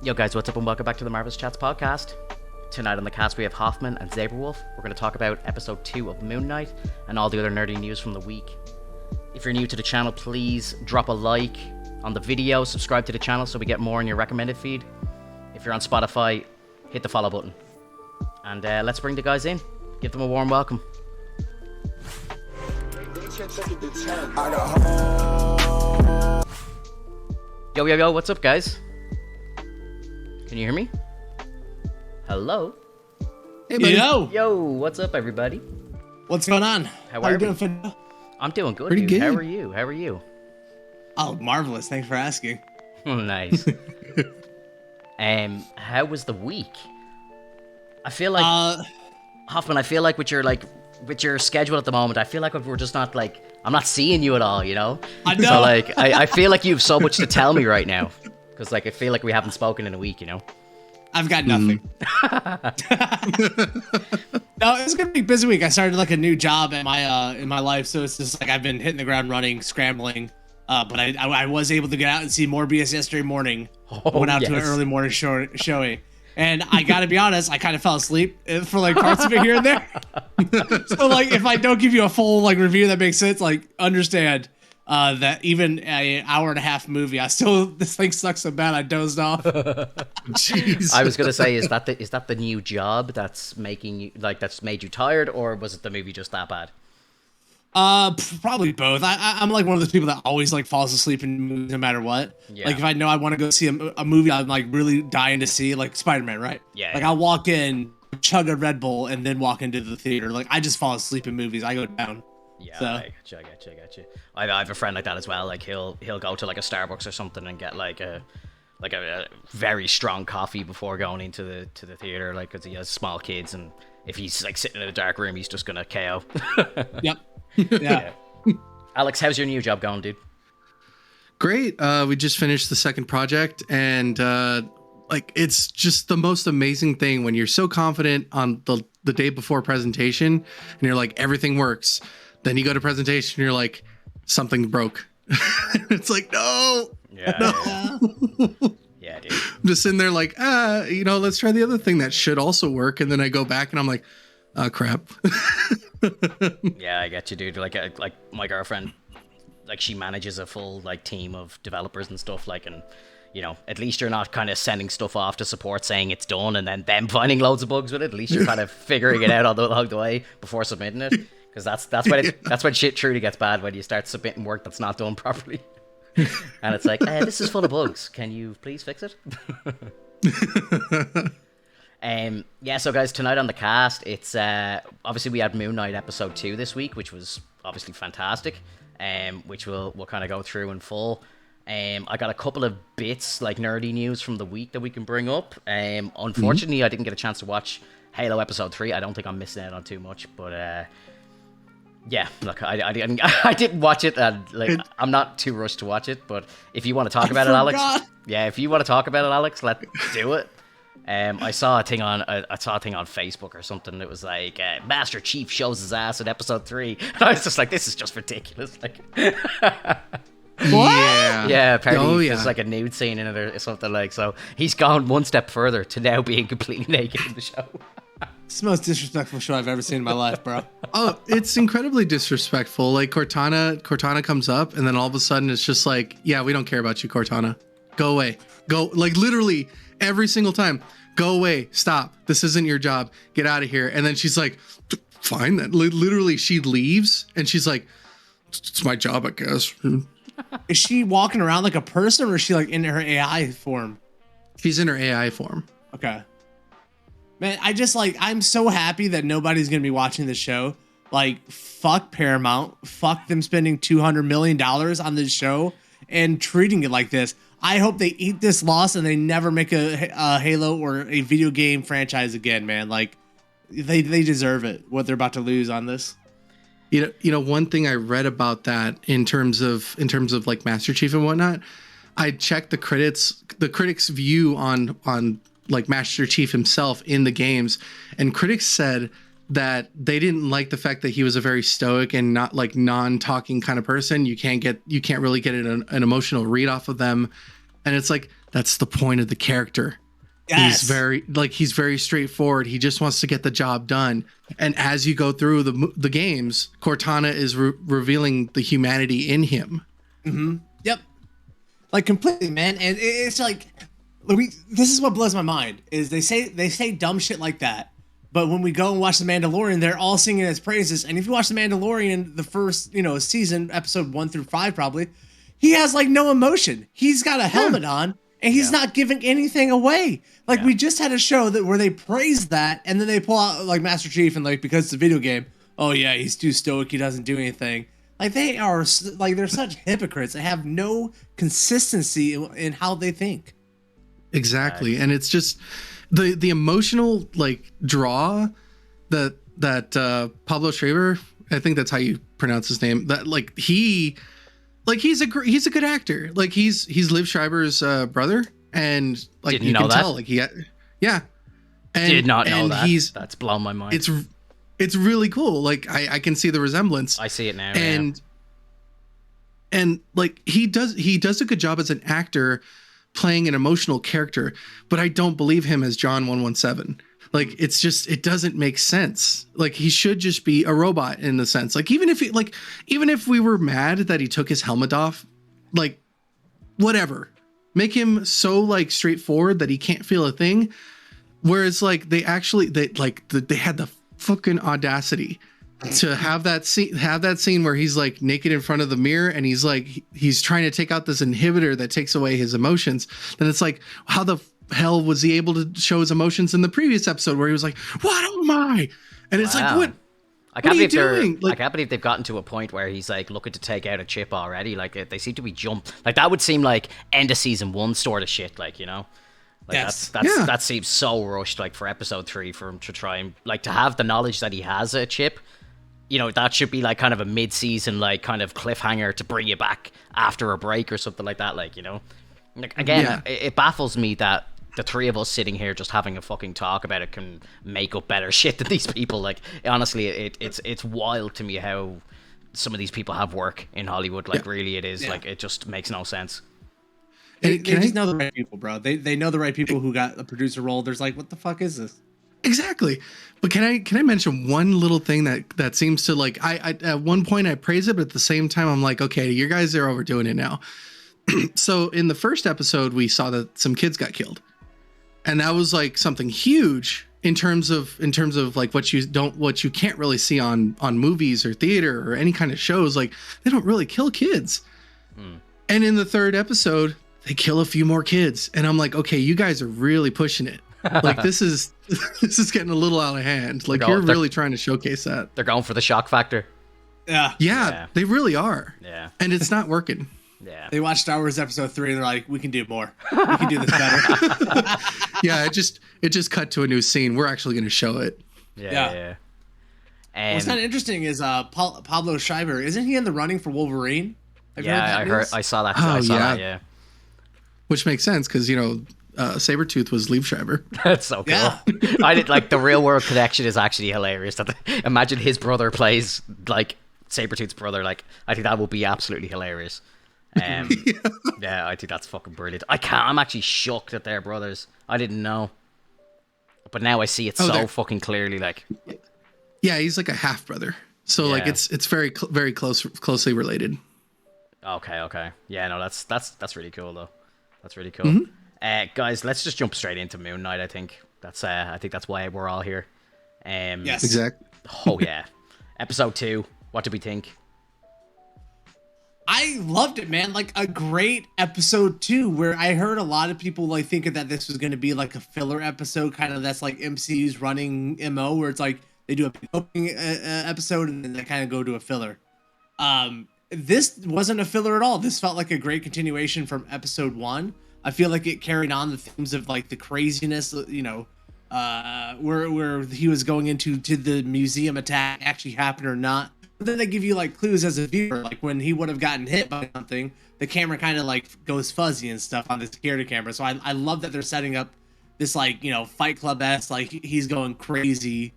Yo guys, what's up and welcome back to the Marvelous Chats Podcast. Tonight on the cast we have Hoffman and Zaberwolf. We're going to talk about episode 2 of Moon Knight and all the other nerdy news from the week. If you're new to the channel, please drop a like on the video, subscribe to the channel so we get more in your recommended feed. If you're on Spotify, hit the follow button. And let's bring the guys in. Give them a warm welcome. Yo, what's up guys? Can you hear me? Hello? Hey, buddy. Yo, what's up, everybody? What's going on? How are you doing, Finn? I'm doing good, Pretty dude. good. How are you? Oh, marvelous. Thanks for asking. Nice. How was the week? I feel like Hoffman, with your schedule at the moment, I feel like we're just not I'm not seeing you at all, you know? I know. So I feel like you have so much to tell me right now. Because I feel like we haven't spoken in a week, you know? I've got nothing. No, it's gonna be a busy week. I started a new job in my life, so it's just I've been hitting the ground running, scrambling. But I was able to get out and see Morbius yesterday morning. Went out to an early morning showing. And I gotta be honest, I kind of fell asleep for parts of it here and there. So if I don't give you a full review that makes sense, understand that even an hour and a half movie, this thing sucks so bad I dozed off. Jeez. I was gonna say, is that the new job that's making you that's made you tired, or was it the movie just that bad? Probably both. I'm one of those people that always falls asleep in movies no matter what. Yeah. If I know I want to go see a movie I'm really dying to see, Spider-Man, right? Yeah. I'll walk in, chug a Red Bull, and then walk into the theater. I just fall asleep in movies. I go down. Yeah, so. I get you. I have a friend like that as well. He'll go to a Starbucks or something and get a very strong coffee before going into the theater, because he has small kids, and if he's sitting in a dark room, he's just gonna KO. Yep. Yeah. Alex, how's your new job going, dude? Great. We just finished the second project, and it's just the most amazing thing when you're so confident on the day before presentation, and you're everything works. Then you go to presentation, and you're something broke. It's no. Yeah. No. Yeah, dude. I'm just sitting there let's try the other thing that should also work, and then I go back and I'm like, oh crap. Yeah, I get you, dude. Like my girlfriend, she manages a full team of developers and stuff, and at least you're not kind of sending stuff off to support saying it's done and then them finding loads of bugs with it. At least you're kind of figuring it out along the way before submitting it, because that's when shit truly gets bad, when you start submitting work that's not done properly. And it's this is full of bugs, can you please fix it? So guys, tonight on the cast, it's obviously we had Moon Knight episode 2 this week, which was obviously fantastic, which we'll kind of go through in full. I got a couple of bits nerdy news from the week that we can bring up. Unfortunately, I didn't get a chance to watch Halo episode 3. I don't think I'm missing out on too much, but yeah, look, I didn't watch it, and I'm not too rushed to watch it. But if you want to talk about it, Alex, if you want to talk about it, Alex, let's do it. I saw a thing on Facebook or something that was Master Chief shows his ass in episode 3, and I was just this is just ridiculous. What? Yeah, apparently there's a nude scene in it or something so. He's gone one step further to now being completely naked in the show. It's the most disrespectful show I've ever seen in my life, bro. Oh, it's incredibly disrespectful. Cortana comes up, and then all of a sudden it's just yeah, we don't care about you, Cortana. Go away. Go, literally every single time. Go away. Stop. This isn't your job. Get out of here. And then she's fine. Then literally she leaves, and she's it's my job, I guess. Is she walking around like a person, or is she in her AI form? She's in her AI form. Okay. Man, I just I'm so happy that nobody's going to be watching the show. Fuck Paramount. Fuck them spending $200 million on this show and treating it like this. I hope they eat this loss and they never make a Halo or a video game franchise again, man. They deserve it, what they're about to lose on this. You know, one thing I read about that in terms of Master Chief and whatnot, I checked the critics' view on Master Chief himself in the games, and critics said that they didn't like the fact that he was a very stoic and not non-talking kind of person. You can't really get an emotional read off of them. And it's That's the point of the character. Yes. He's very straightforward. He just wants to get the job done. And as you go through the games, Cortana is revealing the humanity in him. Mm-hmm. Yep. Like completely, man. And it's like, this is what blows my mind is they say dumb shit like that. But when we go and watch The Mandalorian, they're all singing his praises. And if you watch The Mandalorian, the first, season, episode 1 through 5, probably, he has like no emotion. He's got a helmet on. And he's not giving anything away. Like we just had a show where they praise that, and then they pull out like Master Chief and like because it's a video game. Oh yeah, he's too stoic. He doesn't do anything. Like they are like they're such hypocrites. They have no consistency in how they think. Exactly, and it's just the emotional like draw that Pablo Schreiber. I think that's how you pronounce his name. That like he's a good actor. Like he's Liv Schreiber's brother, and like Didn't you can tell, like yeah. And, did not know that. That's blown my mind. It's really cool. Like I can see the resemblance. I see it now. And like he does a good job as an actor playing an emotional character, but I don't believe him as John 117. Like it doesn't make sense. Like he should just be a robot in the sense. Like even if we were mad that he took his helmet off, like whatever. Make him so like straightforward that he can't feel a thing. Whereas like they had the fucking audacity to have that scene where he's like naked in front of the mirror and he's trying to take out this inhibitor that takes away his emotions. Then it's like, how the hell was he able to show his emotions in the previous episode where he was like, what am I? And it's like, what are you doing? I can't believe they've gotten to a point where he's like looking to take out a chip already. Like they seem to be jumped. Like that would seem like end of season 1 sort of shit. Like, like that seems so rushed. Like for episode 3 for him to try and like to have the knowledge that he has a chip. That should be like kind of a mid-season like kind of cliffhanger to bring you back after a break or something like that. Like again, it baffles me that the three of us sitting here just having a fucking talk about it can make up better shit than these people. Like honestly, it's wild to me how some of these people have work in Hollywood. Like really, it is like it just makes no sense. They just know the right people, bro. They know the right people who got a producer role. There's like, what the fuck is this? Exactly. But can I mention one little thing that seems to like I at one point I praise it, but at the same time I'm like, okay, you guys are overdoing it now. So in the first episode, we saw that some kids got killed. And that was like something huge in terms of like what you can't really see on movies or theater or any kind of shows. Like they don't really kill kids. And in the third episode, they kill a few more kids. And I'm like, okay, you guys are really pushing it. Like this is getting a little out of hand. Like you're really trying to showcase that. They're going for the shock factor. Yeah, they really are. Yeah. And it's not working. Yeah. They watched Star Wars episode 3 and they're like, we can do more. We can do this better. Yeah, it just cut to a new scene. We're actually going to show it. Yeah. And what's kind of interesting is Pablo Schreiber, isn't he in the running for Wolverine? I saw that. I saw that. Yeah. Which makes sense because Sabretooth was Liev Schreiber. That's so cool. Yeah. I did like the real world connection is actually hilarious. Imagine his brother plays like Sabretooth's brother. Like I think that would be absolutely hilarious. Yeah, I think that's fucking brilliant. I'm actually shocked that they're brothers. I didn't know, but now I see it so fucking clearly. Like, yeah, he's like a half brother. So like it's very very closely related. Okay. Yeah, no, that's really cool though. That's really cool. Guys, let's just jump straight into Moon Knight. I think that's why we're all here. Yes, exactly. Oh yeah, episode 2. What did we think? I loved it, man. Like a great episode 2, where I heard a lot of people like thinking that this was going to be like a filler episode, kind of that's like MCU's running MO, where it's like they do a big opening episode and then they kind of go to a filler. This wasn't a filler at all. This felt like a great continuation from episode 1. I feel like it carried on the themes of like the craziness, where he was going into the museum attack actually happened or not. But then they give you like clues as a viewer, like when he would have gotten hit by something, the camera kind of like goes fuzzy and stuff on the security camera. So I love that they're setting up this like, Fight Club-esque, like he's going crazy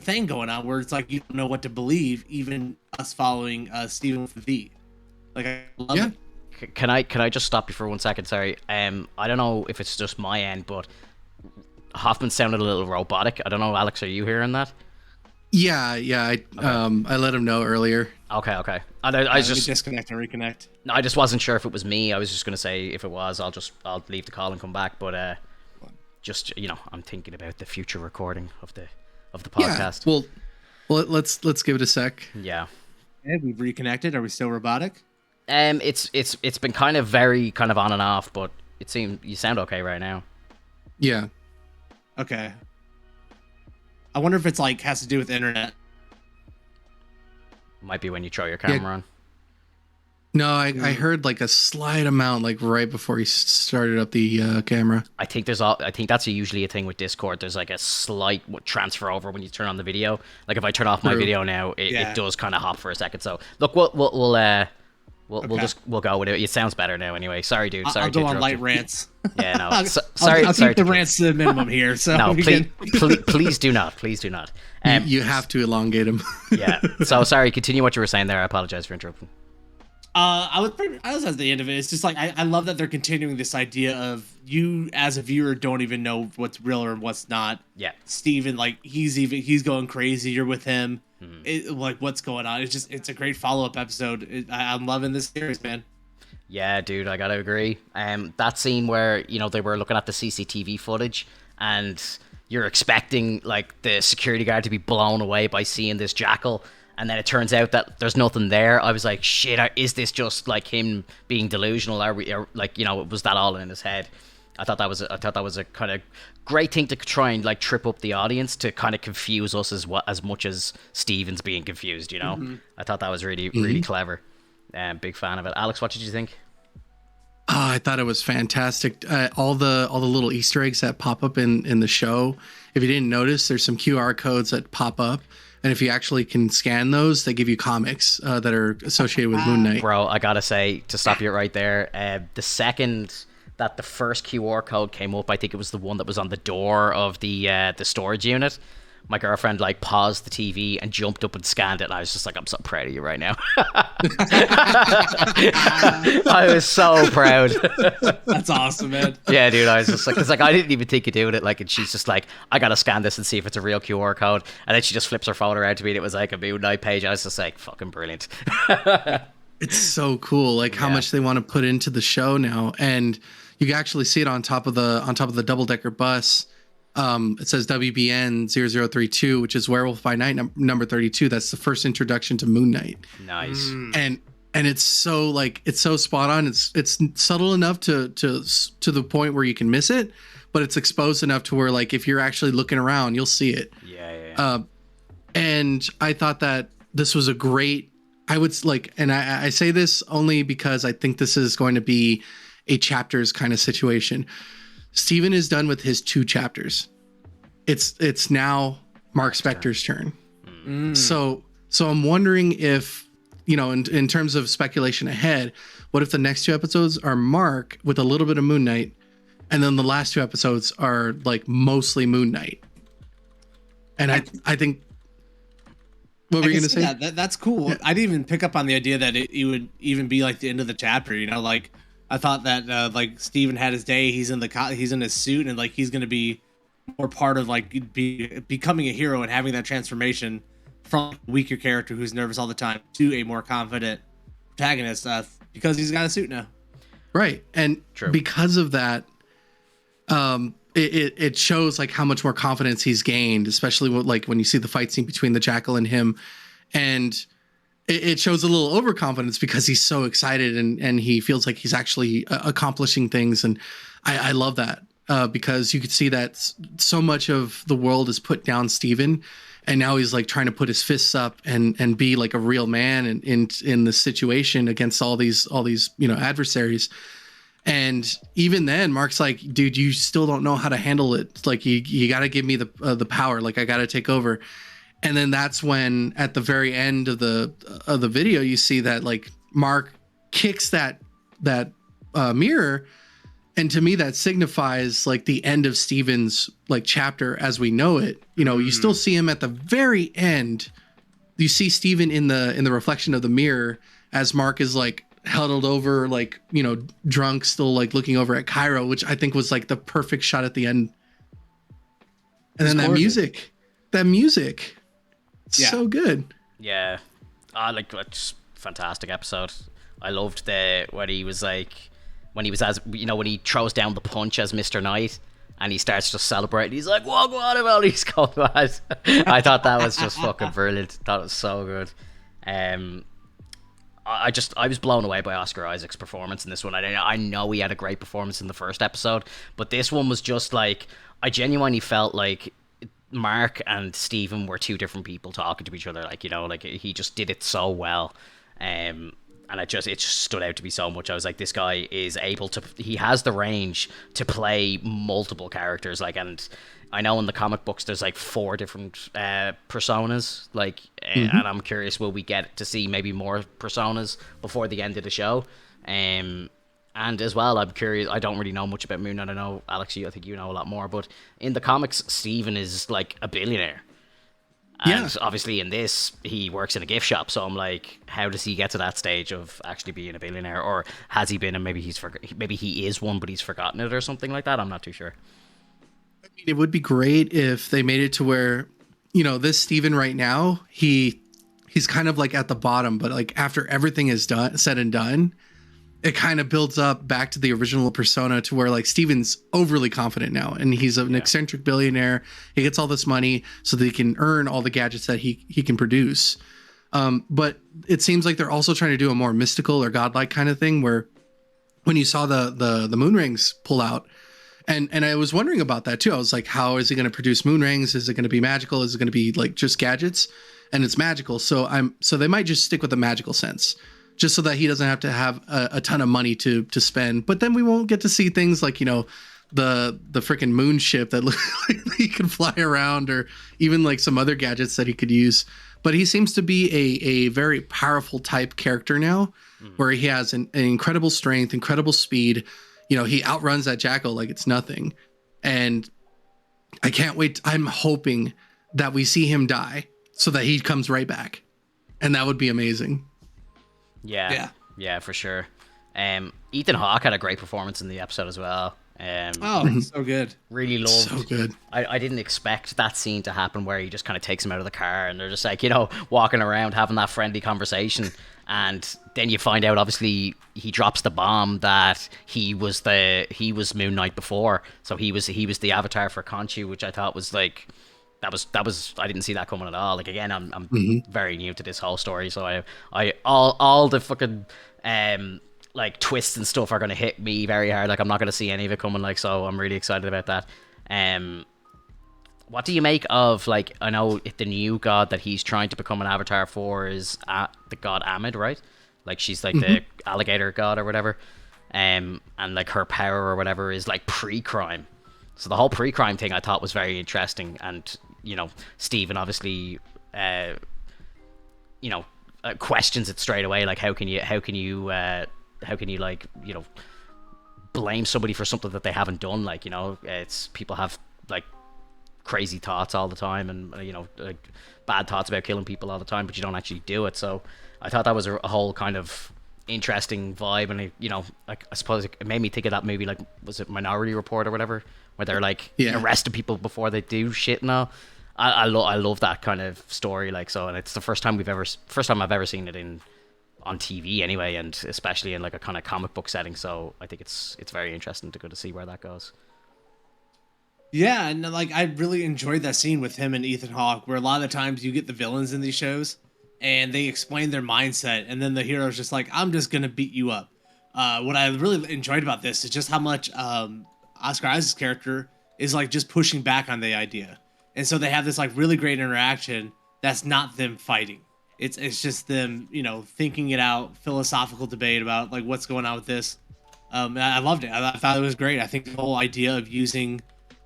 thing going on where it's like you don't know what to believe, even us following Stephen V. Like I love it. Can I just stop you for 1 second? Sorry. I don't know if it's just my end, but Hoffman sounded a little robotic. I don't know, Alex, are you hearing that? Yeah. I let him know earlier. Okay. And I was just disconnect and reconnect. No, I just wasn't sure if it was me. I was just gonna say if it was, I'll leave the call and come back. But just I'm thinking about the future recording of the podcast. Yeah. Well, let's give it a sec. Yeah. Hey, we've reconnected. Are we still robotic? It's been kind of on and off, but it seems you sound okay right now. Yeah. Okay. I wonder if it's has to do with the internet. Might be when you throw your camera on. No, I heard a slight amount right before he started up the camera. I think that's usually a thing with Discord. There's a slight transfer over when you turn on the video. If I turn off my video now, it does kind of hop for a second. So look, we'll go with it. It sounds better now anyway. Sorry, dude. Sorry. I'll go on light rants. Yeah, no. Sorry. I'll keep the rants to the minimum here. So no, please do not. Please do not. You have to elongate him. Yeah. So sorry. Continue what you were saying there. I apologize for interrupting. I was at the end of it. It's just I love that they're continuing this idea of you as a viewer don't even know what's real or what's not. Yeah. Steven, he's going crazy. You're with him. What's going on? It's a great follow-up episode. I'm loving this series, man. Yeah, dude, I gotta agree. That scene where they were looking at the CCTV footage and you're expecting the security guard to be blown away by seeing this jackal, and then it turns out that there's nothing there. I was like, shit, is this just him being delusional? Was that all in his head? I thought that was a kind of great thing to try and trip up the audience, to kind of confuse us as much as Steven's being confused. Mm-hmm. I thought that was really clever. Big fan of it. Alex, what did you think? Oh, I thought it was fantastic. All the little Easter eggs that pop up in the show. If you didn't notice, there's some QR codes that pop up, and if you actually can scan those, they give you comics that are associated with Moon Knight. Bro, I gotta say, to stop you right there, the second that the first QR code came up, I think it was the one that was on the door of the storage unit, my girlfriend paused the TV and jumped up and scanned it, and I was just I'm so proud of you right now. I was so proud. That's awesome, man. Yeah, dude, I was just it's I didn't even think of doing it, and she's just I gotta scan this and see if it's a real QR code, and then she just flips her phone around to me and it was a Moon Knight page. I was just fucking brilliant. It's so cool, how much they want to put into the show now, and you can actually see it on top of the double-decker bus. It says WBN 0032, which is Werewolf by Night number 32. That's the first introduction to Moon Knight. Nice. And it's so it's so spot on. It's subtle enough to the point where you can miss it, but it's exposed enough to where if you're actually looking around, you'll see it. Yeah. And I thought that this was a great, and I say this only because I think this is going to be a chapters kind of situation. Steven is done with his 2 chapters. It's now Mark Spector's turn. So I'm wondering if, in terms of speculation ahead, what if the next 2 episodes are Mark with a little bit of Moon Knight, and then the last 2 episodes are mostly Moon Knight? And I think, what were you going to say? That's cool. Yeah. I didn't even pick up on the idea that it would even be the end of the chapter, I thought that Steven had his day. He's in his suit, and he's gonna be more part of becoming a hero and having that transformation from a weaker character who's nervous all the time to a more confident protagonist because he's got a suit now. Right, and because of that, it shows how much more confidence he's gained, especially when you see the fight scene between the Jackal and him, and it shows a little overconfidence because he's so excited and he feels like he's actually accomplishing things. And I love that because you could see that so much of the world is put down Steven, and now he's trying to put his fists up and be a real man in this situation against all these adversaries. And even then, Mark's dude, you still don't know how to handle it. You got to give me the power. I got to take over. And then that's when, at the very end of the video, you see that Mark kicks that mirror, and to me that signifies the end of Steven's chapter as we know it. You still see him at the very end. You see Steven in the reflection of the mirror as Mark is huddled over, like, you know, drunk, still like looking over at Cairo, which I think was like the perfect shot at the end. And then that music, so good. Yeah, like it's fantastic episode. I loved when he was as you know, when he throws down the punch as Mr. Knight and he starts to celebrate. He's like, "Whoa, what about he's going mad?" I thought that was just fucking brilliant. Thought it was so good. I was blown away by Oscar Isaac's performance in this one. I know he had a great performance in the first episode, but this one was just like, I genuinely felt like Mark and Stephen were two different people talking to each other. Like, you know, like he just did it so well. And it just stood out to me so much. I was like, this guy is able to, he has the range to play multiple characters. Like, and I know in the comic books there's like 4 different personas. Like, and I'm curious, will we get to see maybe more personas before the end of the show? And as well, I'm curious, I don't really know much about Moon Knight. I know, Alex, I think you know a lot more, but in the comics, Steven is like a billionaire. And obviously in this, he works in a gift shop. So I'm like, how does he get to that stage of actually being a billionaire? Or has he been, and maybe he is one, but he's forgotten it or something like that? I'm not too sure. I mean, it would be great if they made it to where, you know, this Steven right now, he's kind of like at the bottom, but like after everything is said and done, it kind of builds up back to the original persona to where like Steven's overly confident now, and he's an eccentric billionaire. He gets all this money so that he can earn all the gadgets that he can produce. But it seems like they're also trying to do a more mystical or godlike kind of thing, where when you saw the moon rings pull out, and I was wondering about that too. I was like, how is he going to produce moon rings? Is it going to be magical? Is it going to be like just gadgets? And it's magical. So they might just stick with the magical sense, just so that he doesn't have to have a ton of money to spend. But then we won't get to see things like, you know, the freaking moon ship that he can fly around, or even like some other gadgets that he could use. But he seems to be a very powerful type character now, where he has an incredible strength, incredible speed. You know, he outruns that Jackal like it's nothing. And I can't wait. I'm hoping that we see him die so that he comes right back. And that would be amazing. Yeah, for sure. Ethan Hawke had a great performance in the episode as well. So good. Really loved. So good. I didn't expect that scene to happen where he just kind of takes him out of the car and they're just like, you know, walking around having that friendly conversation. And then you find out, obviously, he drops the bomb that he was Moon Knight before. So he was the avatar for Khonshu, which I thought was like, that was I didn't see that coming at all. Like, again, I'm very new to this whole story, so I all the fucking like twists and stuff are gonna hit me very hard. Like, I'm not gonna see any of it coming. Like, so I'm really excited about that. What do you make of, like, I know the new god that he's trying to become an avatar for is the god Amid, right? Like, she's like the alligator god or whatever, and like her power or whatever is like pre-crime. So the whole pre-crime thing I thought was very interesting, and you know, Steven obviously questions it straight away. Like, how can you like, you know, blame somebody for something that they haven't done? Like, you know, it's people have like crazy thoughts all the time, and you know, like bad thoughts about killing people all the time, but you don't actually do it. So I thought that was a whole kind of interesting vibe, and it, you know, like, I suppose it made me think of that movie, like, was it Minority Report or whatever, where they're like arresting people before they do shit and all. I love that kind of story, like, so, and it's the first time I've ever seen it on TV anyway, and especially in like a kind of comic book setting. So I think it's very interesting to go to see where that goes. Yeah, and like, I really enjoyed that scene with him and Ethan Hawke, where a lot of the times you get the villains in these shows and they explain their mindset, and then the hero's just like, I'm just gonna beat you up. What I really enjoyed about this is just how much Oscar Isaac's character is like just pushing back on the idea. And so they have this like really great interaction that's not them fighting. It's just them, you know, thinking it out, philosophical debate about like what's going on with this. I loved it. I thought it was great. I think the whole idea of using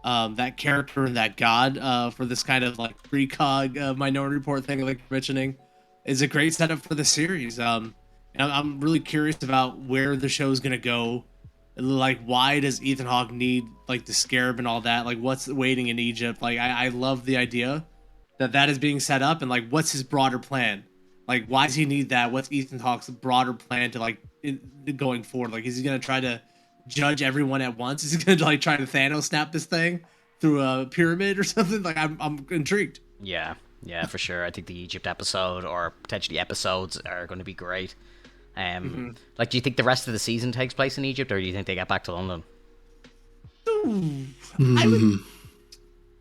that character and that god for this kind of like precog Minority Report thing, like mentioning, is a great setup for the series. And I'm really curious about where the show is going to go. Like, why does Ethan Hawke need like the scarab and all that? Like, what's waiting in Egypt? Like, I love the idea that is being set up, and like, what's his broader plan? Like, why does he need that? What's Ethan Hawke's broader plan to like going forward? Like, is he gonna try to judge everyone at once? Is he gonna like try to Thanos snap this thing through a pyramid or something? Like, I'm intrigued. Yeah, for sure. I think the Egypt episode or potentially episodes are going to be great. Like, do you think the rest of the season takes place in Egypt, or do you think they get back to London?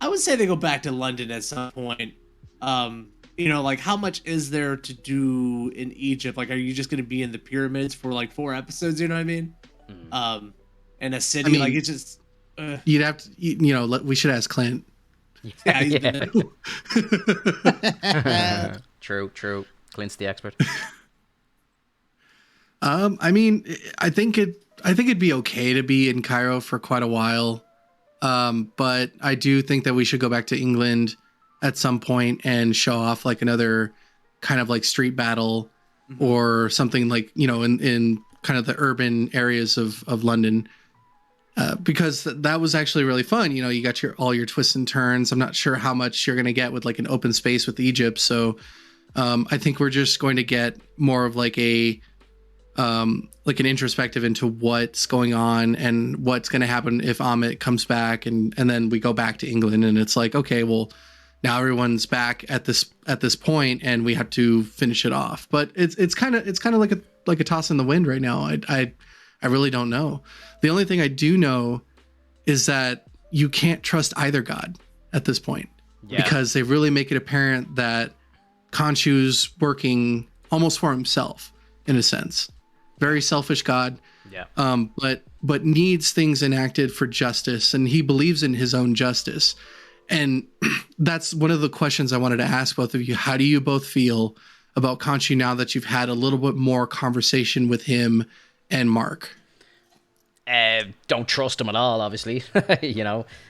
I would say they go back to London at some point. Like, how much is there to do in Egypt? Like, are you just going to be in the pyramids for like 4 episodes? You know what I mean? In a city, like, it's just. You'd have to, we should ask Clint. Yeah. True. Clint's the expert. I think it'd be okay to be in Cairo for quite a while. But I do think that we should go back to England at some point and show off like another kind of like street battle or something, like, in kind of the urban areas of London. Because that was actually really fun. You got all your twists and turns. I'm not sure how much you're going to get with like an open space with Egypt. So I think we're just going to get more of like an introspective into what's going on and what's going to happen if Amit comes back, and then we go back to England, and it's like, okay, well, now everyone's back at this point and we have to finish it off. But it's kind of like a toss in the wind right now. I really don't know. The only thing I do know is that you can't trust either god at this point, because they really make it apparent that Khonshu's working almost for himself in a sense. Very selfish god. Yeah. But needs things enacted for justice, and he believes in his own justice. And that's one of the questions I wanted to ask both of you. How do you both feel about Khonshu now that you've had a little bit more conversation with him and Mark? Don't trust him at all, obviously.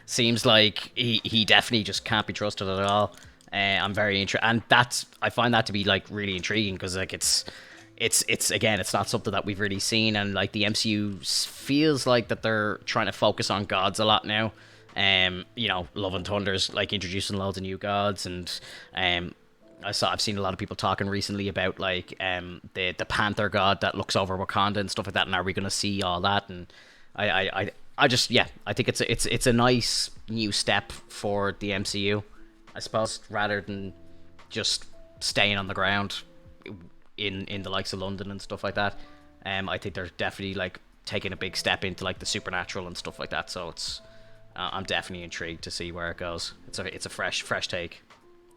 Seems like he definitely just can't be trusted at all. I'm very interested, and I find that to be like really intriguing, because like it's again, it's not something that we've really seen, and like the MCU feels like that they're trying to focus on gods a lot now. Love and Thunder's like introducing loads of new gods, and I've seen a lot of people talking recently about like the Panther god that looks over Wakanda and stuff like that, and are we going to see all that? And I think it's a nice new step for the MCU, I suppose, rather than just staying on the ground in the likes of London and stuff like that. I think they're definitely like taking a big step into like the supernatural and stuff like that. So it's I'm definitely intrigued to see where it goes. It's a fresh take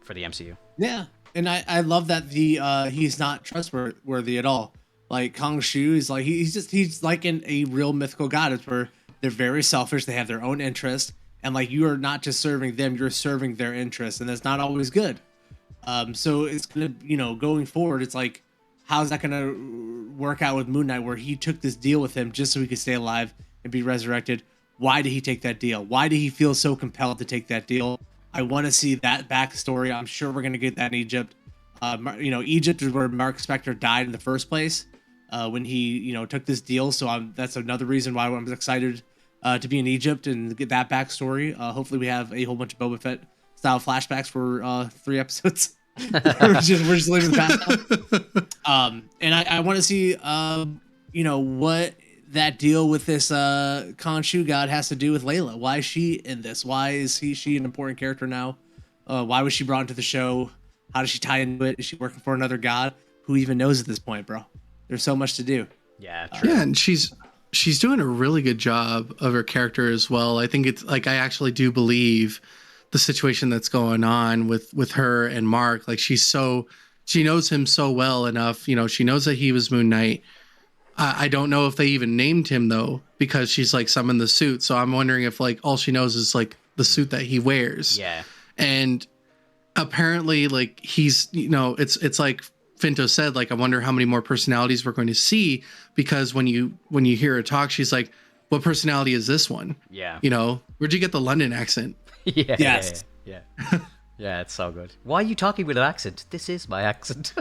for the MCU. Yeah, and I love that he's not trustworthy at all. Like Khonshu is like he's like a real mythical god. It's where they're very selfish. They have their own interest, and like you are not just serving them, you're serving their interest, and that's not always good. So it's gonna, going forward, it's like, how's that gonna work out with Moon Knight, where he took this deal with him just so he could stay alive and be resurrected? Why did he take that deal? Why did he feel so compelled to take that deal? I want to see that backstory. I'm sure we're gonna get that in Egypt. Egypt is where Mark Spector died in the first place, when he, took this deal. So that's another reason why I'm excited to be in Egypt and get that backstory. Hopefully we have a whole bunch of Boba Fett style flashbacks for 3 episodes. we're just living the past now. And I want to see, what that deal with this Khonshu god has to do with Layla. Why is she in this? Why is she an important character now? Why was she brought into the show? How does she tie into it? Is she working for another god? Who even knows at this point, bro? There's so much to do. Yeah, true. Yeah, and she's doing a really good job of her character as well. I think it's like, I actually do believe the situation that's going on with her and Mark. Like, she knows him so well enough. She knows that he was Moon Knight. I don't know if they even named him though, because she's like summoned the suit. So I'm wondering if like all she knows is like the suit that he wears. Yeah. And apparently like he's, it's like Finto said, like, I wonder how many more personalities we're going to see, because when you hear her talk, she's like, what personality is this one? Yeah. Where'd you get the London accent? Yeah. Yes. Yeah. Yeah, it's so good. Why are you talking with an accent? This is my accent.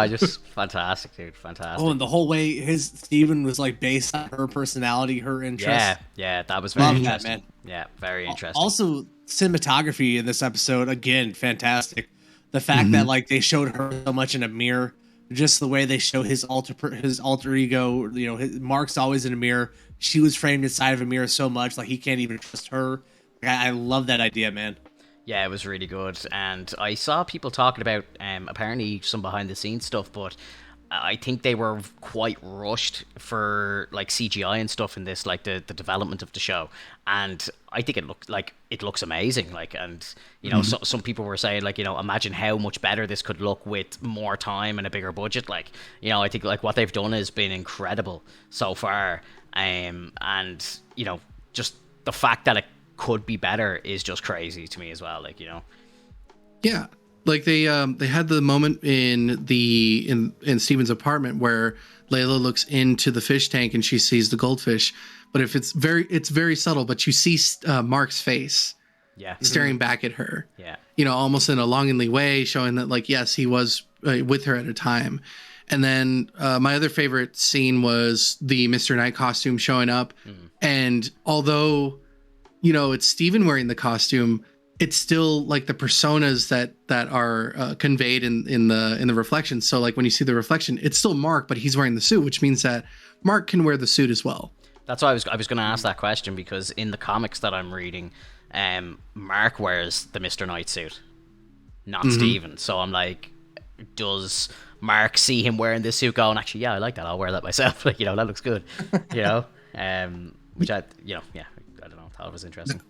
Just fantastic, dude. Fantastic. Oh, and the whole way Steven was like based on her personality, her interests. Yeah, that was very interesting. That, man. Yeah, very interesting. Also, cinematography in this episode, again, fantastic. The fact that like they showed her so much in a mirror, just the way they show his alter ego. Mark's always in a mirror. She was framed inside of a mirror so much, like he can't even trust her. I love that idea, man. Yeah, it was really good, and I saw people talking about apparently some behind the scenes stuff, but I think they were quite rushed for like CGI and stuff in this, like the development of the show, and I think it looks amazing. Like, and some people were saying like, imagine how much better this could look with more time and a bigger budget. Like, I think like what they've done has been incredible so far, and just the fact that it could be better is just crazy to me as well. Like, Yeah. Like they had the moment in Steven's apartment where Layla looks into the fish tank and she sees the goldfish, but it's very subtle, but you see Mark's face staring back at her, almost in a longingly way, showing that like, yes, he was with her at a time. And then my other favorite scene was the Mr. Knight costume showing up, and although it's Steven wearing the costume, it's still like the personas that are conveyed in the reflection. So like when you see the reflection, it's still Mark, but he's wearing the suit, which means that Mark can wear the suit as well. That's why I was going to ask that question, because in the comics that I'm reading, Mark wears the Mr. Knight suit, not Steven. So I'm like, does Mark see him wearing this suit going, actually, yeah, I like that, I'll wear that myself. Like, that looks good. Which I don't know. That was interesting.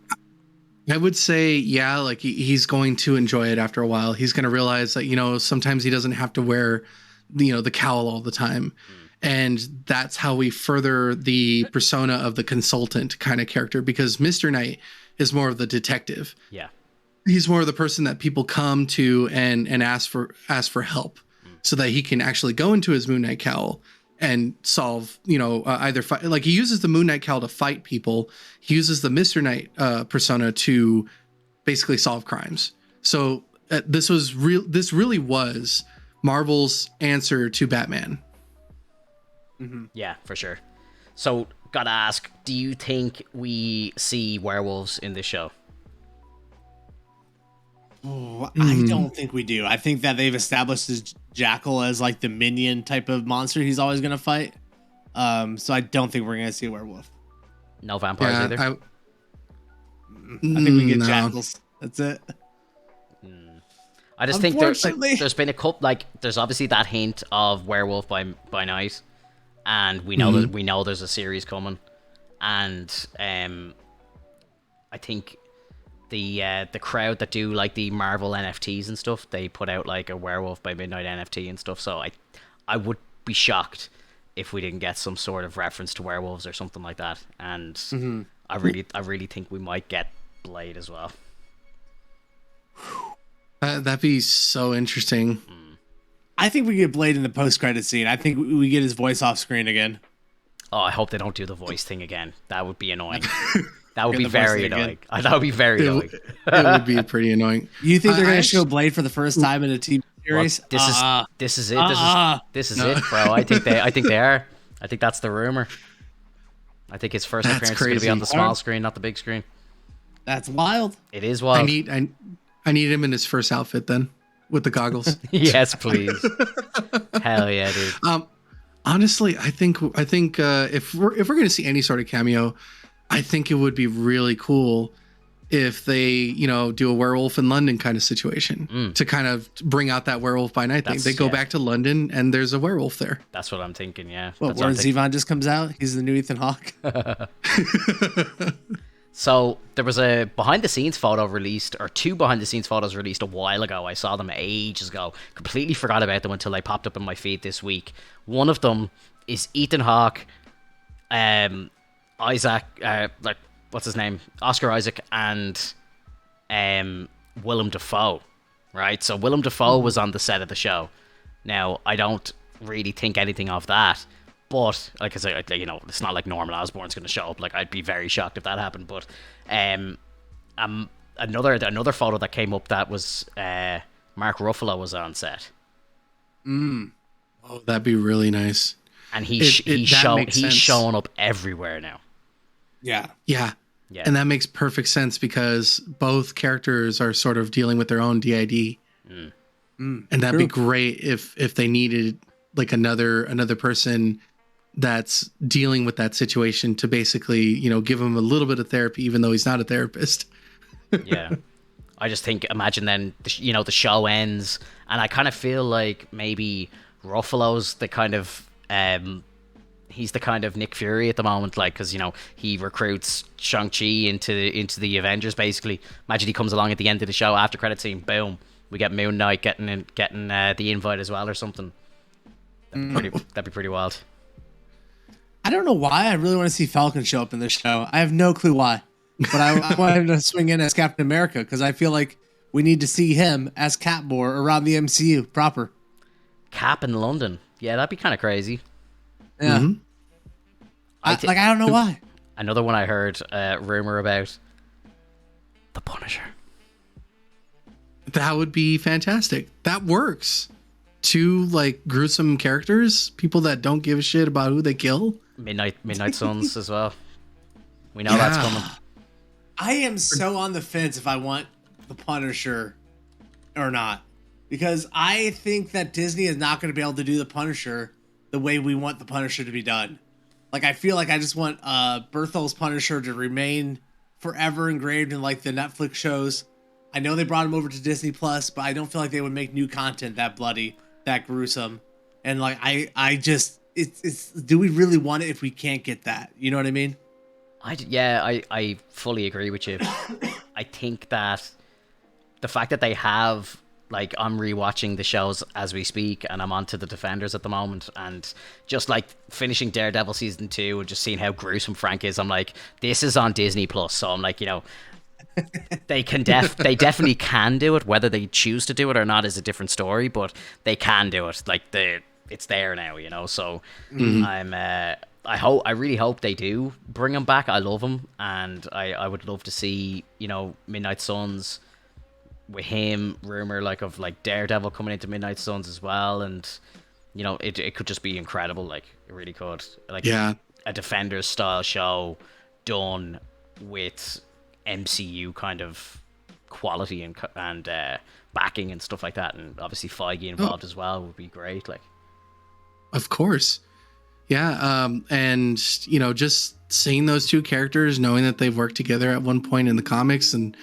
I would say, yeah, like he's going to enjoy it after a while. He's going to realize that, sometimes he doesn't have to wear, the cowl all the time. And that's how we further the persona of the consultant kind of character, because Mr. Knight is more of the detective. Yeah. He's more of the person that people come to and ask for help so that he can actually go into his Moon Knight cowl and solve, either fight. Like he uses the Moon Knight cowl to fight people. He uses the Mr. Knight persona to basically solve crimes. So this really was Marvel's answer to Batman. Yeah, for sure. So gotta ask, do you think we see werewolves in this show? Oh, I don't think we do. I think that they've established this Jackal as like the minion type of monster he's always going to fight. So I don't think we're going to see a werewolf. No vampires either? I think we get jackals. That's it. I just think there's been a couple, like, there's obviously that hint of werewolf by night, and we know there's a series coming, and I think the crowd that do like the Marvel NFTs and stuff, they put out like a werewolf by midnight NFT and stuff. So I would be shocked if we didn't get some sort of reference to werewolves or something like that. And I really think we might get Blade as well. That'd be so interesting. I think we get Blade in the post-credit scene. I think we get his voice off screen again. Oh, I hope they don't do the voice thing again. That would be annoying. That would be very annoying. That would be very annoying. It would be pretty annoying. You think they're going to show Blade for the first time in a TV series? Well, this is it. This is it, bro. I think they are. I think that's the rumor. I think his first appearance is going to be on the small screen, not the big screen. That's wild. It is wild. I need him in his first outfit then, with the goggles. Yes, please. Hell yeah, dude. Honestly, I think if we're going to see any sort of cameo, I think it would be really cool if they, do a Werewolf in London kind of situation to kind of bring out that Werewolf by Night thing. They go back to London and there's a werewolf there. That's what I'm thinking. Yeah. Well, Warren Zevon just comes out. He's the new Ethan Hawke. So there was a behind the scenes photo released, or two behind the scenes photos released a while ago. I saw them ages ago. Completely forgot about them until they popped up in my feed this week. One of them is Ethan Hawke, Isaac, what's his name? Oscar Isaac and Willem Dafoe, right? So Willem Dafoe was on the set of the show. Now, I don't really think anything of that, but like I say, it's not like Norman Osborn's going to show up. Like, I'd be very shocked if that happened. But another photo that came up, that was Mark Ruffalo was on set. Oh, that'd be really nice. And he's showing up everywhere now. Yeah. And that makes perfect sense because both characters are sort of dealing with their own DID. And that'd be great if they needed like another person that's dealing with that situation to basically, you know, give him a little bit of therapy, even though he's not a therapist. Yeah. I just think, imagine then, you know, the show ends, and I kind of feel like maybe Ruffalo's the kind of, he's the kind of Nick Fury at the moment, like, because, you know, he recruits Shang-Chi into the Avengers, basically. Imagine he comes along at the end of the show, after credit scene, boom, we get Moon Knight getting the invite as well or something. That'd be pretty wild. I don't know why I really want to see Falcon show up in this show. I have no clue why. But I want him to swing in as Captain America because I feel like we need to see him as Cap more around the MCU proper. Cap in London. Yeah, that'd be kind of crazy. Yeah. Mm-hmm. I don't know why. Another one I heard rumor about. The Punisher. That would be fantastic. That works. Two like gruesome characters, people that don't give a shit about who they kill. Midnight Suns as well. We know that's coming. I am so on the fence if I want the Punisher or not, because I think that Disney is not going to be able to do the Punisher the way we want the Punisher to be done. Like, I feel like I just want Berthol's Punisher to remain forever engraved in like the Netflix shows. I know they brought him over to Disney Plus, but I don't feel like they would make new content that bloody, that gruesome. And like, I just, it's do we really want it if we can't get that? You know what I mean? I fully agree with you. I think that the fact that they have, like, I'm rewatching the shows as we speak, and I'm onto the Defenders at the moment, and just like finishing Daredevil season 2 and just seeing how gruesome Frank is, I'm like, this is on Disney Plus, so I'm like, you know, they definitely can do it. Whether they choose to do it or not is a different story, but they can do it. Like, it's there now, you know. So I really hope they do bring him back. I love him, and I would love to see, you know, Midnight Suns with him. Rumor of Daredevil coming into Midnight Suns as well, and you know, it could just be incredible. Like, it really could. Like, a Defenders style show done with MCU kind of quality and backing and stuff like that, and obviously Feige involved as well would be great. Like, of course. Yeah, and you know, just seeing those two characters, knowing that they've worked together at one point in the comics, and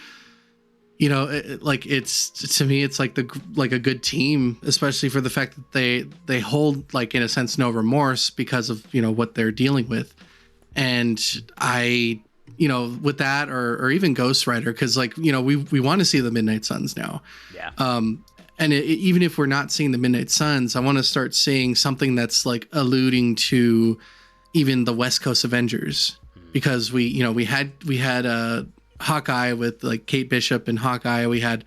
you know, it's to me, it's like a good team, especially for the fact that they hold, like, in a sense, no remorse because of, you know, what they're dealing with. And I, you know, with that, or even Ghost Rider, because, like, you know, we want to see the Midnight Suns now. Yeah. And even if we're not seeing the Midnight Suns, I want to start seeing something that's like alluding to even the West Coast Avengers, because we had Hawkeye with like Kate Bishop and Hawkeye. We had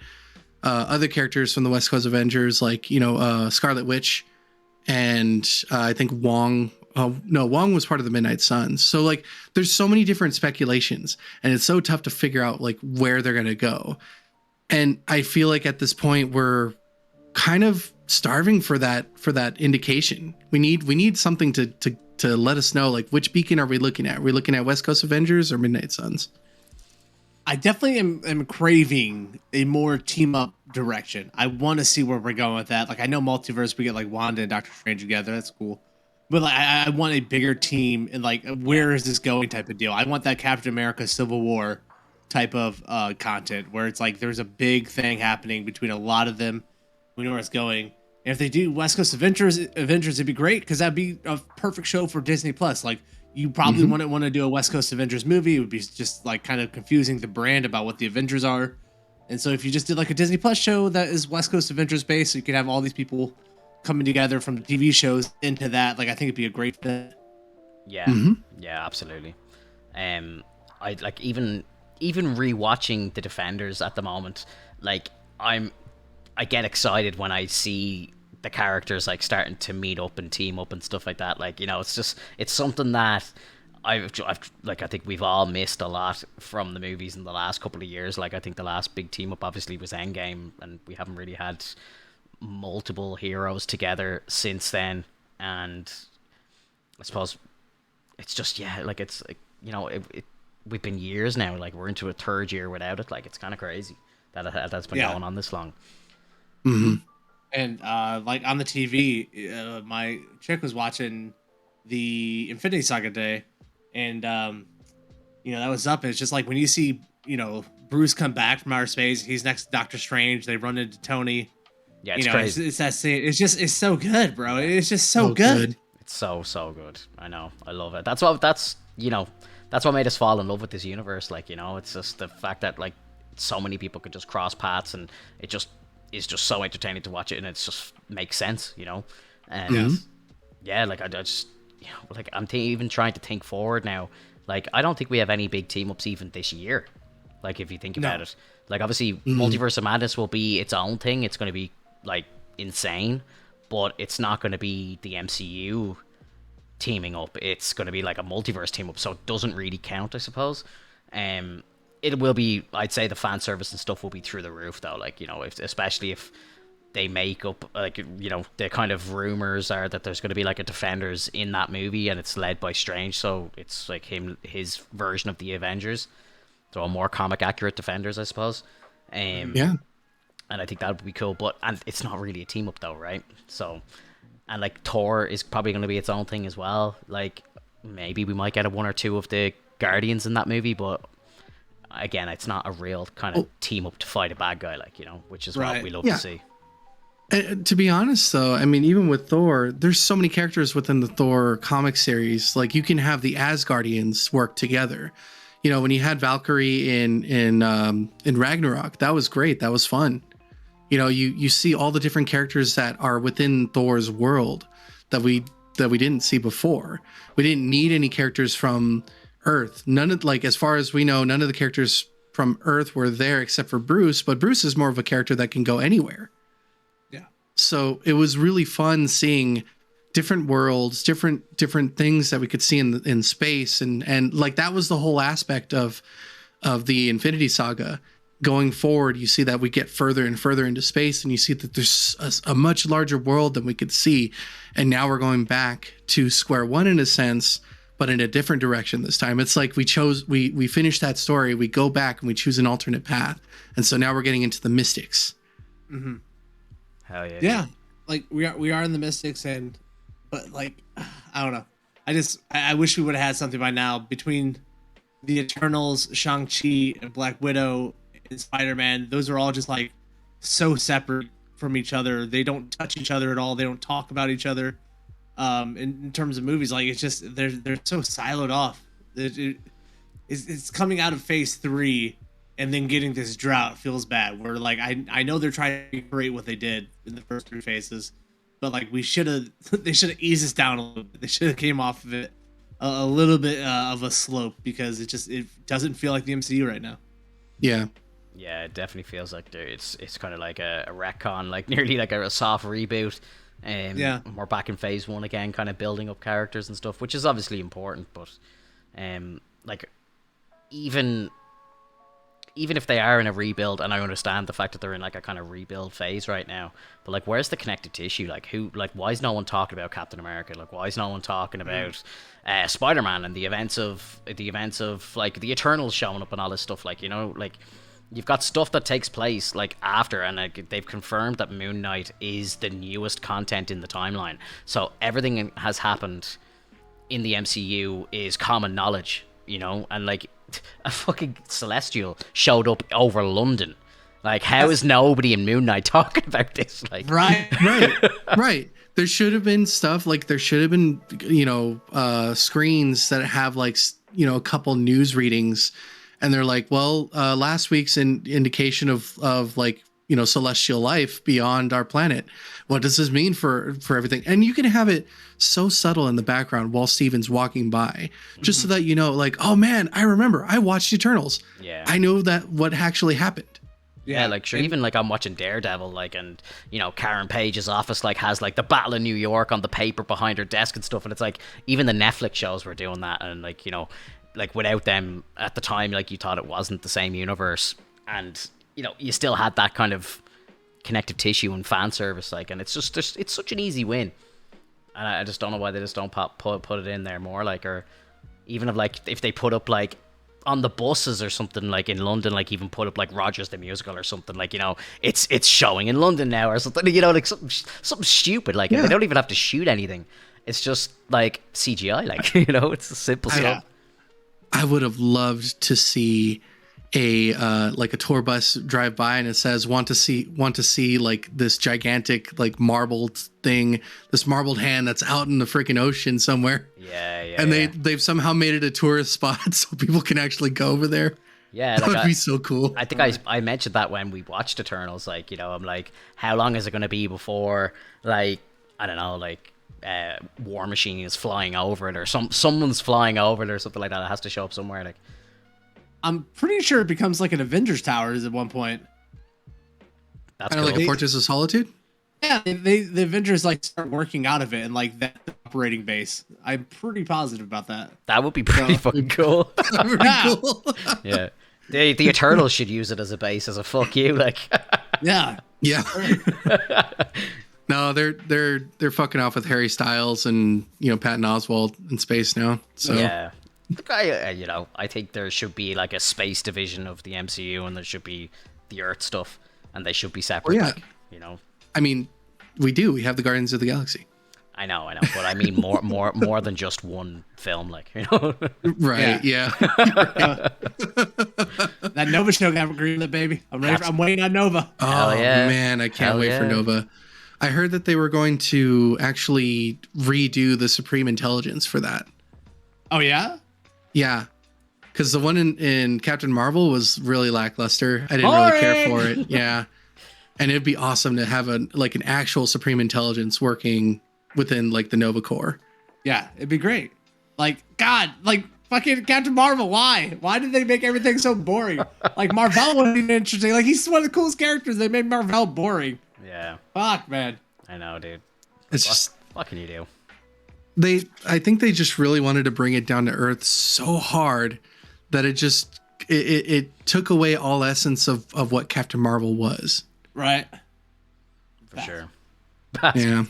other characters from the West Coast Avengers, like, you know, Scarlet Witch, and I think Wong. No, Wong was part of the Midnight Suns. So like, there's so many different speculations, and it's so tough to figure out like where they're gonna go. And I feel like at this point we're kind of starving for that indication. We need something to let us know, like, which beacon are we looking at? Are we looking at West Coast Avengers or Midnight Suns? I definitely am craving a more team up direction. I want to see where we're going with that. Like, I know multiverse, we get like Wanda and Doctor Strange together. That's cool. But like, I want a bigger team, and like, where is this going type of deal. I want that Captain America Civil War type of content where it's like there's a big thing happening between a lot of them. We know where it's going. And if they do West Coast Avengers, it'd be great, because that'd be a perfect show for Disney Plus. Like, you probably wouldn't want to do a West Coast Avengers movie. It would be just like kind of confusing the brand about what the Avengers are. And so if you just did like a Disney Plus show that is West Coast Avengers based, so you could have all these people coming together from the TV shows into that, like, I think it'd be a great fit. Yeah, yeah, absolutely. I like even rewatching the Defenders at the moment. Like, I get excited when I see the characters like starting to meet up and team up and stuff like that. Like, you know, it's something that I've like, I think we've all missed a lot from the movies in the last couple of years. Like, I think the last big team up obviously was Endgame, and we haven't really had multiple heroes together since then. And I suppose it's just, like, it's like, you know, we've been years now, like, we're into a third year without it. Like, it's kind of crazy that that's been going on this long. Mm-hmm. And like on the TV, my chick was watching the Infinity Saga day, and that was up. And it's just like when you see Bruce come back from outer space, he's next to Doctor Strange. They run into Tony. Yeah, it's crazy. It's that scene. It's so good, bro. It's just so good. It's so good. I know. I love it. That's what made us fall in love with this universe. Like, it's just the fact that like so many people could just cross paths, and it just is just so entertaining to watch it, and it just makes sense, And like I just like I'm even trying to think forward now. Like, I don't think we have any big team ups even this year. Like, if you think about it, like obviously Multiverse of Madness will be its own thing. It's going to be like insane, but it's not going to be the MCU teaming up. It's going to be like a multiverse team up, so it doesn't really count, I suppose. It will be, I'd say, the fan service and stuff will be through the roof though. Like, especially if they make up, like, the kind of rumors are that there's going to be like a Defenders in that movie, and it's led by Strange, so it's like his version of the Avengers, so a more comic accurate Defenders, I suppose. And I think that would be cool, and it's not really a team up though, right? So, and like Thor is probably going to be its own thing as well. Like, maybe we might get one or two of the Guardians in that movie, but again, it's not a real kind of team up to fight a bad guy, like, which is what we love to see. To be honest, though, I mean, even with Thor, there's so many characters within the Thor comic series. Like, you can have the Asgardians work together. When you had Valkyrie in Ragnarok, that was great. That was fun. You see all the different characters that are within Thor's world that we didn't see before. We didn't need any characters from Earth. None of, like, as far as we know, none of the characters from Earth were there except for Bruce. But Bruce is more of a character that can go anywhere. Yeah. So it was really fun seeing different worlds, different things that we could see in space, and like that was the whole aspect of the Infinity Saga. Going forward, you see that we get further and further into space, and you see that there's a much larger world than we could see. And now we're going back to square one in a sense, but in a different direction this time. It's like we finished that story, we go back and we choose an alternate path. And so now we're getting into the Mystics. Mm-hmm. Hell yeah. Yeah. Like we are in the Mystics, but like, I don't know. I wish we would have had something by now between the Eternals, Shang-Chi, and Black Widow, and Spider-Man. Those are all just like so separate from each other. They don't touch each other at all. They don't talk about each other. In terms of movies, like, it's just they're so siloed off. It's coming out of Phase 3 and then getting this drought feels bad. Where like I know they're trying to recreate what they did in the first 3 phases, but like they should have eased us down a little bit. They should have came off of it a little bit of a slope, because it doesn't feel like the MCU right now. Yeah. Yeah, it definitely feels like it's kind of like a retcon, like nearly like a soft reboot. We're back in Phase 1 again, kind of building up characters and stuff, which is obviously important. But like even if they are in a rebuild, and I understand the fact that they're in like a kind of rebuild phase right now, but like, where's the connective tissue? Like, why is no one talking about Captain America? Like, why is no one talking about Spider-Man and the events of like the Eternals showing up and all this stuff? Like, like, you've got stuff that takes place like after, and like they've confirmed that Moon Knight is the newest content in the timeline. So everything has happened in the MCU is common knowledge, and like a fucking Celestial showed up over London. Like, how is nobody in Moon Knight talking about this? Like, right. There should have been stuff, like there should have been, screens that have like, a couple news readings. And they're like, well, last week's indication of like, celestial life beyond our planet. What does this mean for everything? And you can have it so subtle in the background while Steven's walking by, just so that like, oh man, I remember I watched Eternals. Yeah, I know that what actually happened. Yeah, like sure. Even like I'm watching Daredevil, like, and Karen Page's office like has like the Battle of New York on the paper behind her desk and stuff, and it's like even the Netflix shows were doing that, and like like without them at the time, like you thought it wasn't the same universe, and you still had that kind of connective tissue and fan service, like, and it's such an easy win, and I just don't know why they just don't put it in there more, like, or even if they put up like on the buses or something, like in London, like even put up like Rogers the Musical or something, like, you know, it's showing in London now or something, you know, like something stupid, like they don't even have to shoot anything. It's just like CGI, like, you know, it's a simple stuff. I would have loved to see a like a tour bus drive by and it says want to see like this gigantic like marbled thing, this marbled hand that's out in the freaking ocean somewhere. And they've somehow made it a tourist spot so people can actually go over there. Yeah, that would be so cool. I think I mentioned that when we watched Eternals, like, you know, I'm like, how long is it going to be before, like, I don't know, like War Machine is flying over it or someone's flying over it or something like that. It has to show up somewhere. Like, I'm pretty sure it becomes like an Avengers Tower at one point. That's kind of like a Fortress of Solitude. Yeah, the Avengers like start working out of it and like that operating base. I'm pretty positive about that. That would be pretty fucking cool. Cool. Yeah, the Eternals should use it as a base, as a fuck you, like. Yeah. No, they're fucking off with Harry Styles and, you know, Patton Oswalt in space now. So yeah. You know, I think there should be like a space division of the MCU, and there should be the Earth stuff, and they should be separate. Yeah. Like, you know, I mean, we have the Guardians of the Galaxy. I know, but I mean more than just one film, like, you know. Right? Yeah. That Nova show got greenlit, baby. I'm ready. I'm waiting on Nova. Oh man, I can't wait for Nova. I heard that they were going to actually redo the Supreme Intelligence for that. Oh yeah. Yeah, because the one in Captain Marvel was really lackluster. I didn't really care for it. Yeah, and it'd be awesome to have an actual Supreme Intelligence working within like the Nova Corps. Yeah, it'd be great. Like, God, like fucking Captain Marvel. Why did they make everything so boring? Like, Marvel wasn't even interesting. Like, he's one of the coolest characters. They made Marvel boring. Yeah. Fuck, man. I know, dude. It's just what can you do? I think they just really wanted to bring it down to earth so hard that it took away all essence of what Captain Marvel was. Right. For sure. Yeah.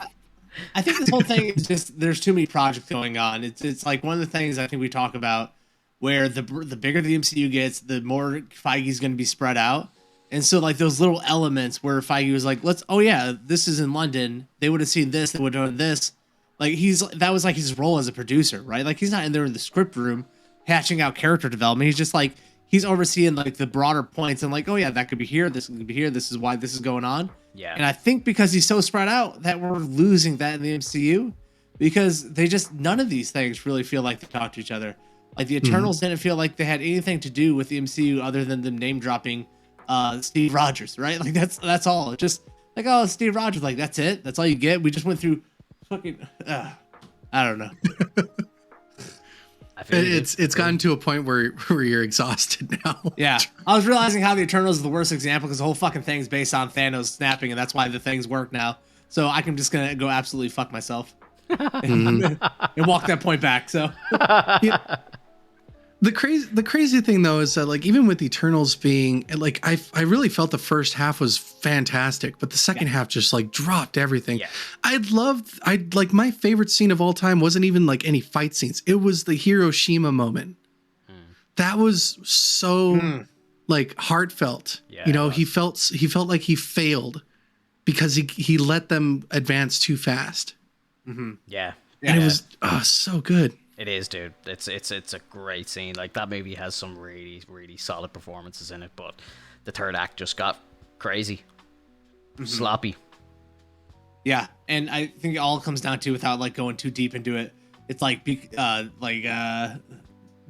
I think this whole thing is just, there's too many projects going on. It's like one of the things I think we talk about where the bigger the MCU gets, the more Feige's going to be spread out. And so like those little elements where Feige was like, this is in London. They would have seen this. They would have done this. Like that was like his role as a producer, right? Like he's not in there in the script room hatching out character development. He's just like, he's overseeing like the broader points and like, oh yeah, that could be here. This could be here. This is why this is going on. Yeah. And I think because he's so spread out that we're losing that in the MCU because none of these things really feel like they talk to each other. Like the Eternals didn't feel like they had anything to do with the MCU other than them name dropping Steve Rogers, right? Like that's all. Just like, oh, Steve Rogers, like that's it. That's all you get. We just went through fucking I don't know. It's gotten to a point where you're exhausted now. Yeah, I was realizing how the Eternals is the worst example because the whole fucking thing's based on Thanos snapping, and that's why the things work now. So I'm just gonna go absolutely fuck myself and walk that point back. So yeah. The crazy thing though is that like even with Eternals being like I really felt the first half was fantastic, but the second half just like dropped everything. Yeah. I'd like my favorite scene of all time wasn't even like any fight scenes. It was the Hiroshima moment. That was so like heartfelt. Yeah, you know, he felt like he failed because he let them advance too fast. Yeah. And it was so good. It is, dude. It's a great scene. Like that movie has some really, really solid performances in it, but the third act just got crazy, sloppy. Yeah, and I think it all comes down to, without like going too deep into it, it's like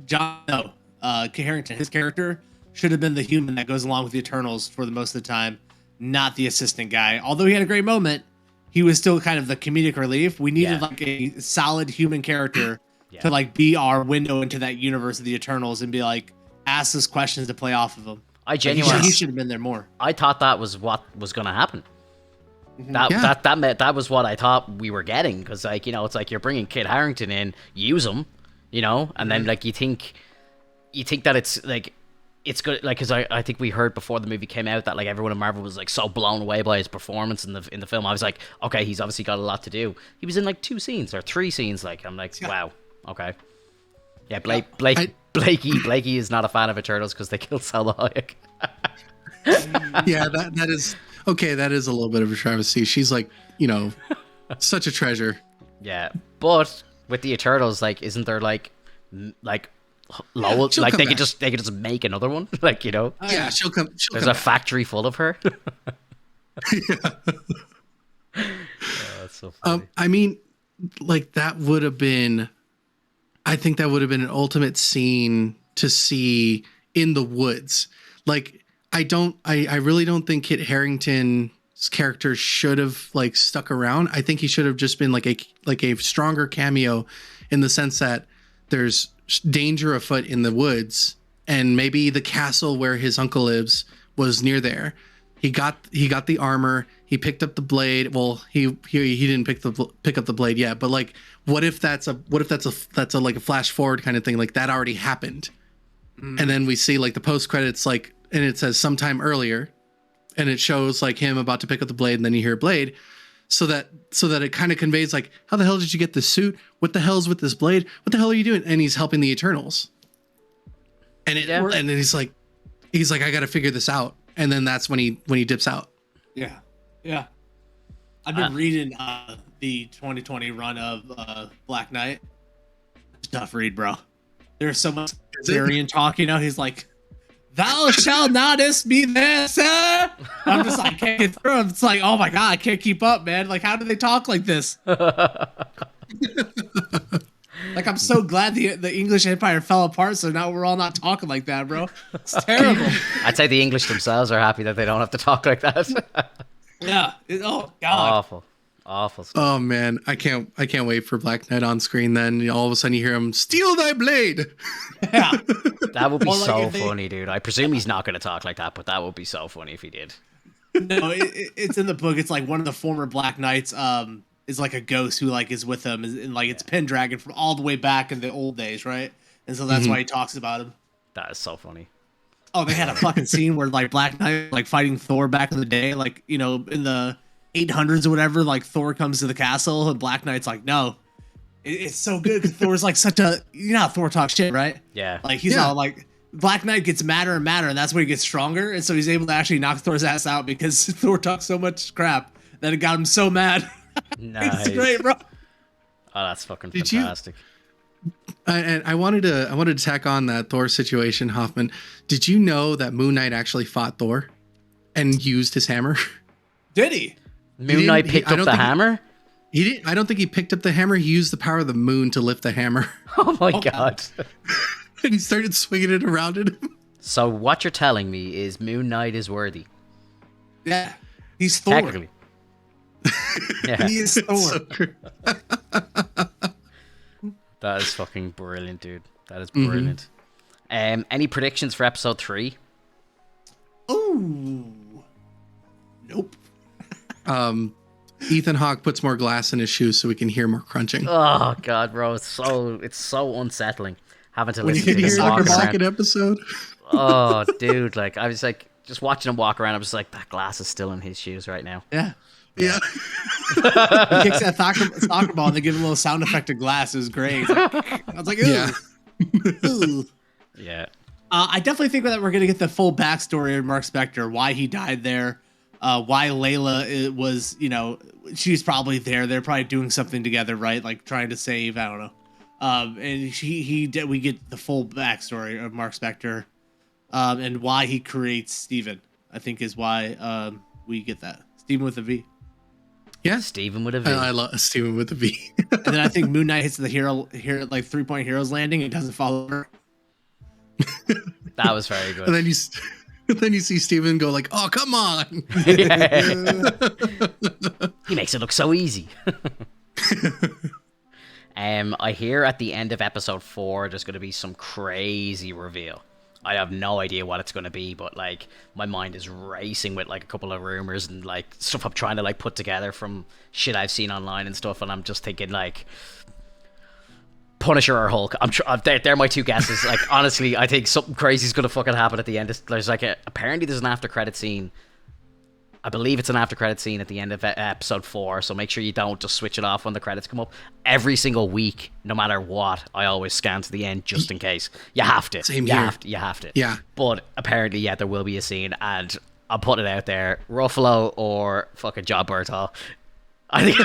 John Harrington, his character should have been the human that goes along with the Eternals for the most of the time, not the assistant guy. Although he had a great moment, he was still kind of the comedic relief. We needed like a solid human character. To like be our window into that universe of the Eternals and be like, ask us questions to play off of them. I genuinely, he should have been there more. I thought that was what was going to happen. That was what I thought we were getting, because like, you know, it's like you're bringing Kit Harington in, use him, you know, and then like you think that it's like it's good, like, because I think we heard before the movie came out that like everyone in Marvel was like so blown away by his performance in the film. I was like, okay, he's obviously got a lot to do. He was in like 2 scenes or 3 scenes, like I'm like, wow. Okay. Yeah, Blakey is not a fan of Eternals because they killed Salma Hayek. Yeah, that is okay. That is a little bit of a travesty. She's like, such a treasure. Yeah, but with the Eternals, like, isn't there like Lowell? Like they could just make another one, like Yeah, she'll come. There's a factory full of her. Yeah. That's so funny. I mean, like that would have been. I think that would have been an ultimate scene to see in the woods. Like I really don't think Kit Harington's character should have like stuck around. I think he should have just been like a stronger cameo in the sense that there's danger afoot in the woods and maybe the castle where his uncle lives was near there. He got the armor. He picked up the blade. Well, he didn't pick up the blade yet. But like, what if that's a like a flash forward kind of thing? Like that already happened, and then we see like the post credits like, and it says sometime earlier, and it shows like him about to pick up the blade, and then you hear blade, so that it kind of conveys like, how the hell did you get this suit? What the hell's with this blade? What the hell are you doing? And he's helping the Eternals, and and then he's like, I got to figure this out. And then that's when he dips out. Yeah. I've been reading the 2020 run of Black Knight. It's a tough read, bro. There's so much Syrian talk, he's like, thou shalt not be there, sir. I'm just like, can't get through. It's like, oh my God, I can't keep up, man. Like, how do they talk like this? Like, I'm so glad the English Empire fell apart, so now we're all not talking like that, bro. It's terrible. I'd say the English themselves are happy that they don't have to talk like that. Yeah. Oh God. Awful stuff. Oh man, I can't wait for Black Knight on screen. Then all of a sudden you hear him, "Steal thy blade." Yeah. That would be funny, dude. I presume he's not going to talk like that, but that would be so funny if he did. No, it's in the book. It's like one of the former Black Knights is like a ghost who like is with him, and like it's Pendragon from all the way back in the old days, right? And so that's why he talks about him. That is so funny. Oh, they had a fucking scene where like Black Knight like fighting Thor back in the day, like in the 800s or whatever. Like Thor comes to the castle, and Black Knight's like, no, it's so good because Thor's like such a how Thor talks shit, right? Yeah, like he's all like Black Knight gets madder and madder, and that's where he gets stronger, and so he's able to actually knock Thor's ass out because Thor talks so much crap that it got him so mad. Nice. It's great, bro. Oh, that's fucking fantastic. I wanted to tack on that Thor situation, Hoffman. Did you know that Moon Knight actually fought Thor and used his hammer? Did he? Moon Knight picked up the hammer? He didn't. I don't think he picked up the hammer. He used the power of the moon to lift the hammer. Oh my God. And he started swinging it around at him. So what you're telling me is Moon Knight is worthy. Yeah. He's Thor. Technically. Yeah. He is Thor. So that is fucking brilliant, dude. That is brilliant. Any predictions for episode 3? Ooh. Nope. Ethan Hawke puts more glass in his shoes so we can hear more crunching. Oh God, bro, it's so unsettling having to When listen you to hear him like walk a around. second episode. Oh, dude, like I was like just watching him walk around. I'm just like, that glass is still in his shoes right now. Yeah. Yeah. He kicks that soccer ball and they give him a little sound effect of glass. It was great. I was like, ooh. Yeah. Ooh. Yeah. I definitely think that we're going to get the full backstory of Mark Spector, why he died there, why Layla was, she's probably there. They're probably doing something together, right? Like trying to save, I don't know. And we get the full backstory of Mark Spector, and why he creates Steven, I think is why we get that. Steven with a V. Yeah. Steven with a V. I love Steven with a V. And then I think Moon Knight hits the hero like 3-point heroes landing and doesn't follow her. That was very good. And then you see Steven go like, "Oh, come on." He makes it look so easy. I hear at the end of episode 4 there's going to be some crazy reveal. I have no idea what it's going to be, but like my mind is racing with like a couple of rumors and like stuff I'm trying to like put together from shit I've seen online and stuff, and I'm just thinking like Punisher or Hulk. They're my two guesses. Like honestly, I think something crazy is going to fucking happen at the end. There's like apparently there's an after credit scene I believe it's an after credit scene at the end of episode 4, so make sure you don't just switch it off when the credits come up. Every single week, no matter what, I always scan to the end just in case. You have to. Same here. You have to. Yeah. But apparently, yeah, there will be a scene, and I'll put it out there: Ruffalo or fucking John Bertal. I think.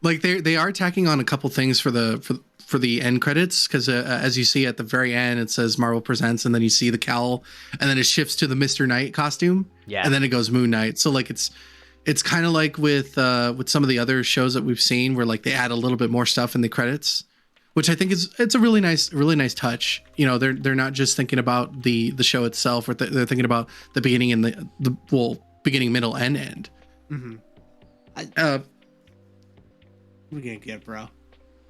Like they are tacking on a couple things for the end credits, because as you see at the very end, it says Marvel Presents, and then you see the cowl, and then it shifts to the Mr. Knight costume, and then it goes Moon Knight. So like it's kind of like with some of the other shows that we've seen, where like they add a little bit more stuff in the credits, which I think it's a really nice touch. You know, they're not just thinking about the show itself, or they're thinking about the beginning and the beginning, middle, and end. Mm-hmm. We gonna get, bro.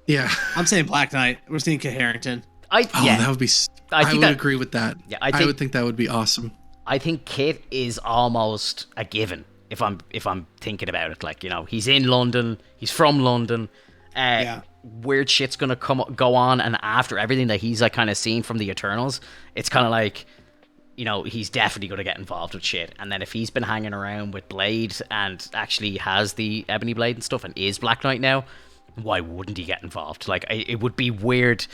Yeah, I'm saying Black Knight. We're seeing Kit Harington. That would be. I would agree with that. Yeah, I would think that would be awesome. I think Kit is almost a given if I'm thinking about it. Like, you know, he's in London. He's from London. Weird shit's gonna go on, and after everything that he's like kind of seen from the Eternals, it's kind of like, you know, he's definitely going to get involved with shit. And then if he's been hanging around with Blade and actually has the Ebony Blade and stuff and is Black Knight now, why wouldn't he get involved? Like, it would be weird.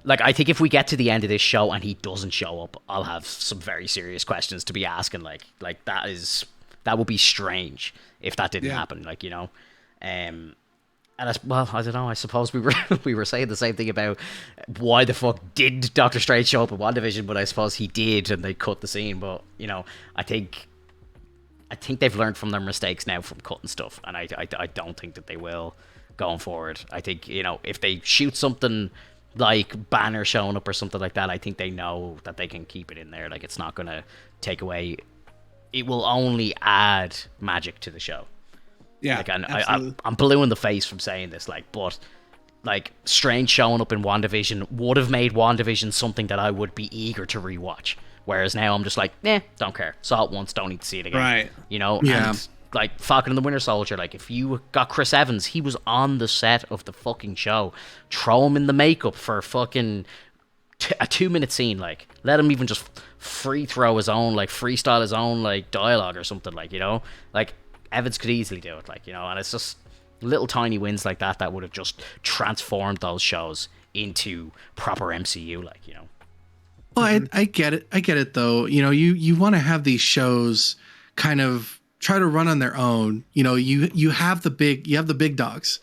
Like, I think if we get to the end of this show and he doesn't show up, I'll have some very serious questions to be asking. Like that would be strange if that didn't happen. Like, you know, and I don't know. I suppose we were saying the same thing about why the fuck did Doctor Strange show up in WandaVision, but I suppose he did, and they cut the scene. But, you know, I think they've learned from their mistakes now from cutting stuff, and I don't think that they will going forward. I think, you know, if they shoot something like Banner showing up or something like that, I think they know that they can keep it in there. Like, it's not gonna take away. It will only add magic to the show. Yeah, like, I'm blue in the face from saying this, like, but like Strange showing up in WandaVision would have made WandaVision something that I would be eager to rewatch. Whereas now I'm just like, don't care. Saw it once, don't need to see it again. Right. You know? Yeah. And like Falcon and the Winter Soldier, like if you got Chris Evans, he was on the set of the fucking show. Throw him in the makeup for fucking a 2-minute scene, like let him even just freestyle his own like dialogue or something, like, you know? Like Evans could easily do it, like, you know, and it's just little tiny wins like that would have just transformed those shows into proper MCU, like, you know. Well, I get it though. You know, you want to have these shows kind of try to run on their own. You know, you have the big dogs,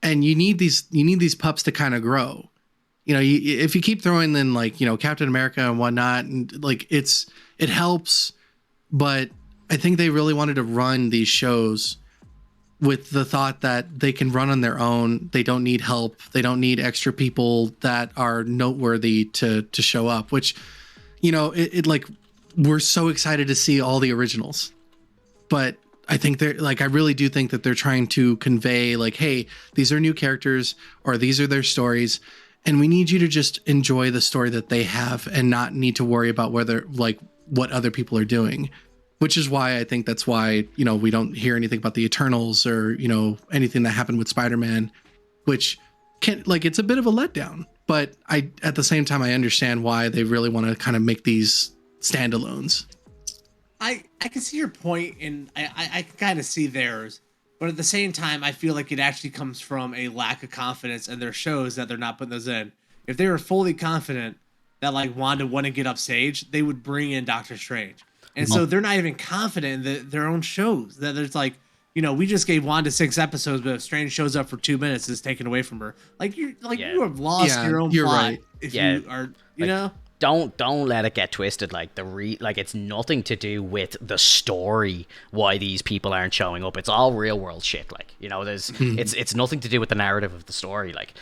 and you need these pups to kind of grow. You know, if you keep throwing in like, you know, Captain America and whatnot, and like it helps, but I think they really wanted to run these shows with the thought that they can run on their own. They don't need help. They don't need extra people that are noteworthy to show up, which, you know, it like, we're so excited to see all the originals, but I think they're like, I really do think that they're trying to convey like, hey, these are new characters, or these are their stories, and we need you to just enjoy the story that they have and not need to worry about whether like what other people are doing. Which is why I think that's why, you know, we don't hear anything about the Eternals or, you know, anything that happened with Spider-Man, which can, like, it's a bit of a letdown. But at the same time, I understand why they really want to kind of make these standalones. I can see your point, and I can kind of see theirs. But at the same time, I feel like it actually comes from a lack of confidence in their shows that they're not putting those in. If they were fully confident that, like, Wanda wouldn't get upstage, they would bring in Doctor Strange. And so they're not even confident in their own shows. That there's like, you know, we just gave Wanda 6 episodes, but if Strange shows up for 2 minutes, it's taken away from her. Like you have lost your own plot. Right. If you are, you know. Don't let it get twisted. Like it's nothing to do with the story why these people aren't showing up. It's all real world shit. Like, you know, it's nothing to do with the narrative of the story. Like,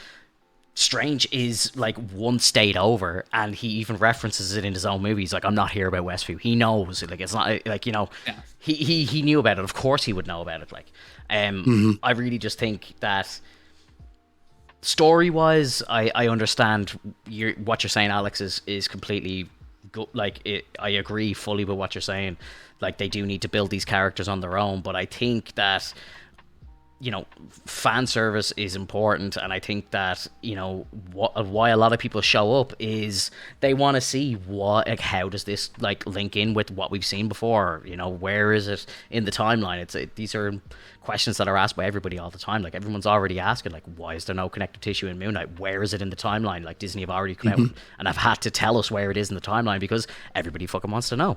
Strange is like one state over, and he even references it in his own movies. Like, I'm not here about Westview. He knows, like, it's not like, you know, he knew about it. Of course he would know about it. Like, I really just think that story wise, I understand what you're saying, Alex, is completely good. Like, I agree fully with what you're saying. Like, they do need to build these characters on their own, but I think that you know, fan service is important, and I think that, you know, why a lot of people show up is they want to see what, like, how does this like link in with what we've seen before? You know, where is it in the timeline? These are questions that are asked by everybody all the time. Like, everyone's already asking, like, why is there no connective tissue in Moon Knight? Where is it in the timeline? Like, Disney have already come out and have had to tell us where it is in the timeline because everybody fucking wants to know.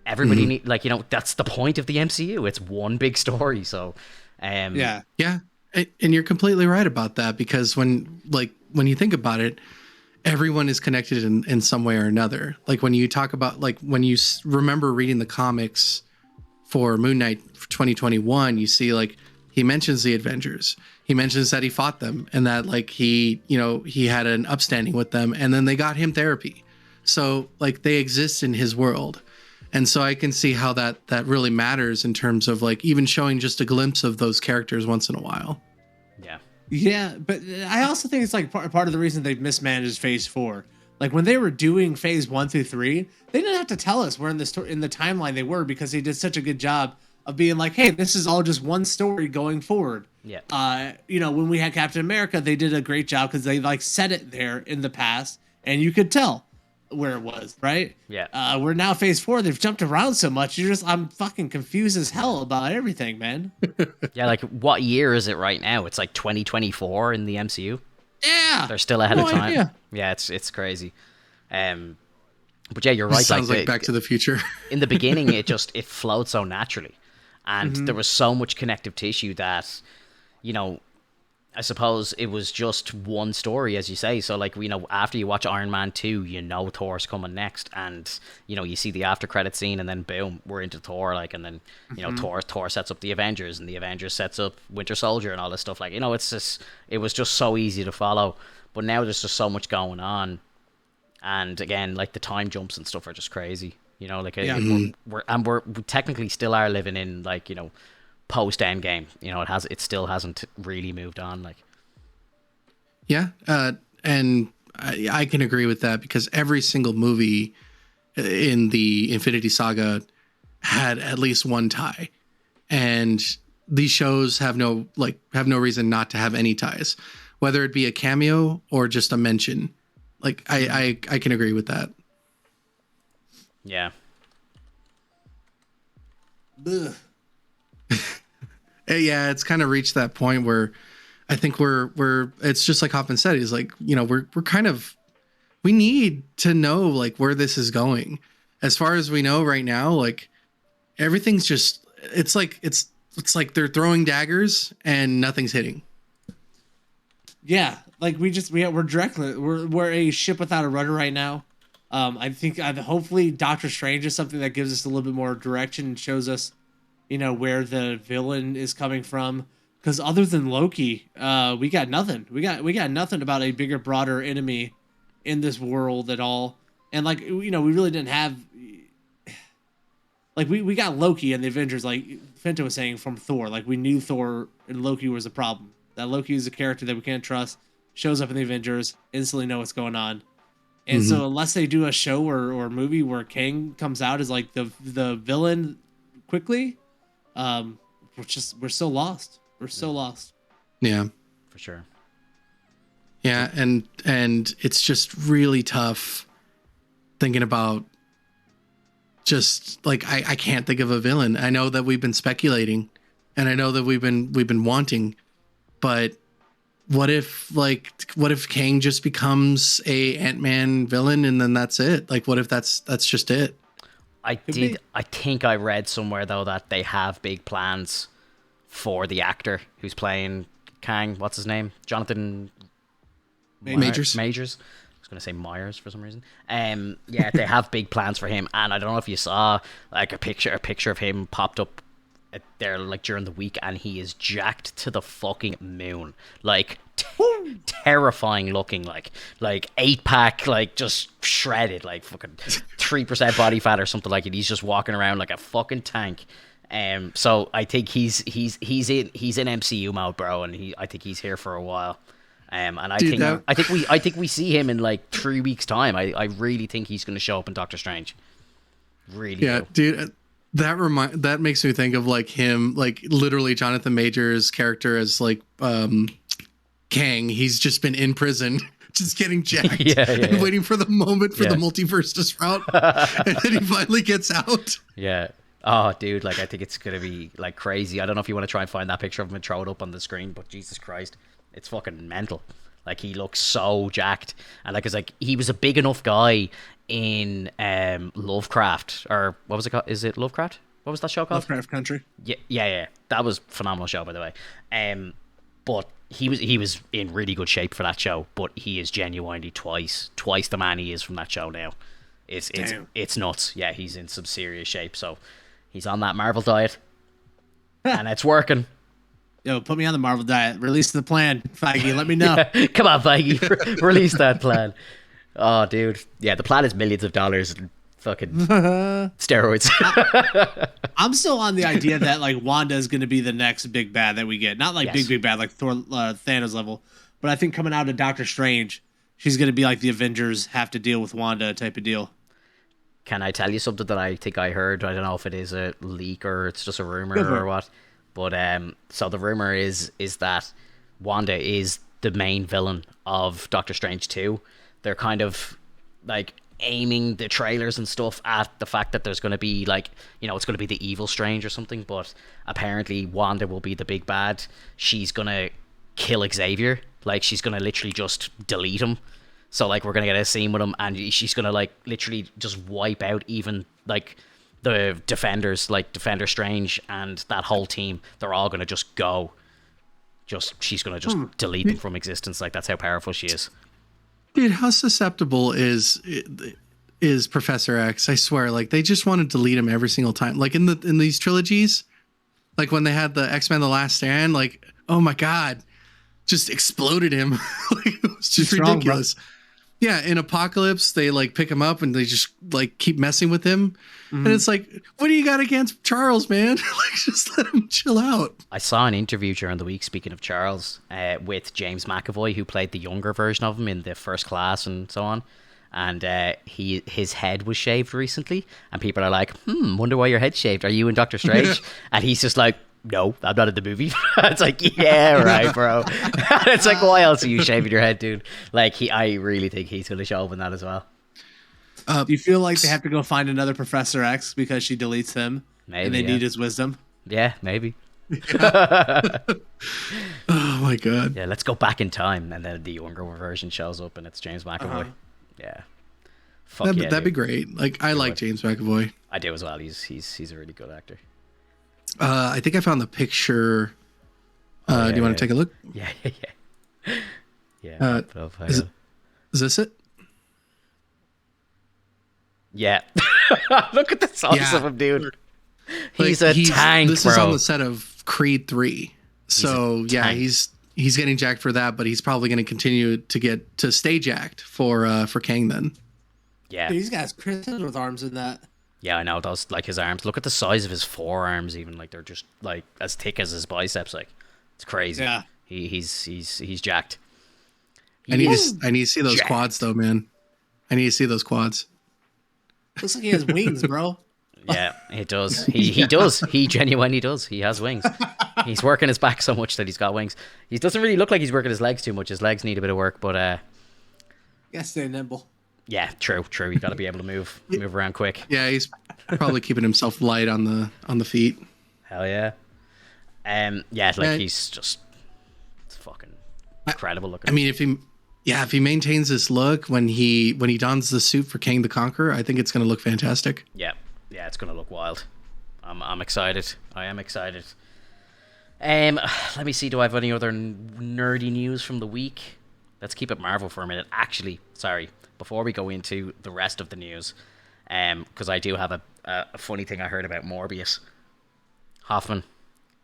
Everybody need, like, you know, that's the point of the MCU. It's one big story, so. Yeah. And you're completely right about that, because when you think about it, everyone is connected in some way or another. Like, when you talk about, like, when you remember reading the comics for Moon Knight 2021, you see, like, he mentions the Avengers. He mentions that he fought them and that, like, he had an upstanding with them, and then they got him therapy. So, like, they exist in his world. And so I can see how that really matters in terms of, like, even showing just a glimpse of those characters once in a while. Yeah, but I also think it's like part of the reason they've mismanaged Phase 4. Like, when they were doing Phase 1 through 3, they didn't have to tell us where in the timeline they were, because they did such a good job of being like, hey, this is all just one story going forward. Yeah. You know, when we had Captain America, they did a great job because they, like, set it there in the past, and you could tell where it was, right? Yeah. We're now Phase 4. They've jumped around so much. I'm fucking confused as hell about everything, man. Yeah, like, what year is it right now? It's like 2024 in the MCU. Yeah. They're still ahead of time. Idea. Yeah, it's crazy. But yeah, you're right. Sounds like Back to the Future. In the beginning, it flowed so naturally, and there was so much connective tissue that, you know, I suppose it was just one story, as you say. So, like, you know, after you watch Iron Man 2, you know Thor's coming next, and, you know, you see the after credit scene, and then boom, we're into Thor, like, and then, you know, Thor sets up the Avengers, and the Avengers sets up Winter Soldier and all this stuff. Like, you know, it was just so easy to follow. But now there's just so much going on, and again, like, the time jumps and stuff are just crazy. You know, like, we technically still are living in, like, you know, post Endgame. You know, it still hasn't really moved on, like. Yeah, and I can agree with that, because every single movie in the Infinity Saga had at least one tie, and these shows have no reason not to have any ties, whether it be a cameo or just a mention. Like, I can agree with that. Yeah. Ugh. Yeah, it's kind of reached that point where I think we're it's just like Hoffman said, he's like, you know, we need to know, like, where this is going. As far as we know right now, like, everything's just, it's like they're throwing daggers and nothing's hitting. Yeah, like, we're a ship without a rudder right now. I think hopefully Doctor Strange is something that gives us a little bit more direction and shows us, you know, where the villain is coming from. Because other than Loki, we got nothing. We got nothing about a bigger, broader enemy in this world at all. And, like, you know, we really didn't have, like, we got Loki and the Avengers, like Fento was saying, from Thor. Like, we knew Thor and Loki was a problem. That Loki is a character that we can't trust. Shows up in the Avengers, instantly know what's going on. And so unless they do a show or movie where Kang comes out as, like, the villain quickly, we're so lost. We're so lost. Yeah, For sure. yeah, and it's just really tough thinking about, just, like, I can't think of a villain. I know that we've been speculating, and I know that we've been wanting, but what if Kang just becomes a Ant-Man villain, and then that's it? Like, what if that's just it? I think I read somewhere, though, that they have big plans for the actor who's playing Kang. What's his name? Jonathan Majors. I was going to say Myers for some reason. Yeah, they have big plans for him, and I don't know if you saw, like, a picture of him popped up there, like, during the week, and he is jacked to the fucking moon, like, terrifying looking, like 8-pack, like, just shredded, like fucking 3% body fat or something like it. He's just walking around like a fucking tank. So I think he's in MCU mode, bro, and I think he's here for a while. And I think we see him in, like, 3 weeks time. I really think he's going to show up in Doctor Strange. Really? Yeah, dude. That makes me think of like him, like literally Jonathan Majors' character as like Kang. He's just been in prison, just getting jacked and waiting for the moment for the multiverse to sprout, and then he finally gets out. Yeah. Oh, dude, like I think it's gonna be like crazy. I don't know if you want to try and find that picture of him and throw it up on the screen, but Jesus Christ, it's fucking mental. Like he looks so jacked, and like it's like he was a big enough guy in Lovecraft, or what was it called? Is it Lovecraft? What was that show called? Lovecraft Country. Yeah. That was a phenomenal show, by the way. But he was in really good shape for that show. But he is genuinely twice the man he is from that show now. It's nuts. Yeah, he's in some serious shape. So he's on that Marvel diet, and it's working. Yo, put me on the Marvel diet. Release the plan, Feige. Let me know. Come on, Feige. Release that plan. Oh, dude. Yeah, the plan is millions of dollars and fucking steroids. I'm still on the idea that like Wanda is going to be the next big bad that we get. Not like big bad like Thor, Thanos level, but I think coming out of Doctor Strange, she's going to be like the Avengers have to deal with Wanda type of deal. Can I tell you something that I think I heard? I don't know if it is a leak or it's just a rumor or what. But so the rumor is that Wanda is the main villain of Doctor Strange 2. They're kind of like aiming the trailers and stuff at the fact that there's going to be like, it's going to be the evil Strange or something, but apparently Wanda will be the big bad. She's going to kill Xavier. Like she's going to literally just delete him. So like we're going to get a scene with him and she's going to like literally just wipe out even like the Defenders, like Defender Strange and that whole team. They're all going to just go. She's going to just delete them from existence. Like that's how powerful she is. Dude, how susceptible is Professor X? I swear, like they just want to delete him every single time. Like in these trilogies, like when they had the X-Men: The Last Stand, like oh my god, just exploded him. Like it was just ridiculous. Yeah, in Apocalypse, they like pick him up and they just like keep messing with him. Mm-hmm. And it's like, what do you got against Charles, man? Like, just let him chill out. I saw an interview during the week, speaking of Charles, with James McAvoy, who played the younger version of him in the First Class and so on. And his head was shaved recently. And people are like, wonder why your head's shaved. Are you in Doctor Strange? And he's just like, no, I'm not in the movie. It's like, yeah, right, bro. It's like, why else are you shaving your head, dude? Like, I really think he's going to show up in that as well. Do you feel like they have to go find another Professor X because she deletes him? Maybe, and they need his wisdom? Yeah, maybe. Oh, my God. Yeah, let's go back in time. And then the younger version shows up and it's James McAvoy. Yeah. That'd be great. Like, I like James McAvoy. I do as well. He's a really good actor. I think I found the picture. Do you want to take a look? Yeah. Is this it? Yeah. Look at the size of him, dude. He's a tank, This bro. is on the set of Creed 3. So, he's getting jacked for that, but he's probably going to continue to stay jacked for Kang then. Yeah. Dude, he's got Chris Hemsworth arms in that. Yeah, I know. Those, like his arms. Look at the size of his forearms even. Like they're just like as thick as his biceps. Like it's crazy. Yeah. He's jacked. I need to see those quads though, man. I need to see those quads. Looks like he has wings, bro. Yeah, it does. He does. He genuinely does. He has wings. He's working his back so much that he's got wings. He doesn't really look like he's working his legs too much. His legs need a bit of work, but gotta stay nimble. Yeah, true. You got to be able to move around quick. Yeah, he's probably keeping himself light on the feet. Hell yeah. Yeah, like he's just it's fucking incredible looking. I mean, if he maintains this look when he dons the suit for Kang the Conqueror, I think it's going to look fantastic. Yeah, it's going to look wild. I'm excited. I am excited. Let me see. Do I have any other nerdy news from the week? Let's keep it Marvel for a minute. Actually, sorry. Before we go into the rest of the news, because I do have a funny thing I heard about Morbius. Hoffman,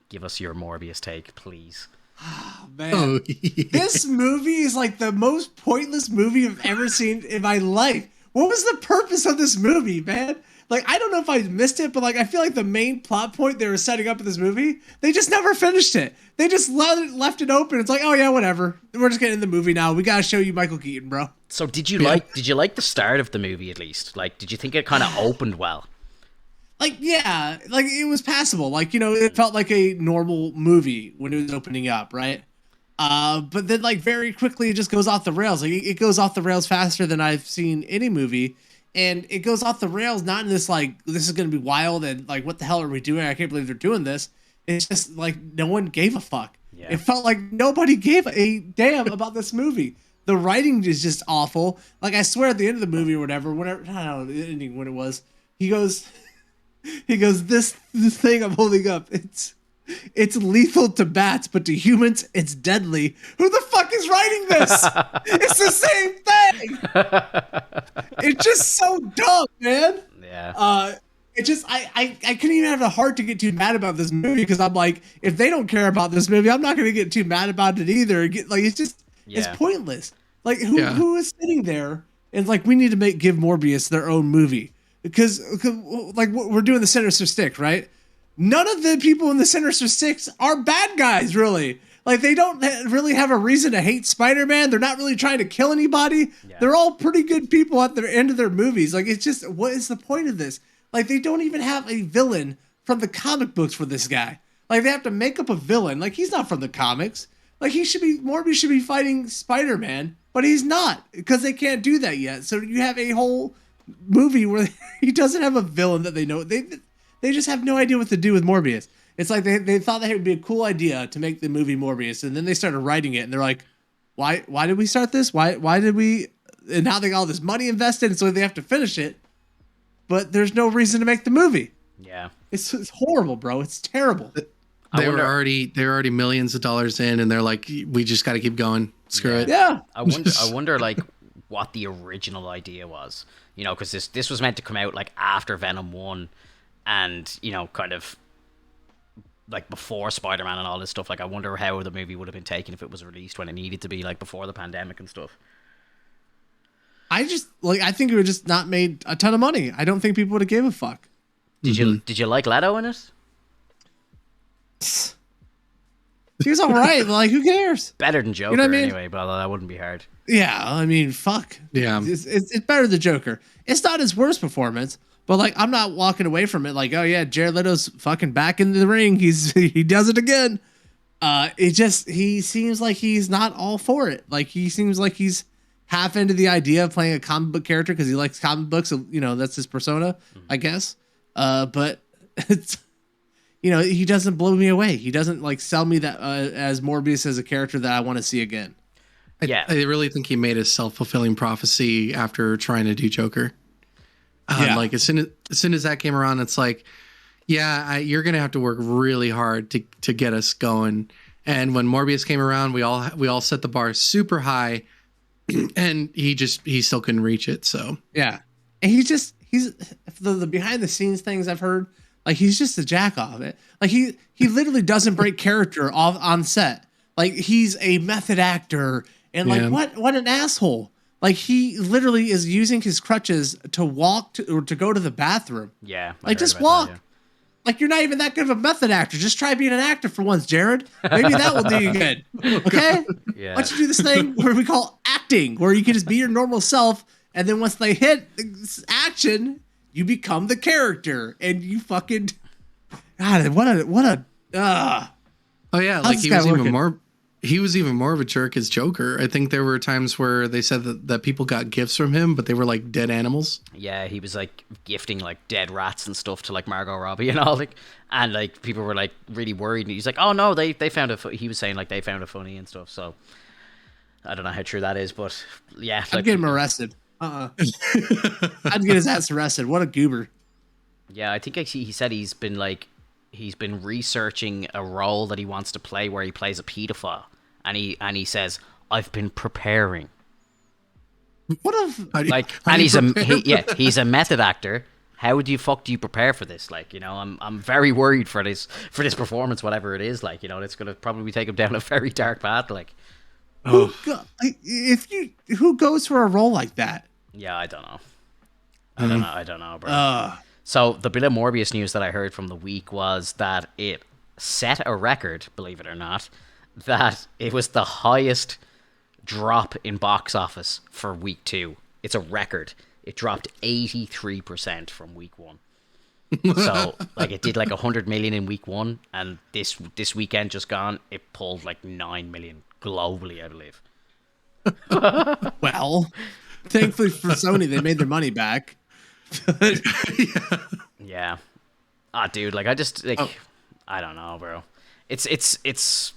give us your Morbius take, please. Oh, man. This movie is like the most pointless movie I've ever seen in my life. What was the purpose of this movie, man? Like, I don't know if I missed it, but like, I feel like the main plot point they were setting up in this movie, they just never finished it. They just left it open. It's like, oh yeah, whatever. We're just getting in the movie now. We gotta show you Michael Keaton, bro. So did you like the start of the movie at least? Like, did you think it kind of opened well? like, yeah, like it was passable. Like, it felt like a normal movie when it was opening up, right? But then like very quickly it just goes off the rails. Like it goes off the rails faster than I've seen any movie. And it goes off the rails, not in this like, this is going to be wild and like, what the hell are we doing? I can't believe they're doing this. It's just like no one gave a fuck. Yeah. It felt like nobody gave a damn about this movie. The writing is just awful. Like I swear at the end of the movie or whatever, whenever, I don't know the ending when it was, he goes, this thing I'm holding up, it's lethal to bats, but to humans, it's deadly. Who the fuck is writing this? It's the same thing. It's just so dumb, man. Yeah. It just I couldn't even have the heart to get too mad about this movie because I'm like, if they don't care about this movie, I'm not gonna get too mad about it either. It's just it's pointless. Like who is sitting there and like we need to give Morbius their own movie because like we're doing the Sinister Six, right? None of the people in the Sinister Six are bad guys, really. Like, they don't really have a reason to hate Spider-Man. They're not really trying to kill anybody. Yeah. They're all pretty good people at the end of their movies. Like, it's just, what is the point of this? Like, they don't even have a villain from the comic books for this guy. Like, they have to make up a villain. Like, he's not from the comics. Like, Morbius should be fighting Spider-Man, but he's not because they can't do that yet. So you have a whole movie where he doesn't have a villain that they know. They just have no idea what to do with Morbius. It's like they thought that it would be a cool idea to make the movie Morbius, and then they started writing it, and they're like, why did we start this? Why did we? And now they got all this money invested, and so they have to finish it, but there's no reason to make the movie. Yeah. It's horrible, bro. It's terrible. They were already millions of dollars in, and they're like, we just got to keep going. Screw it. Yeah. I wonder like what the original idea was, because this was meant to come out like after Venom 1 and, kind of like before Spider-Man and all this stuff. Like, I wonder how the movie would have been taken if it was released when it needed to be, like before the pandemic and stuff. I think it would just not made a ton of money. I don't think people would have gave a fuck. Did you like Leto in it? He was all right. Like, who cares? Better than Joker, anyway, but that wouldn't be hard. Yeah, I mean, fuck. Yeah. It's better than Joker. It's not his worst performance, but, like, I'm not walking away from it like, oh, yeah, Jared Leto's fucking back in the ring. He does it again. He seems like he's not all for it. Like, he seems like he's half into the idea of playing a comic book character because he likes comic books. So, that's his persona, I guess. But it's... he doesn't blow me away. He doesn't like sell me that as Morbius as a character that I want to see again. Yeah, I really think he made a self-fulfilling prophecy after trying to do Joker. Like as soon as that came around, it's like, you're gonna have to work really hard to get us going. And when Morbius came around, we all set the bar super high, and he still couldn't reach it. So yeah, and he's the behind the scenes things I've heard. Like, he's just a jack off it. Like, he literally doesn't break character off on set. Like, he's a method actor. And, like, what an asshole. Like, he literally is using his crutches to walk or to go to the bathroom. Yeah. Like, just walk. That, yeah. Like, you're not even that good of a method actor. Just try being an actor for once, Jared. Maybe that will do you good. Okay? Yeah. Why don't you do this thing where we call acting, where you can just be your normal self, and then once they hit action... you become the character, and you fucking... God, what a... Oh, yeah, like he was even more of a jerk as Joker. I think there were times where they said that people got gifts from him, but they were, like, dead animals. Yeah, he was, like, gifting, like, dead rats and stuff to, like, Margot Robbie and all, like... And, like, people were, like, really worried. And he's like, oh, no, they found it... He was saying, like, they found it funny and stuff, so... I don't know how true that is, but, yeah. I'd get him arrested. I'd get his ass arrested. What a goober. Yeah, I think actually he said he's been researching a role that he wants to play where he plays a pedophile, and he says, I've been preparing. He's a method actor. How do you prepare for this? Like, I'm very worried for this performance, whatever it is. Like, it's gonna probably take him down a very dark path. Like. Who goes for a role like that? Yeah, I don't know. I don't know, bro. So the bit of Morbius news that I heard from the week was that it set a record, believe it or not, that it was the highest drop in box office for week 2. It's a record. It dropped 83% from week 1. So like it did like 100 million in week one, and this weekend just gone, it pulled like 9 million globally, I believe. Well, thankfully for Sony, they made their money back. Yeah. Ah, dude, like I just like I don't know, bro. It's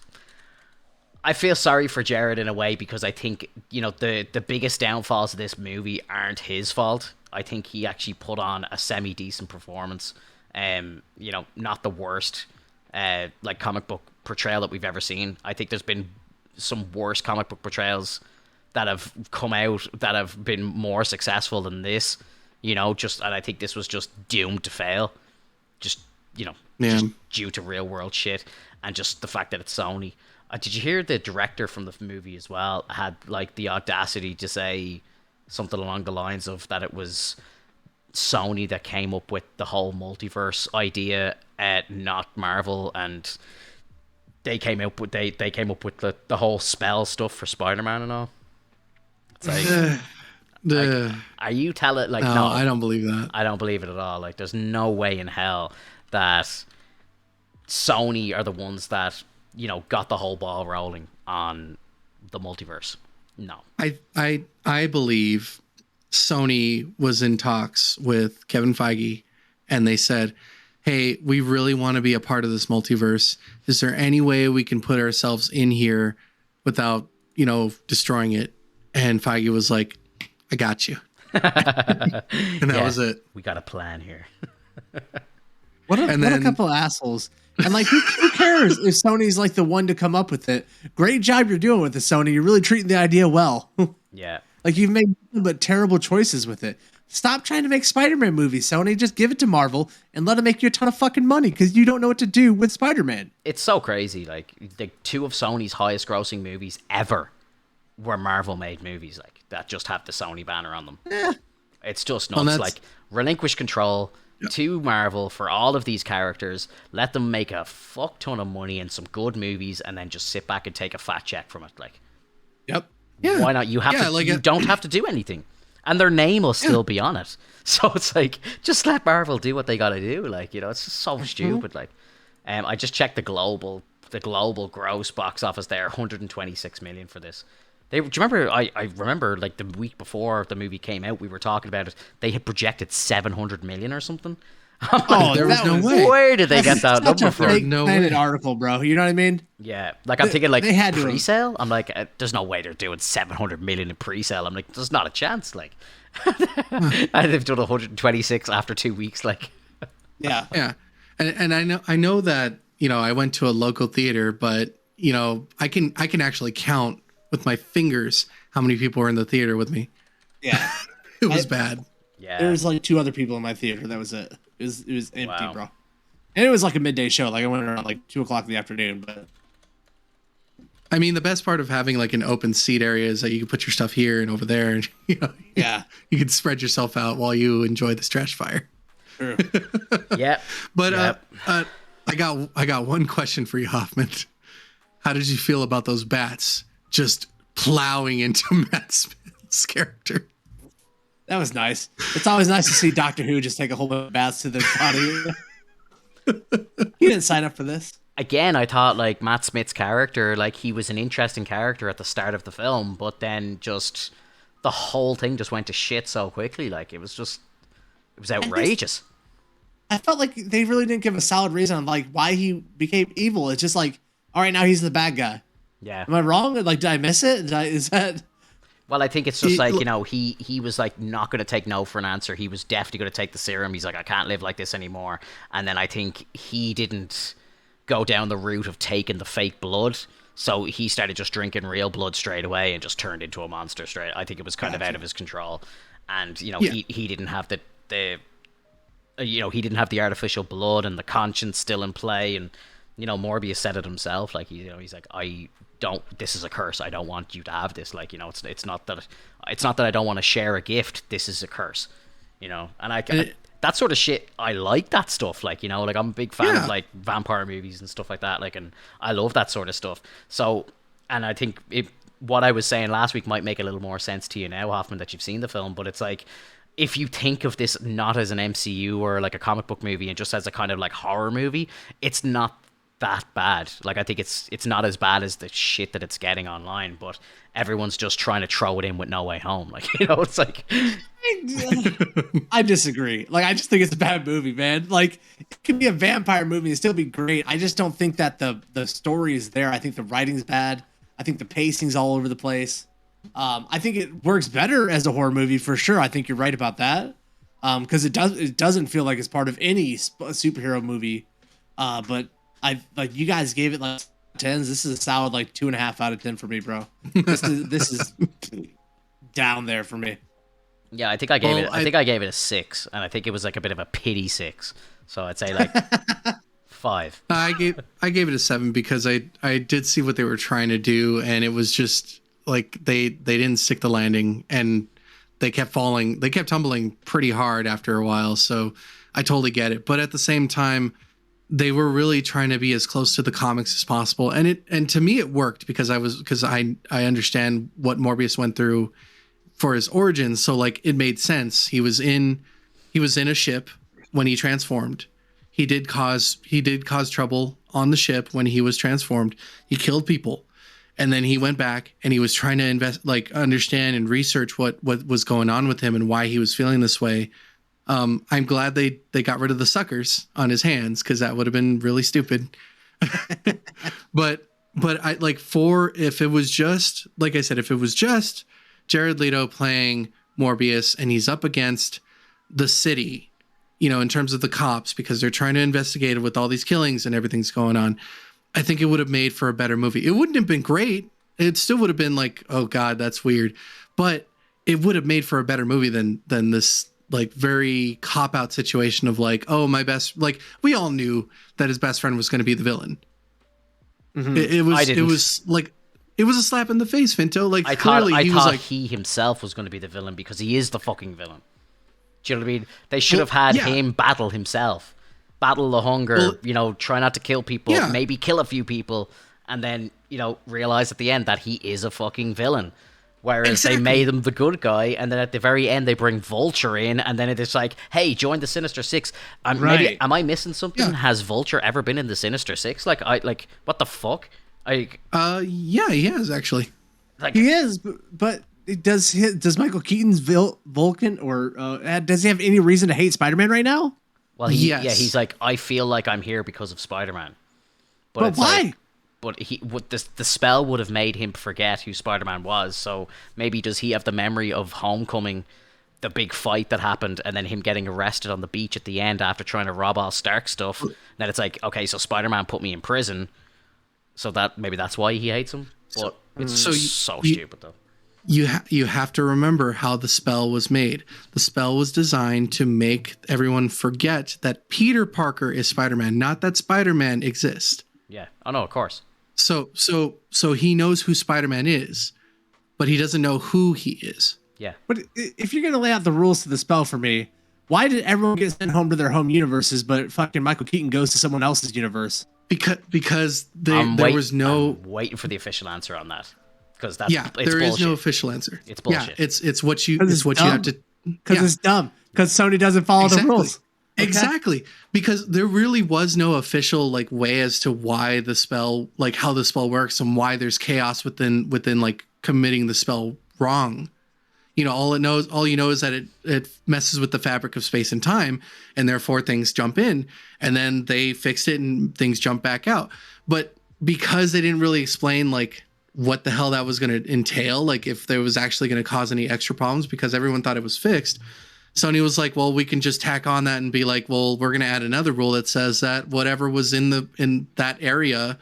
I feel sorry for Jared in a way, because I think, you know, the biggest downfalls of this movie aren't his fault. I think he actually put on a semi-decent performance. You know, not the worst like comic book portrayal that we've ever seen. I think there's been some worse comic book portrayals that have come out that have been more successful than this. You know, and I think this was just doomed to fail. Just, you know, just due to real world shit, and just the fact that it's Sony. Did you hear the director from the movie as well had like the audacity to say something along the lines of that it was Sony that came up with the whole multiverse idea, not Marvel, and they came up with the whole spell stuff for Spider-Man and all. It's like, are you telling like no, I don't believe that. I don't believe it at all. Like, there's no way in hell that Sony are the ones that, you know, got the whole ball rolling on the multiverse. No. I believe Sony was in talks with Kevin Feige, and they said, hey, we really want to be a part of this multiverse. Is there any way we can put ourselves in here without, you know, destroying it? And Feige was like, I got you. And that was it. We got a plan here. What a couple of assholes. And like, who cares if Sony's like the one to come up with it? Great job you're doing with it, Sony. You're really treating the idea well. Yeah. Like, you've made nothing but terrible choices with it. Stop trying to make Spider-Man movies, Sony. Just give it to Marvel and let them make you a ton of fucking money, because you don't know what to do with Spider-Man. It's so crazy. Like, the two of Sony's highest grossing movies ever were Marvel made movies, like that just have the Sony banner on them. Yeah. It's just nuts. Like, relinquish control to Marvel for all of these characters, let them make a fuck ton of money and some good movies, and then just sit back and take a fat check from it. Like, yep. Yeah. Why not? You have to. Like you don't have to do anything, and their name will still be on it. So it's like, just let Marvel do what they got to do. Like, you know, it's just so stupid. Like, I just checked the global gross box office there, 126 million for this. Do you remember? I remember like the week before the movie came out, we were talking about it. They had projected 700 million or something. Oh, there was no way. Where did they get that number from? No way. Article, bro. You know what I mean? Yeah, like I'm thinking like they had pre-sale. I'm like, there's no way they're doing 700 million in pre-sale. I'm like, there's not a chance. Like, and they've done 126 after 2 weeks. Like, yeah. And I know that, you know, I went to a local theater, but you know, I can actually count with my fingers how many people were in the theater with me. Yeah. It was bad. Yeah. There was like 2 other people in my theater. That was it. It was empty, bro. And it was like a midday show. Like, I went around like 2:00 in the afternoon. But I mean, the best part of having like an open seat area is that you can put your stuff here and over there, and you know, you can spread yourself out while you enjoy this trash fire. True. Yeah. But I got one question for you, Hoffman. How did you feel about those bats just plowing into Matt Smith's character? That was nice. It's always nice to see Doctor Who just take a whole bunch of bats to the body. He didn't sign up for this. Again, I thought like Matt Smith's character, like he was an interesting character at the start of the film, but then just the whole thing just went to shit so quickly. Like, it was outrageous. I felt like they really didn't give a solid reason on like why he became evil. It's just like, all right, now he's the bad guy. Yeah. Am I wrong? Like, did I miss it? Is that? Well, I think it's just like, you know, he was like not going to take no for an answer. He was definitely going to take the serum. He's like, I can't live like this anymore. And then I think he didn't go down the route of taking the fake blood. So he started just drinking real blood straight away and just turned into a monster straight. I think it was kind of out of his control. And, you know, he didn't have the you know, he didn't have the artificial blood and the conscience still in play. And, you know, Morbius said it himself. Like, you know, he's like, this is a curse. I don't want you to have this. Like, you know, it's not that I don't want to share a gift. This is a curse, you know? And that sort of shit, I like that stuff. Like, you know, like I'm a big fan of like vampire movies and stuff like that. Like, and I love that sort of stuff. So, and I think what I was saying last week might make a little more sense to you now, Hoffman, that you've seen the film, but it's like, if you think of this not as an MCU or like a comic book movie and just as a kind of like horror movie, it's not that bad. Like, I think it's not as bad as the shit that it's getting online, but everyone's just trying to throw it in with No Way Home. Like, you know, it's like... I disagree. Like, I just think it's a bad movie, man. Like, it could be a vampire movie and still be great. I just don't think that the story is there. I think the writing's bad. I think the pacing's all over the place. I think it works better as a horror movie for sure. I think you're right about that. Because it doesn't feel like it's part of any superhero movie. But you guys gave it like 10s. This is a solid like 2.5 out of 10 for me, bro. This is down there for me. Yeah, I think I gave it a 6, and I think it was like a bit of a pity 6. So I'd say like 5. I gave it a 7 because I did see what they were trying to do, and it was just like they didn't stick the landing, and they kept tumbling pretty hard after a while. So I totally get it, but at the same time, they were really trying to be as close to the comics as possible, and to me it worked because I understand what Morbius went through for his origins. So like it made sense. He was in a ship when he transformed. He did cause trouble on the ship when he was transformed. He killed people, and then he went back and he was trying to understand and research what was going on with him and why he was feeling this way. I'm glad they got rid of the suckers on his hands, because that would have been really stupid. but I like, if it was just, like I said, if it was just Jared Leto playing Morbius and he's up against the city, you know, in terms of the cops, because they're trying to investigate it with all these killings and everything's going on, I think it would have made for a better movie. It wouldn't have been great. It still would have been like, oh God, that's weird. But it would have made for a better movie than this like very cop-out situation of like, oh, like we all knew that his best friend was going to be the villain. Mm-hmm. It was like, it was a slap in the face, Finto. Like, I thought he himself was going to be the villain because he is the fucking villain. Do you know what I mean? They should have had him battle himself. Battle the hunger, you know, try not to kill people, maybe kill a few people, and then, you know, realize at the end that he is a fucking villain. Whereas they made him the good guy, and then at the very end they bring Vulture in, and then it's like, hey, join the Sinister Six. Maybe, am I missing something? Yeah. Has Vulture ever been in the Sinister Six? Like, what the fuck? Yeah, he has actually. Like, he is, but does Michael Keaton's Vulcan, or does he have any reason to hate Spider-Man right now? Well, he's like, I feel like I'm here because of Spider-Man. But why? Like, but the spell would have made him forget who Spider-Man was. So maybe does he have the memory of Homecoming, the big fight that happened, and then him getting arrested on the beach at the end after trying to rob all Stark stuff? Then it's like, okay, so Spider-Man put me in prison. So maybe that's why he hates him. But it's so stupid, though. You have to remember how the spell was made. The spell was designed to make everyone forget that Peter Parker is Spider-Man, not that Spider-Man exists. Yeah. Oh no, of course. So he knows who Spider-Man is, but he doesn't know who he is. Yeah. But if you're gonna lay out the rules to the spell for me, why did everyone get sent home to their home universes, but fucking Michael Keaton goes to someone else's universe? Because there was no. I'm waiting for the official answer on that. Because there bullshit. Is no official answer. It's bullshit. Yeah, it's what you have to. Because it's dumb. Because Sony doesn't follow the rules. Okay? Exactly. Because there really was no official like way as to why the spell, like how the spell works and why there's chaos within like committing the spell wrong. You know, all you know is that it messes with the fabric of space and time, and therefore things jump in, and then they fixed it and things jump back out. But because they didn't really explain like what the hell that was going to entail, like if there was actually going to cause any extra problems, because everyone thought it was fixed, Sony was like, well, we can just tack on that and be like, well, we're going to add another rule that says that whatever was in that area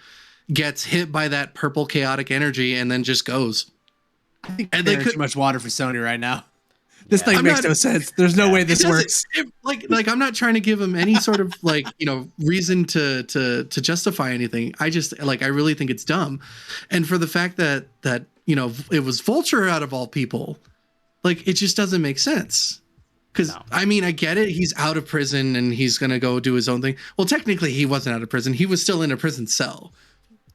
gets hit by that purple chaotic energy and then just goes. I think there's too much water for Sony right now. This thing makes no sense. There's no way this works. Like I'm not trying to give him any sort of like, you know, reason to justify anything. I just like, I really think it's dumb. And for the fact that, you know, it was Vulture out of all people, like, it just doesn't make sense. Because, I mean, I get it. He's out of prison and he's going to go do his own thing. Well, technically, he wasn't out of prison. He was still in a prison cell.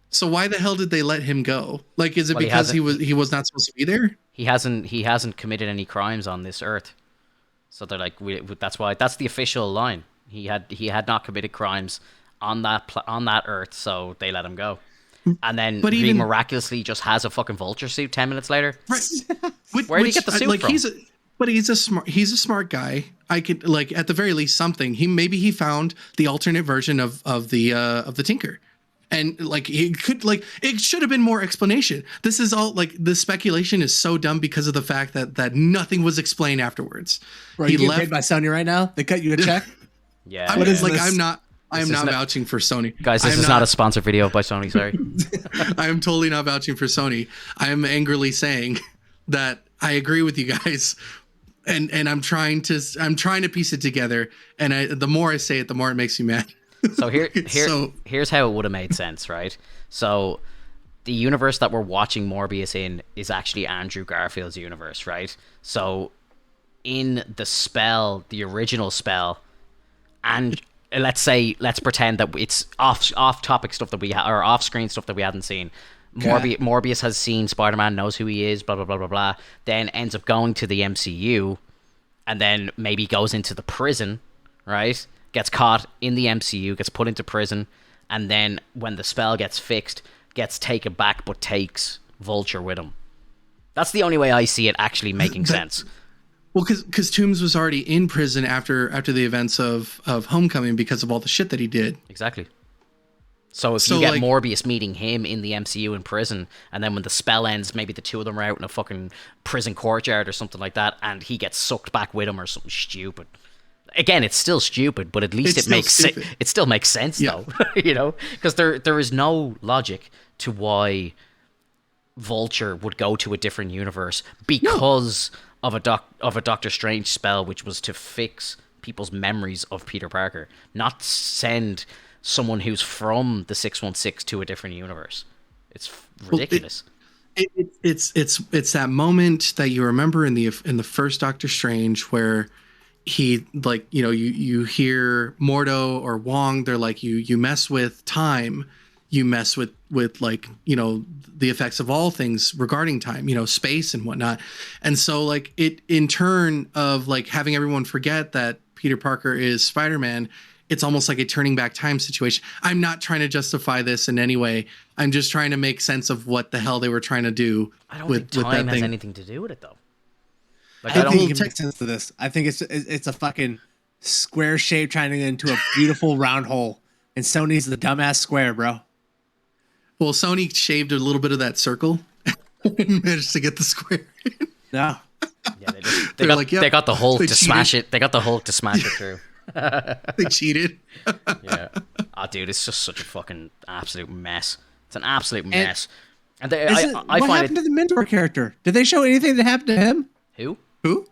So why the hell did they let him go? Like, is it because he was not supposed to be there? He hasn't committed any crimes on this earth. So they're like, that's the official line. He had not committed crimes on that Earth, so they let him go. And then he miraculously just has a fucking vulture suit 10 minutes later. Right. Where did he get the suit from? He's a smart guy. I could, like, at the very least something. He found the alternate version of the Tinker. And like he could, like, it should have been more explanation. This is all, like, the speculation is so dumb because of the fact that nothing was explained afterwards. Bro, you get paid by Sony right now? They cut you a check? Yeah. I am not vouching for Sony. Guys, this is not a sponsored video by Sony, sorry. I am totally not vouching for Sony. I am angrily saying that I agree with you guys, and I'm trying to piece it together, and the more I say it, the more it makes me mad. So here's how it would have made sense, right? So the universe that we're watching Morbius in is actually Andrew Garfield's universe, right? So in the spell, the original spell, and let's pretend that it's off topic stuff that we or off screen stuff that we hadn't seen. Okay. Morbius has seen Spider-Man, knows who he is, blah blah blah blah blah. Then ends up going to the MCU, and then maybe goes into the prison, right? Gets caught in the MCU, gets put into prison, and then when the spell gets fixed, gets taken back, but takes Vulture with him. That's the only way I see it actually making sense. Well, because Toombs was already in prison after the events of Homecoming because of all the shit that he did. Exactly. So if you get Morbius meeting him in the MCU in prison, and then when the spell ends, maybe the two of them are out in a fucking prison courtyard or something like that, and he gets sucked back with him or something stupid. Again, it's still stupid, but at least it still makes sense, though. You know, because there is no logic to why Vulture would go to a different universe because of a Doctor Strange spell, which was to fix people's memories of Peter Parker, not send someone who's from the 616 to a different universe. It's ridiculous. It's that moment that you remember in the first Doctor Strange where he, like, you know, you hear Mordo or Wong, they're like, you mess with time, you mess with like, you know, the effects of all things regarding time, you know, space and whatnot. And so, like, it in turn of like having everyone forget that Peter Parker is Spider-Man, it's almost like a turning back time situation. I'm not trying to justify this in any way. I'm just trying to make sense of what the hell they were trying to do. I don't think time has anything to do with it, though. Like, I think you can make sense to this. I think it's a fucking square shape trying to get into a beautiful round hole, and Sony's the dumbass square, bro. Well, Sony shaved a little bit of that circle and managed to get the square. No. Yeah, they got the Hulk to smash it. They got the Hulk to smash it through. They cheated. Yeah. Oh, dude, it's just such a fucking absolute mess. It's an absolute mess. And what happened to the mentor character? Did they show anything that happened to him? Who?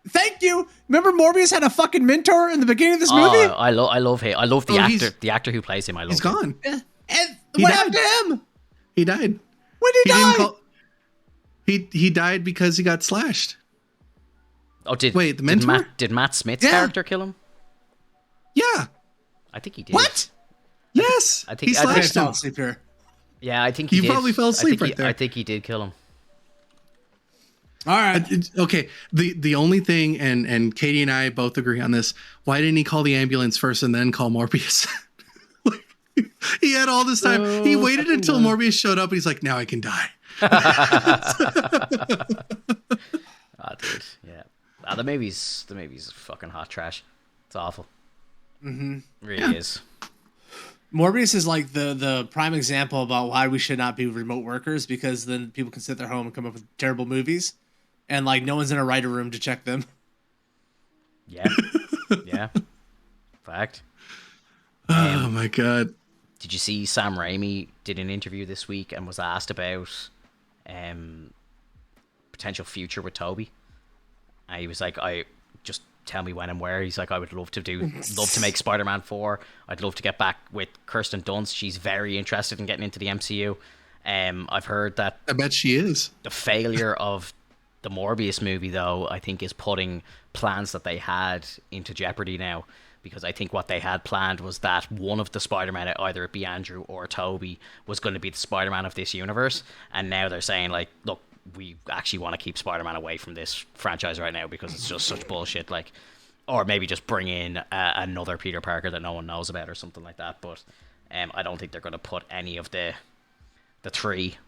Thank you. Remember, Morbius had a fucking mentor in the beginning of this movie. I love him. I love the actor. The actor who plays him. I love. He's gone. Yeah. And what happened to him? He died. When did he die? He died because he got slashed. Oh, the mentor? Did Matt Smith's character kill him? Yeah. I think he did. What? Yes. I think he slashed him. Yeah, I think he did. You probably fell asleep right there. I think he did kill him. All right. Okay. The only thing, and Katie and I both agree on this. Why didn't he call the ambulance first and then call Morbius? He had all this time. He waited until Morbius showed up, and he's like, "Now I can die." Dude, yeah. The movie's fucking hot trash. It's awful. Mm-hmm. Really is. Morbius is like the prime example about why we should not be remote workers, because then people can sit at their home and come up with terrible movies, and like no one's in a writer room to check them. Yeah. Yeah. Fact. Oh my god. Did you see Sam Raimi did an interview this week and was asked about potential future with Toby? And he was like, I just tell me when and where. He's like, I would love to make Spider-Man 4. I'd love to get back with Kirsten Dunst. She's very interested in getting into the MCU. I've heard that I bet she is. The failure of the Morbius movie, though, I think is putting plans that they had into jeopardy now. Because I think what they had planned was that one of the Spider-Man, either it be Andrew or Toby, was going to be the Spider-Man of this universe. And now they're saying, like, look, we actually want to keep Spider-Man away from this franchise right now because it's just such bullshit. Like, or maybe just bring in another Peter Parker that no one knows about or something like that. But I don't think they're going to put any of the three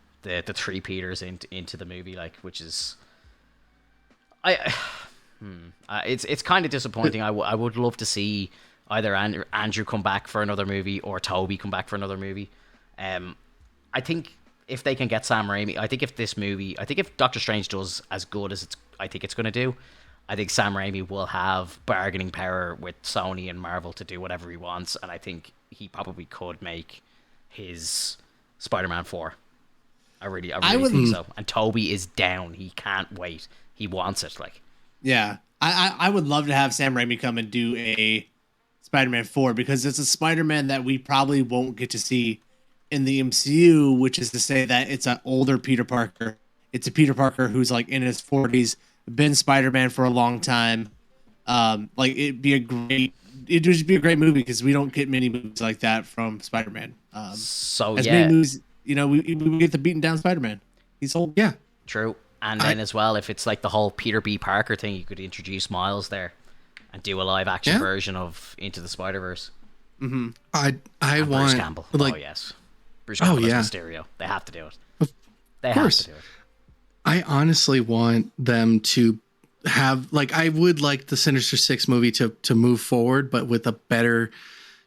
Peters into the movie, like, which is it's kind of disappointing. I would love to see either Andrew come back for another movie or Toby come back for another movie. I think if they can get Sam Raimi, I think if Doctor Strange does as good as I think it's going to do, I think Sam Raimi will have bargaining power with Sony and Marvel to do whatever he wants, and I think he probably could make his Spider-Man 4. I really think so. And Toby is down. He can't wait. He wants it. Like, yeah, I would love to have Sam Raimi come and do a Spider-Man 4 because it's a Spider-Man that we probably won't get to see in the MCU, which is to say that it's an older Peter Parker. It's a Peter Parker who's like in his 40s, been Spider-Man for a long time. Like it'd just be a great movie because we don't get many movies like that from Spider-Man. Many movies, we get the beaten down Spider-Man. He's old. Yeah, true. And then as well, if it's like the whole Peter B. Parker thing, you could introduce Miles there and do a live action version of Into the Spider-Verse. Mm-hmm. I and want Bruce Campbell. Bruce Campbell as Mysterio. They have to do it. They have to do it. I honestly want them to have, like, I would like the Sinister Six movie to move forward, but with a better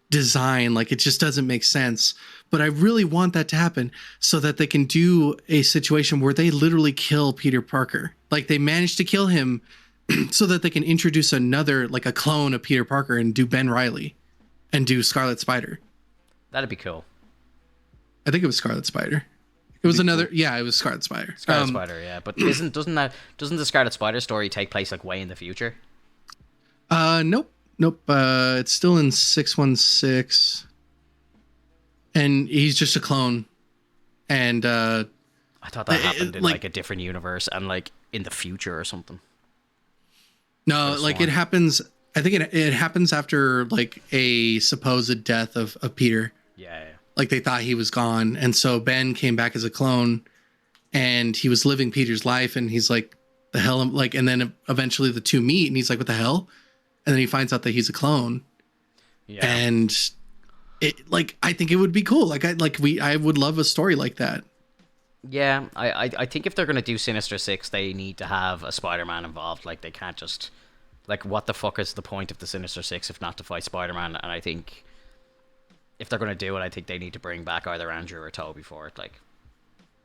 design. Like, it just doesn't make sense. But I really want that to happen so that they can do a situation where they literally kill Peter Parker. Like, they manage to kill him so that they can introduce another, like a clone of Peter Parker and do Ben Reilly and do Scarlet Spider. That'd be cool. I think it was Scarlet Spider. It was another, it was Scarlet Spider. Scarlet Spider, yeah. But doesn't the Scarlet Spider story take place like way in the future? Nope. It's still in 616, and he's just a clone. And I thought that happened in like a different universe and like in the future or something. No, like it happens. I think it happens after like a supposed death of Peter. Yeah. Like they thought he was gone. And so Ben came back as a clone and he was living Peter's life. And he's like, the hell? Like, and then eventually the two meet and he's like, what the hell? And then he finds out that he's a clone. Yeah. And it, like, I think it would be cool. Like, I would love a story like that. Yeah. I think if they're going to do Sinister Six, they need to have a Spider-Man involved. Like, they can't just, like, what the fuck is the point of the Sinister Six if not to fight Spider-Man? And I think if they're going to do it, I think they need to bring back either Andrew or Toby for it. Like,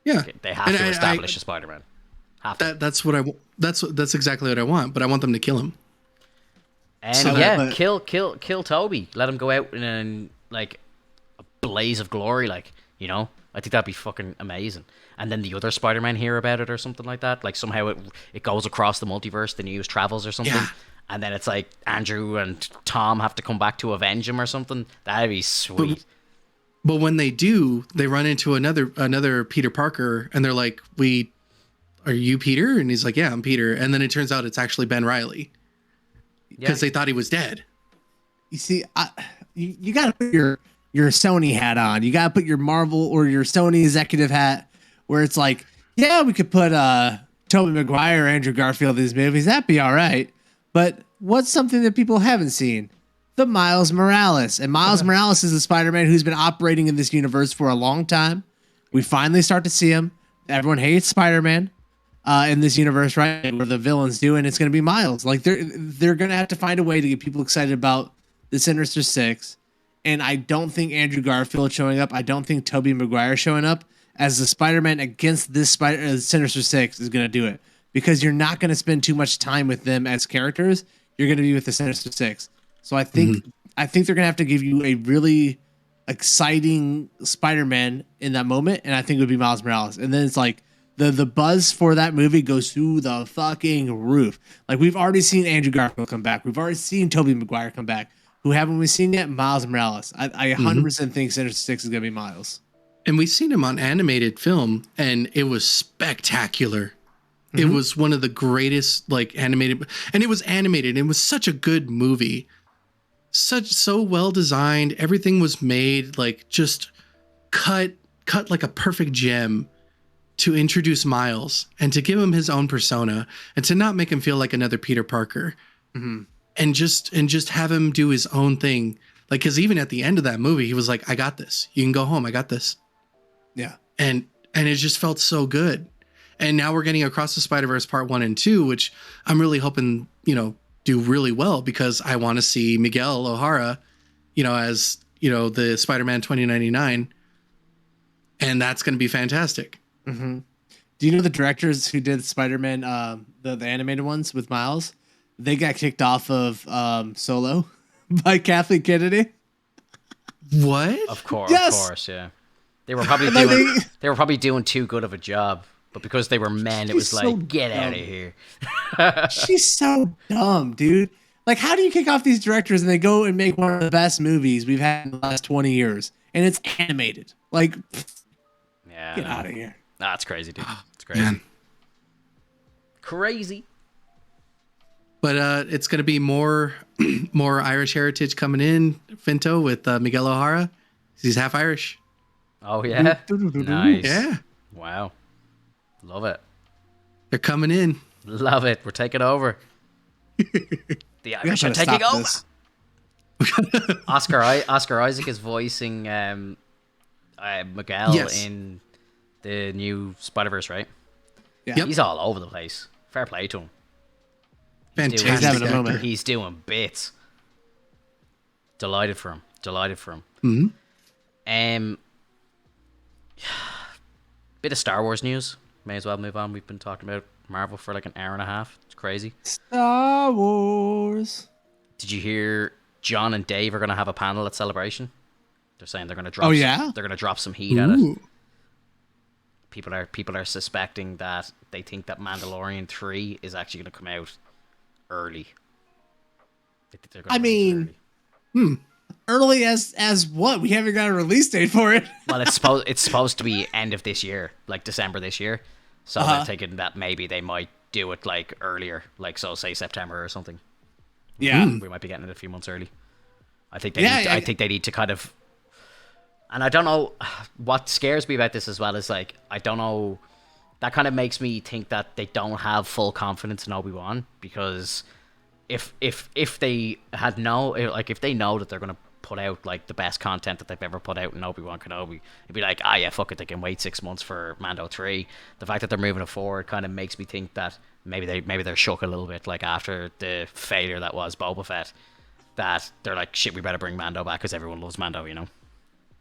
yeah, they have to establish a Spider-Man. That's what that's exactly what I want. But I want them to kill him. And kill Toby. Let him go out in like a blaze of glory. Like, I think that'd be fucking amazing. And then the other Spider-Man hear about it or something like that. Like somehow it goes across the multiverse. The news travels or something. Yeah. And then it's like Andrew and Tom have to come back to avenge him or something. That'd be sweet. But when they do, they run into another Peter Parker, and they're like, are you Peter? And he's like, yeah, I'm Peter. And then it turns out it's actually Ben Reilly. Because they thought he was dead. You see, you got to put your Sony hat on. You got to put your Marvel or your Sony executive hat where it's like, yeah, we could put Tobey Maguire or Andrew Garfield in these movies. That'd be all right. But what's something that people haven't seen? The Miles Morales. And Miles Morales is a Spider-Man who's been operating in this universe for a long time. We finally start to see him. Everyone hates Spider-Man in this universe, right? Where the villains do, and it's going to be Miles. Like they're going to have to find a way to get people excited about the Sinister Six. And I don't think Andrew Garfield showing up. I don't think Tobey Maguire showing up as the Spider-Man against this Sinister Six is going to do it. Because you're not going to spend too much time with them as characters. You're going to be with the Sinister Six. So I think they're going to have to give you a really exciting Spider-Man in that moment, and I think it would be Miles Morales. And then it's like the buzz for that movie goes through the fucking roof. Like we've already seen Andrew Garfield come back. We've already seen Tobey Maguire come back. Who haven't we seen yet? Miles Morales. I 100% think Sinister Six is going to be Miles. And we've seen him on animated film, and it was spectacular. It was one of the greatest, like, animated, and it was animated. It was such a good movie, so well designed. Everything was made like just cut like a perfect gem, to introduce Miles and to give him his own persona and to not make him feel like another Peter Parker, and just have him do his own thing. Like, because even at the end of that movie, he was like, "I got this. You can go home. I got this." Yeah, and it just felt so good. And now we're getting Across the Spider-Verse Part 1 and 2, which I'm really hoping, do really well, because I want to see Miguel O'Hara, as, the Spider-Man 2099. And that's going to be fantastic. Mm-hmm. Do you know the directors who did Spider-Man, the animated ones with Miles? They got kicked off of Solo by Kathleen Kennedy. What? Of course, Yes! Yeah. They were probably doing too good of a job. But because they were men, it was so like, get dumb. out of here. She's so dumb, dude. Like, how do you kick off these directors and they go and make one of the best movies we've had in the last 20 years? And it's animated. Like, Yeah, get out of here. That's crazy, dude. It's crazy. Man. Crazy. But it's going to be more Irish heritage coming in, Finto, with Miguel O'Hara. He's half Irish. Oh, yeah? Nice. Yeah. Wow. Love it. They're coming in. Love it. We're taking over. The Irish are gotta taking stop over. this. Oscar Isaac is voicing Miguel Yes. in the new Spider-Verse, right? Yeah. Yep. He's all over the place. Fair play to him. Fantastic. He's having a actor. moment. He's doing bits. Delighted for him. Mm-hmm. Bit of Star Wars news. May as well move on. We've been talking about Marvel for like an hour and a half. It's crazy. Star Wars. Did you hear John and Dave are going to have a panel at Celebration? They're saying they're going to drop. Oh, yeah? They're going to drop some heat at it. Ooh. People are suspecting that they think that Mandalorian 3 is actually going to come out early. They think they're gonna I release it mean- early. Early as what? We haven't got a release date for it. Well, it's supposed to be end of this year, like December this year. So they're thinking that maybe they might do it like earlier, like so say September or something. Yeah. We might be getting it a few months early. I think they I think they need to kind of, and I don't know what scares me about this as well is like I don't know, that kind of makes me think that they don't have full confidence in Obi-Wan, because if they had if they know that they're gonna put out like the best content that they've ever put out in Obi-Wan Kenobi, it'd be like, yeah, fuck it, they can wait 6 months for Mando 3. The fact that they're moving it forward kind of makes me think that maybe they're shook a little bit, like after the failure that was Boba Fett, that they're like, shit, we better bring Mando back because everyone loves Mando,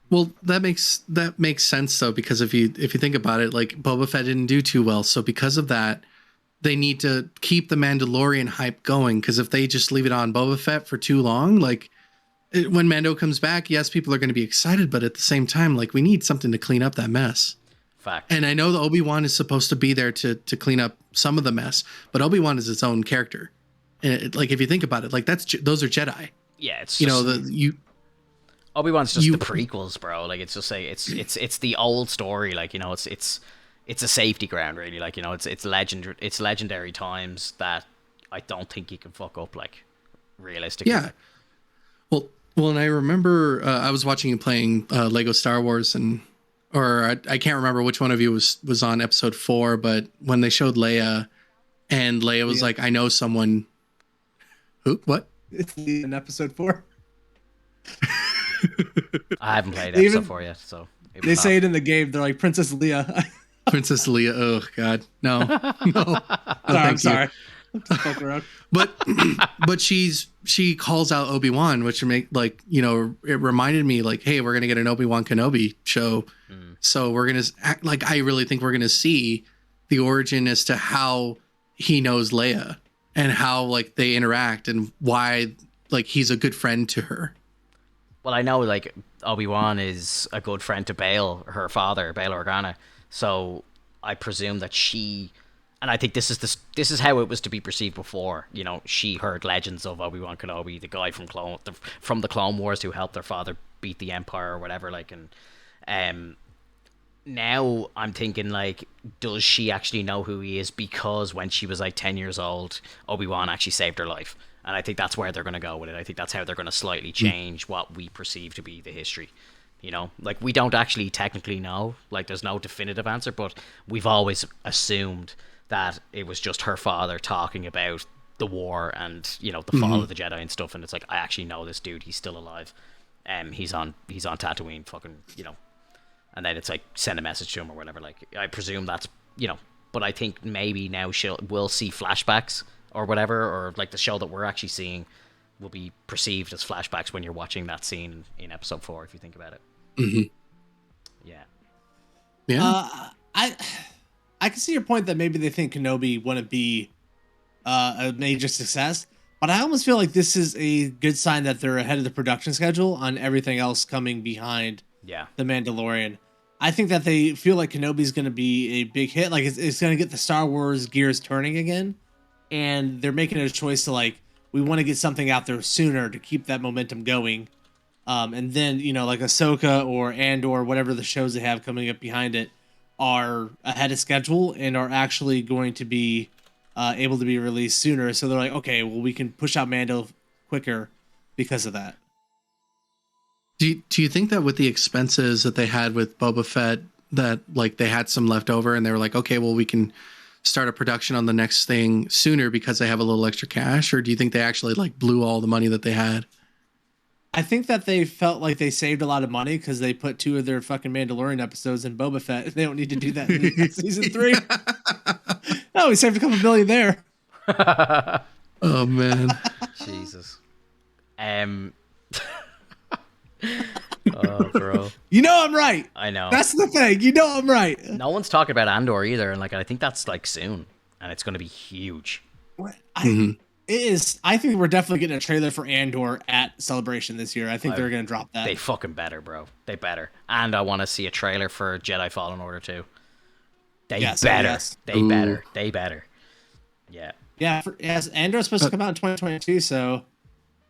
Well, that makes sense though, because if you think about it, like Boba Fett didn't do too well, so because of that, they need to keep the Mandalorian hype going. Because if they just leave it on Boba Fett for too long, like when Mando comes back, yes, people are going to be excited, but at the same time, like we need something to clean up that mess. Fact. And I know the Obi-Wan is supposed to be there to clean up some of the mess, but Obi-Wan is its own character. And like if you think about it, like those are Jedi. Yeah, it's just, Obi-Wan's just the prequels, bro. Like it's just like it's the old story. Like it's a safety ground, really. Like it's legendary times that I don't think you can fuck up, like realistically. Yeah. Well, and I remember I was watching you playing Lego Star Wars, I can't remember which one of you was on episode 4, but when they showed Leia, and Leia was like, "I know someone." Who? What? It's in episode 4. I haven't played episode 4 yet, so They say it in the game. They're like Princess Leia. Princess Leia. Oh God, no. I'm sorry. I'm just poking around. But she calls out Obi-Wan, which make it reminded me like, hey, we're gonna get an Obi-Wan Kenobi show, so we're gonna act like, I really think we're gonna see the origin as to how he knows Leia and how like they interact and why like he's a good friend to her. Well, I know like Obi-Wan is a good friend to Bail, her father, Bail Organa. So I presume that she, and I think this is how it was to be perceived before. She heard legends of Obi-Wan Kenobi, the guy from the Clone Wars who helped their father beat the Empire or whatever. Like, and now I'm thinking like, does she actually know who he is? Because when she was like 10 years old, Obi-Wan actually saved her life. And I think that's where they're going to go with it. I think that's how they're going to slightly change what we perceive to be the history. You know, like we don't actually technically know. Like there's no definitive answer, but we've always assumed that it was just her father talking about the war and, you know, the fall of the Jedi and stuff. And it's like, I actually know this dude. He's still alive. He's on Tatooine, fucking, you know. And then it's like, send a message to him or whatever. Like, I presume that's, you know. But I think maybe now we'll see flashbacks or whatever, or like the show that we're actually seeing will be perceived as flashbacks when you're watching that scene in episode 4, if you think about it. Yeah. I can see your point that maybe they think Kenobi wouldn't be a major success, but I almost feel like this is a good sign that they're ahead of the production schedule on everything else coming behind The Mandalorian. I think that they feel like Kenobi's going to be a big hit. Like it's going to get the Star Wars gears turning again. And they're making a choice to like, we want to get something out there sooner to keep that momentum going. And then, you know, like Ahsoka or Andor, whatever the shows they have coming up behind it are ahead of schedule and are actually going to be able to be released sooner. So they're like, okay, well, we can push out Mando quicker because of that. Do you think that with the expenses that they had with Boba Fett, that like they had some left over and they were like, okay, well, we can start a production on the next thing sooner because they have a little extra cash? Or do you think they actually like blew all the money that they had? I think that they felt like they saved a lot of money because they put 2 of their fucking Mandalorian episodes in Boba Fett. They don't need to do that in season 3. No, we saved a couple million there. Oh man. Jesus. Oh, bro. You know I'm right. I know. That's the thing. You know I'm right. No one's talking about Andor either, and like I think that's like soon, and it's going to be huge. It is. I think we're definitely getting a trailer for Andor at Celebration this year. I think they're going to drop that. They fucking better, bro. They better. And I want to see a trailer for Jedi Fallen Order too. They better. Yes. They better. They better. Yeah. Yeah. Yes. Andor's supposed to come out in 2022, so.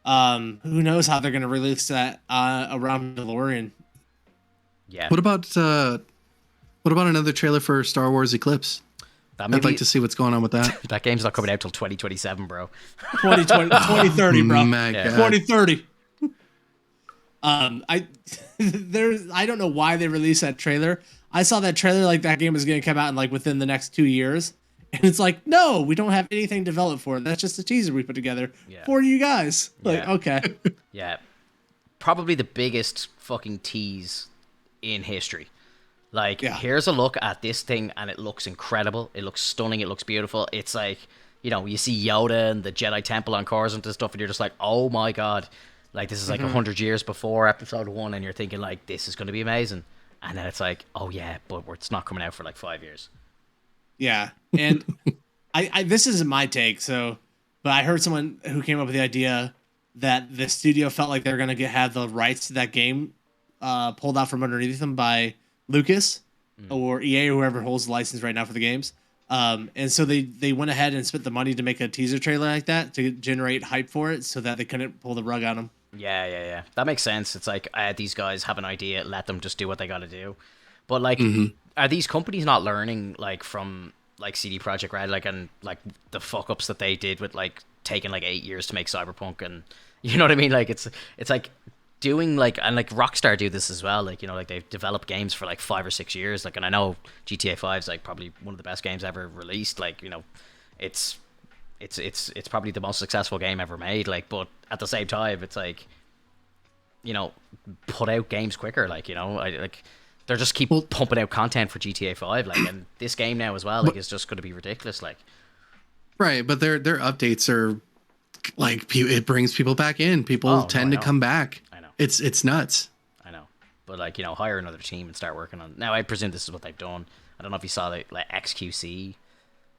Who knows how they're going to release that around Mandalorian? Yeah. What about another trailer for Star Wars Eclipse? I'd like to see what's going on with that. That game's not coming out till 2027, bro. 2030, bro. Yeah. 2030. I don't know why they released that trailer. I saw that trailer like that game was going to come out in like within the next 2 years. And it's like, no, we don't have anything developed for it. That's just a teaser we put together for you guys. Like, okay. Yeah. Probably the biggest fucking tease in history. Like, here's a look at this thing, and it looks incredible. It looks stunning. It looks beautiful. It's like, you know, you see Yoda and the Jedi Temple on Coruscant and stuff, and you're just like, oh my God. Like, this is like 100 years before Episode 1, and you're thinking, like, this is going to be amazing. And then it's like, oh yeah, but it's not coming out for like 5 years. Yeah, and I this isn't my take, but I heard someone who came up with the idea that the studio felt like they're gonna have the rights to that game pulled out from underneath them by Lucas or EA or whoever holds the license right now for the games. And so they went ahead and spent the money to make a teaser trailer like that to generate hype for it, so that they couldn't pull the rug on them. Yeah. That makes sense. It's like these guys have an idea, let them just do what they got to do. But like, are these companies not learning like from like CD Projekt Red, like, and like the fuck ups that they did with like taking like 8 years to make Cyberpunk, and you know what I mean? Like it's like doing like, and like Rockstar do this as well. Like, you know, like they've developed games for like 5 or 6 years. Like, and I know GTA 5 is like probably one of the best games ever released. Like, you know, it's probably the most successful game ever made. Like, but at the same time, it's like, you know, put out games quicker. Like, you know, they're just keep pumping out content for GTA 5, like, and this game now as well, like, it's just going to be ridiculous, like. Right, but their updates are like, it brings people back in. People tend to come back. I know. It's nuts. I know, but like, you know, hire another team and start working on. Now, I presume this is what they've done. I don't know if you saw like XQC,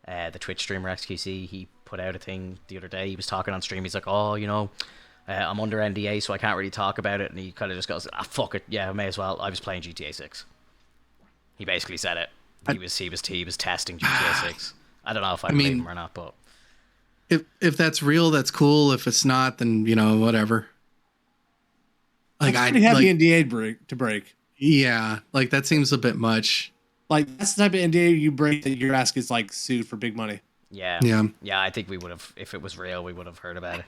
the Twitch streamer XQC. He put out a thing the other day. He was talking on stream. He's like, oh, you know, I'm under NDA, so I can't really talk about it. And he kind of just goes, fuck it. Yeah, I may as well. I was playing GTA 6. He basically said it. He was testing GTA 6. I don't know if I believe him or not, but if that's real, that's cool. If it's not, then, you know, whatever. Like, I have the NDA to break. Yeah, like that seems a bit much. Like, that's the type of NDA you break that your ass gets like sued for big money. Yeah. I think we would have, if it was real, we would have heard about it.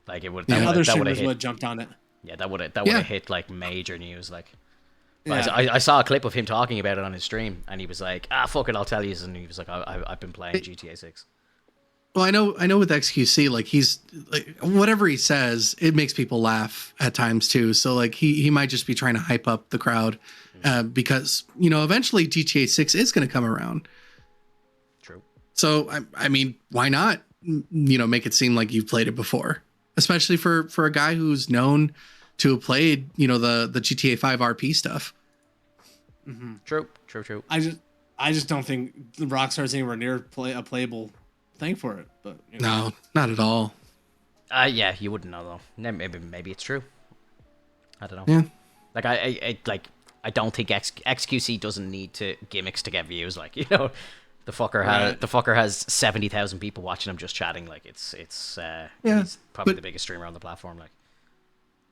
Like, it would. Other streamers would have jumped on it. Yeah, that would have hit like major news. Like, Yeah. I saw a clip of him talking about it on his stream, and he was like, fuck it, I'll tell you. And he was like, I've been playing GTA 6. Well, I know with XQC, like he's like whatever he says, it makes people laugh at times too. So like he might just be trying to hype up the crowd, because eventually GTA 6 is going to come around. True. So I mean, why not make it seem like you've played it before, especially for a guy who's known to have played the GTA 5 RP stuff. Mm-hmm. True. I just don't think the Rockstar's anywhere near a playable thing for it. But No, not at all. Yeah, you wouldn't know though. Maybe it's true. I don't know. Yeah. Like I don't think XQC doesn't need to gimmicks to get views. Like the fucker has 70,000 people watching him just chatting. Like he's probably the biggest streamer on the platform. Like.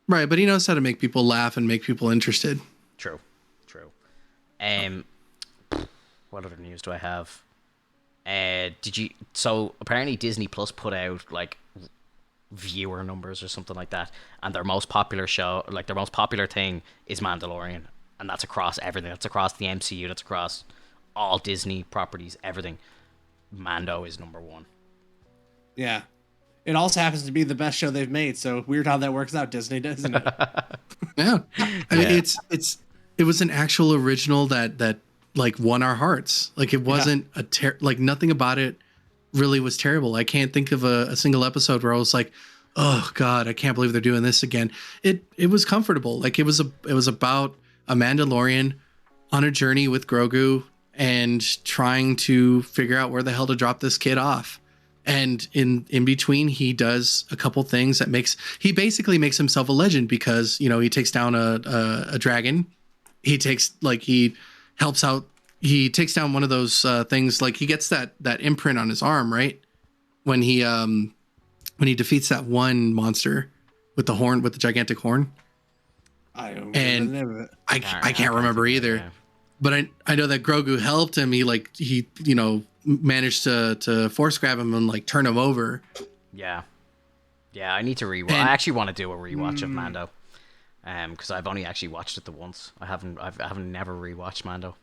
Right, but he knows how to make people laugh and make people interested. True. What other news do I have? So apparently Disney Plus put out like viewer numbers or something like that, and their most popular show, like their most popular thing, is Mandalorian, and that's across everything. That's across the MCU. That's across all Disney properties. Everything. Mando is number one. Yeah. It also happens to be the best show they've made, so weird how that works out, Disney, doesn't it? Yeah. I mean, it was an actual original that like won our hearts. Like it wasn't like nothing about it really was terrible. I can't think of a single episode where I was like, oh God, I can't believe they're doing this again. It was comfortable. Like it was about a Mandalorian on a journey with Grogu and trying to figure out where the hell to drop this kid off. And in between, he does a couple things that he basically makes himself a legend because, he takes down a dragon. He takes down one of those things, like he gets that imprint on his arm, right? When he defeats that one monster with the gigantic horn. I don't remember the name of it. I can't remember either. Yeah. But I know that Grogu helped him. He managed to force grab him and like turn him over. Yeah, I need to rewatch. I actually want to do a rewatch of Mando, because I've only actually watched it the once. I haven't never rewatched Mando.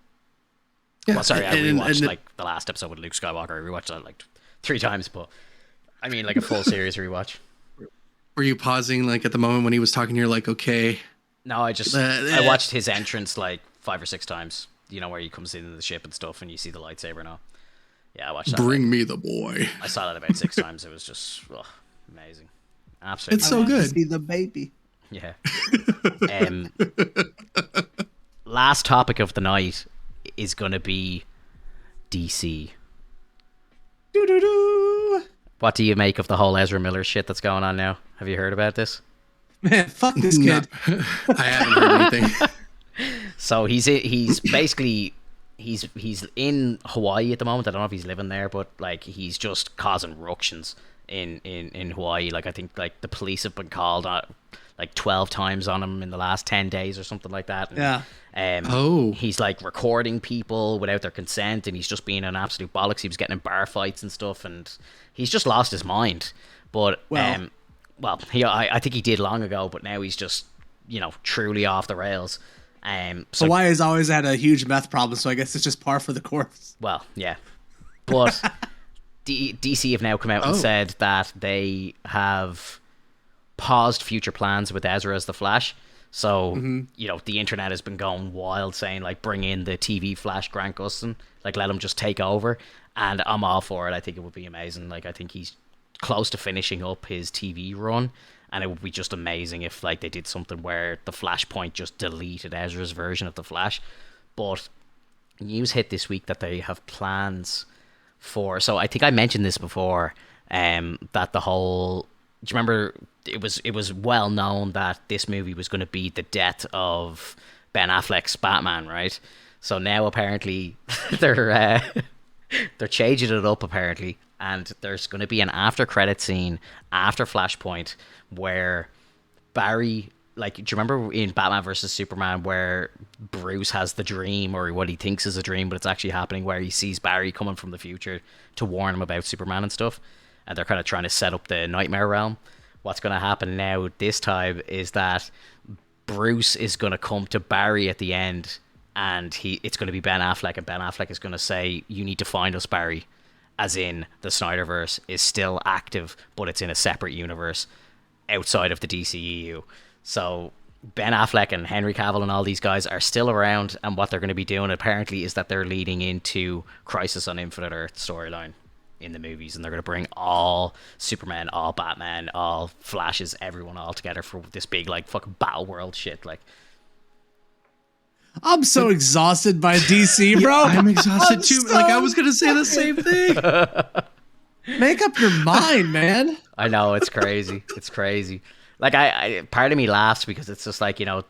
Yeah, well, sorry, I rewatched like the last episode with Luke Skywalker. I rewatched that like 3 times, but I mean like a full series rewatch. Were you pausing like at the moment when he was talking? You're like, okay. No, I watched his entrance like 5 or 6 times. Where he comes into the ship and stuff, and you see the lightsaber and all. Yeah, I watched that. Bring me the boy. I saw that about 6 times. It was just amazing. Absolutely. It's so good. See the baby. Yeah. Last topic of the night is going to be DC. Doo-doo-doo. What do you make of the whole Ezra Miller shit that's going on now? Have you heard about this? Man, fuck this kid. No, I haven't heard anything. So he's basically he's in Hawaii at the moment. I don't know if he's living there, but like he's just causing ructions in Hawaii. Like I think like the police have been called like 12 times on him in the last 10 days or something like that. And, yeah. He's like recording people without their consent, and he's just being an absolute bollocks. He was getting in bar fights and stuff, and he's just lost his mind. But I think he did long ago, but now he's just truly off the rails. So Hawaii's always had a huge meth problem, so I guess it's just par for the course. Well, yeah, but DC have now come out and said that they have paused future plans with Ezra as the Flash. So the internet has been going wild, saying like bring in the TV Flash Grant Gustin, like let him just take over, and I'm all for it. I think it would be amazing. Like I think he's close to finishing up his TV run. And it would be just amazing if like they did something where the Flashpoint just deleted Ezra's version of the Flash. But news hit this week that they have plans for. So I think I mentioned this before. That the whole. Do you remember? It was well known that this movie was going to be the death of Ben Affleck's Batman, right? So now apparently they're changing it up apparently, and there's going to be an after credit scene after Flashpoint where Barry, like, do you remember in Batman versus Superman where Bruce has the dream, or what he thinks is a dream, but it's actually happening, where he sees Barry coming from the future to warn him about Superman and stuff, and they're kind of trying to set up the nightmare realm? what's going to happen now this time is that Bruce is going to come to Barry at the end, and it's going to be Ben Affleck, and Ben Affleck is going to say, "You need to find us, Barry," as in the Snyderverse is still active, but it's in a separate universe outside of the DCEU. So Ben Affleck and Henry Cavill and all these guys are still around, and what they're going to be doing apparently is that they're leading into Crisis on Infinite Earth storyline in the movies, and they're going to bring all Superman, all Batman, all Flashes, everyone all together for this big like fucking battle world shit. Like, I'm so exhausted by DC, bro. I'm exhausted too. Like, I was gonna say the same thing. Make up your mind, man. I know, it's crazy. It's crazy. Like, I part of me laughs because it's just like, you know,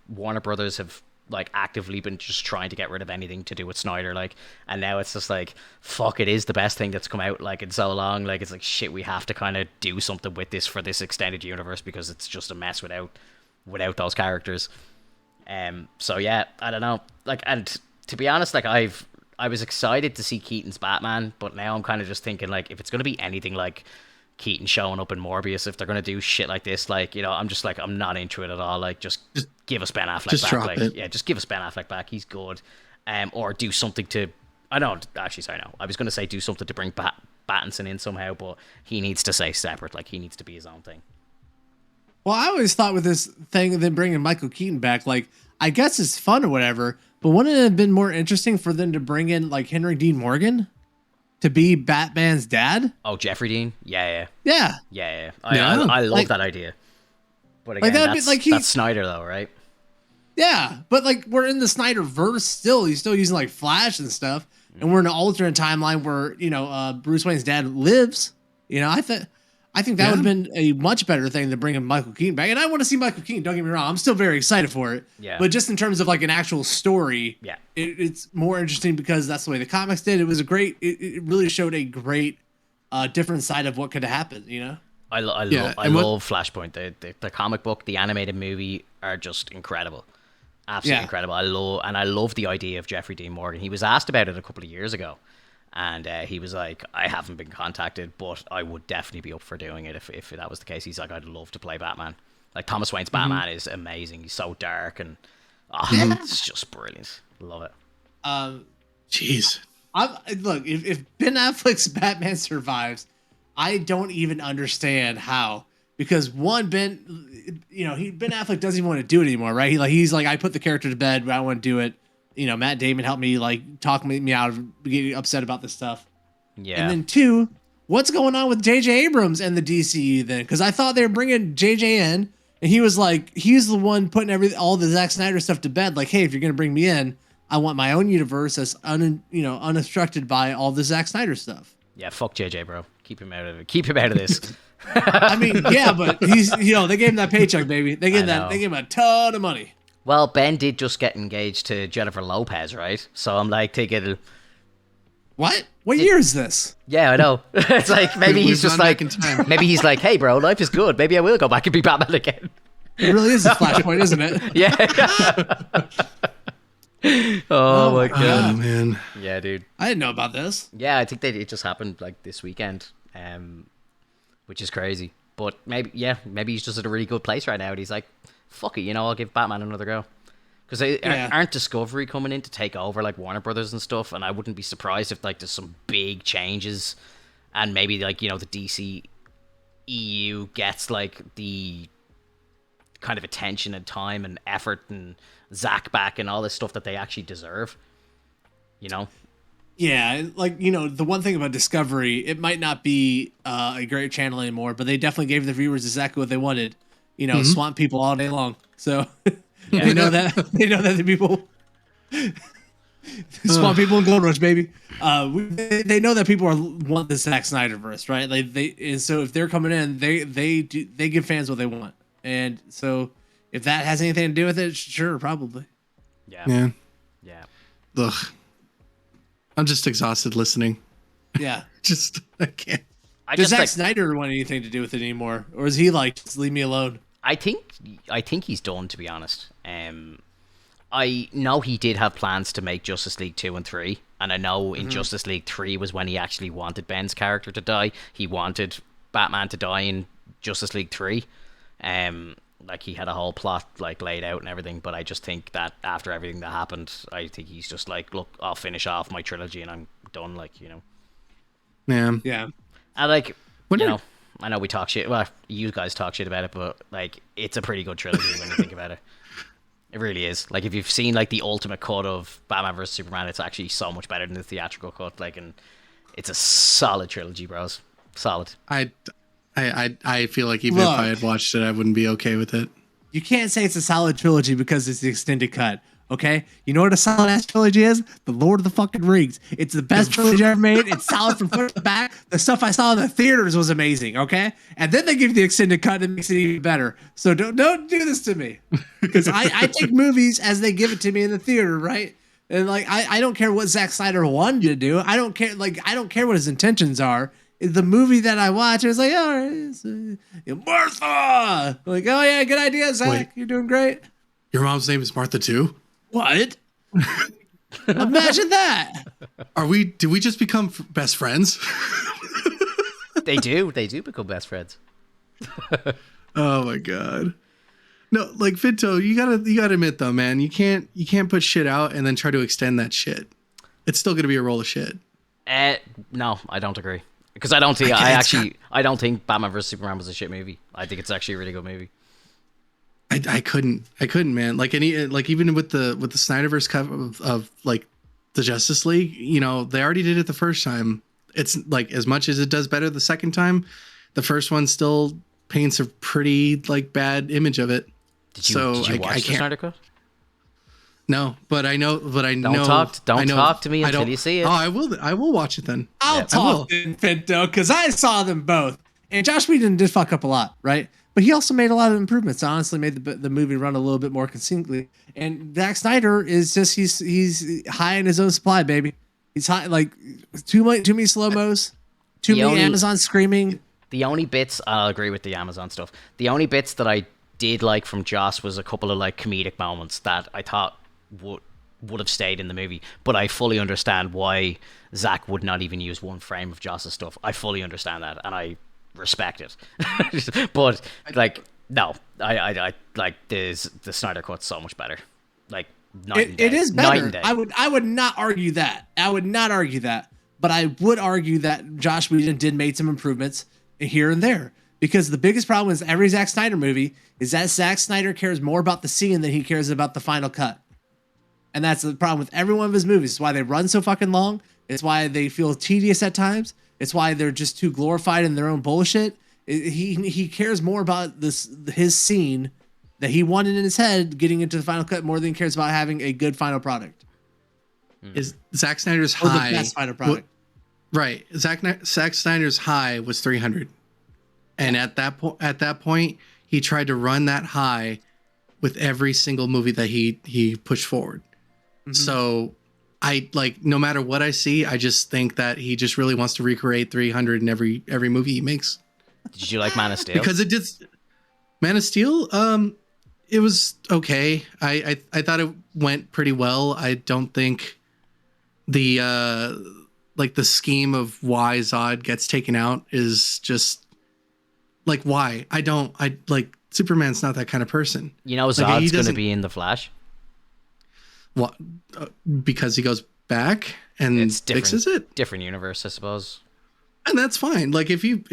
Warner Brothers have like actively been just trying to get rid of anything to do with Snyder, like, and now it's just like, fuck, it is the best thing that's come out like in so long. Like, it's like, shit, we have to kind of do something with this for this extended universe because it's just a mess without those characters. So yeah, I don't know. Like, and to be honest, like, I was excited to see Keaton's Batman, but now I'm kind of just thinking, like, if it's gonna be anything like Keaton showing up in Morbius, if they're gonna do shit like this, like, you know, I'm just like, I'm not into it at all. Like, just give us Ben Affleck back. Like, yeah, just give us Ben Affleck back. He's good. Or do something to, I don't actually sorry, no. I was gonna say do something to bring Pattinson in somehow, but he needs to stay separate. Like, he needs to be his own thing. Well, I always thought with this thing of them bringing Michael Keaton back, like, I guess it's fun or whatever, but wouldn't it have been more interesting for them to bring in like Henry Dean Morgan to be Batman's dad? Oh, Jeffrey Dean? Yeah. I love that idea. But again, like, that's Snyder though, right? Yeah, but like, we're in the Snyderverse still. He's still using like Flash and stuff, and we're in an alternate timeline where, you know, Bruce Wayne's dad lives. You know, I think that would have been a much better thing than bringing Michael Keaton back. And I want to see Michael Keaton, don't get me wrong. I'm still very excited for it. Yeah. But just in terms of like an actual story, it's more interesting because that's the way the comics did. It was it really showed a great different side of what could have happened, you know? I love Flashpoint. The comic book, the animated movie are just incredible. Absolutely incredible. I love the idea of Jeffrey Dean Morgan. He was asked about it a couple of years ago. And he was like, I haven't been contacted, but I would definitely be up for doing it if that was the case. He's like, I'd love to play Batman. Like, Thomas Wayne's Batman is amazing. He's so dark and it's just brilliant. Love it. Jeez. Look, if Ben Affleck's Batman survives, I don't even understand how. Because one, Ben Affleck doesn't even want to do it anymore, right? He's like, I put the character to bed, but I don't want to do it. You know, Matt Damon helped me like talk me out of getting upset about this stuff. Yeah. And then two, what's going on with J.J. Abrams and the DCU then? Because I thought they were bringing J.J. in, and he was like, he's the one putting all the Zack Snyder stuff to bed. Like, hey, if you're gonna bring me in, I want my own universe that's unobstructed by all the Zack Snyder stuff. Yeah, fuck JJ, bro. Keep him out of it. Keep him out of this. I mean, yeah, but he's they gave him that paycheck, baby. They gave him a ton of money. Well, Ben did just get engaged to Jennifer Lopez, right? So I'm like thinking, what year is this? Yeah, I know. It's like, maybe he's just like, maybe he's like, hey, bro, life is good. Maybe I will go back and be Batman again. It really is a flashpoint, isn't it? Yeah. Oh my god, oh, man. Yeah, dude. I didn't know about this. Yeah, I think it just happened like this weekend, which is crazy. But maybe he's just at a really good place right now, and he's like, fuck it, I'll give Batman another go. Because aren't Discovery coming in to take over like Warner Brothers and stuff? And I wouldn't be surprised if like there's some big changes, and maybe like the DC EU gets like the kind of attention and time and effort and Zack back and all this stuff that they actually deserve. Yeah, like, the one thing about Discovery, it might not be a great channel anymore, but they definitely gave the viewers exactly what they wanted. Swamp people all day long. So they know that the people swamp people in Gold Rush, baby. They know that people want the Zack Snyderverse, right? And so if they're coming in, they give fans what they want. And so if that has anything to do with it, sure, probably. Yeah. Ugh. I'm just exhausted listening. Yeah. I can't. Does Zack Snyder want anything to do with it anymore? Or is he like, just leave me alone? I think he's done, to be honest. I know he did have plans to make Justice League 2 and 3, and I know in Justice League 3 was when he actually wanted Ben's character to die. He wanted Batman to die in Justice League 3. Like he had a whole plot like laid out and everything, but I just think that after everything that happened, I think he's just like, look, I'll finish off my trilogy and I'm done. Like, you know. Yeah. I like, I know we talk shit. Well, you guys talk shit about it, but like, it's a pretty good trilogy when you think about it. It really is. Like, if you've seen like the ultimate cut of Batman vs Superman, it's actually so much better than the theatrical cut. Like, and it's a solid trilogy, bros. Solid. I feel like even if I had watched it, I wouldn't be okay with it. You can't say it's a solid trilogy because it's the extended cut. Okay, you know what a solid ass trilogy is? The Lord of the fucking Rings. It's the best trilogy ever made. It's solid from front to back. The stuff I saw in the theaters was amazing. Okay, and then they give you the extended cut and it makes it even better. So don't do this to me, because I take movies as they give it to me in the theater, right? And like I don't care what Zack Snyder wanted to do. I don't care what his intentions are. The movie that I watch, it was like, oh, Martha. Like, oh yeah, good idea, Zach. Wait. You're doing great. Your mom's name is Martha too? What? Imagine that. Did we just become best friends? They do become best friends. Oh my god. No, like Finto, you gotta admit though, man, you can't put shit out and then try to extend that shit. It's still gonna be a roll of shit. No, I don't agree. Because I don't think I don't think Batman vs Superman was a shit movie. I think it's actually a really good movie. I couldn't, man. Like even with the Snyderverse cut of like the Justice League, you know, they already did it the first time. It's like, as much as it does better the second time, the first one still paints a pretty like bad image of it. Did you watch the Snyder cut? No, but I know. Don't talk to me until you see it. Oh, I will watch it then. I'll talk then, Pinto, because I saw them both. And Josh Whedon did fuck up a lot, right? But he also made a lot of improvements. Honestly, made the movie run a little bit more consistently. And Zack Snyder is just he's high in his own supply, baby. He's high, like too many slow-mos, too many Amazon screaming. The only bits, I'll agree with the Amazon stuff. The only bits that I did like from Joss was a couple of like comedic moments that I thought would have stayed in the movie. But I fully understand why Zack would not even use one frame of Joss's stuff. I fully understand that, and I respect it. But like, no, I like the Snyder cut's so much better. Like, it is better. I would not argue that. But I would argue that Josh Whedon did make some improvements here and there. Because the biggest problem with every Zack Snyder movie is that Zack Snyder cares more about the scene than he cares about the final cut. And that's the problem with every one of his movies. It's why they run so fucking long. It's why they feel tedious at times. It's why they're just too glorified in their own bullshit. He cares more about his scene that he wanted in his head getting into the final cut more than he cares about having a good final product. Is Zack Snyder's high? Or the best final product. Right. Zack Snyder's high was 300. And at that point, he tried to run that high with every single movie that he pushed forward. Mm-hmm. So I like, no matter what I see, I just think that he just really wants to recreate 300 in every movie he makes. Did you like Man of Steel? Because it did. Man of Steel, it was okay. I thought it went pretty well. I don't think the like the scheme of why Zod gets taken out is just like, why? I like, Superman's not that kind of person. You know, Zod's going to be in The Flash. What? Because he goes back and fixes it? Different universe, I suppose. And that's fine. Like, if you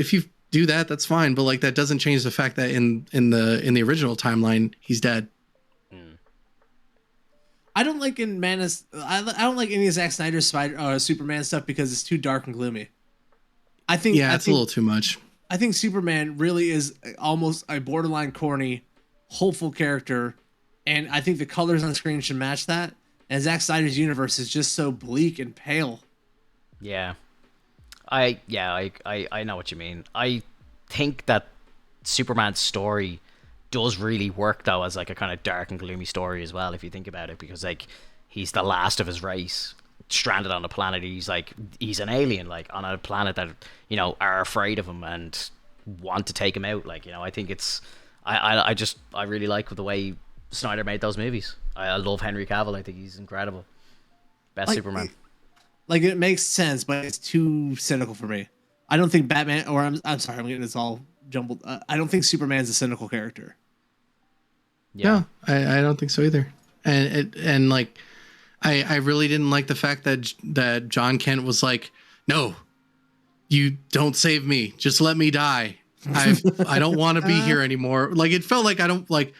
do that, that's fine. But like, that doesn't change the fact that in the original timeline, he's dead. I don't like I don't like any of Zack Snyder's Superman stuff because it's too dark and gloomy. It's a little too much. I think Superman really is almost a borderline corny, hopeful character, and I think the colors on screen should match that. And Zack Snyder's universe is just so bleak and pale. Yeah. I know what you mean. I think that Superman's story does really work though as like a kind of dark and gloomy story as well, if you think about it, because like he's the last of his race, stranded on a planet. He's an alien, like on a planet that, you know, are afraid of him and want to take him out. Like, you know, I think it's I really like the way Snyder made those movies. I love Henry Cavill. I think he's incredible. Best Superman. Like, it makes sense, but it's too cynical for me. I don't think Batman, or I'm sorry, I'm getting this all jumbled. I don't think Superman's a cynical character. Yeah, no, I don't think so either. And like, I really didn't like the fact that John Kent was like, no, you don't save me. Just let me die. I don't want to be here anymore. Like, it felt like I don't like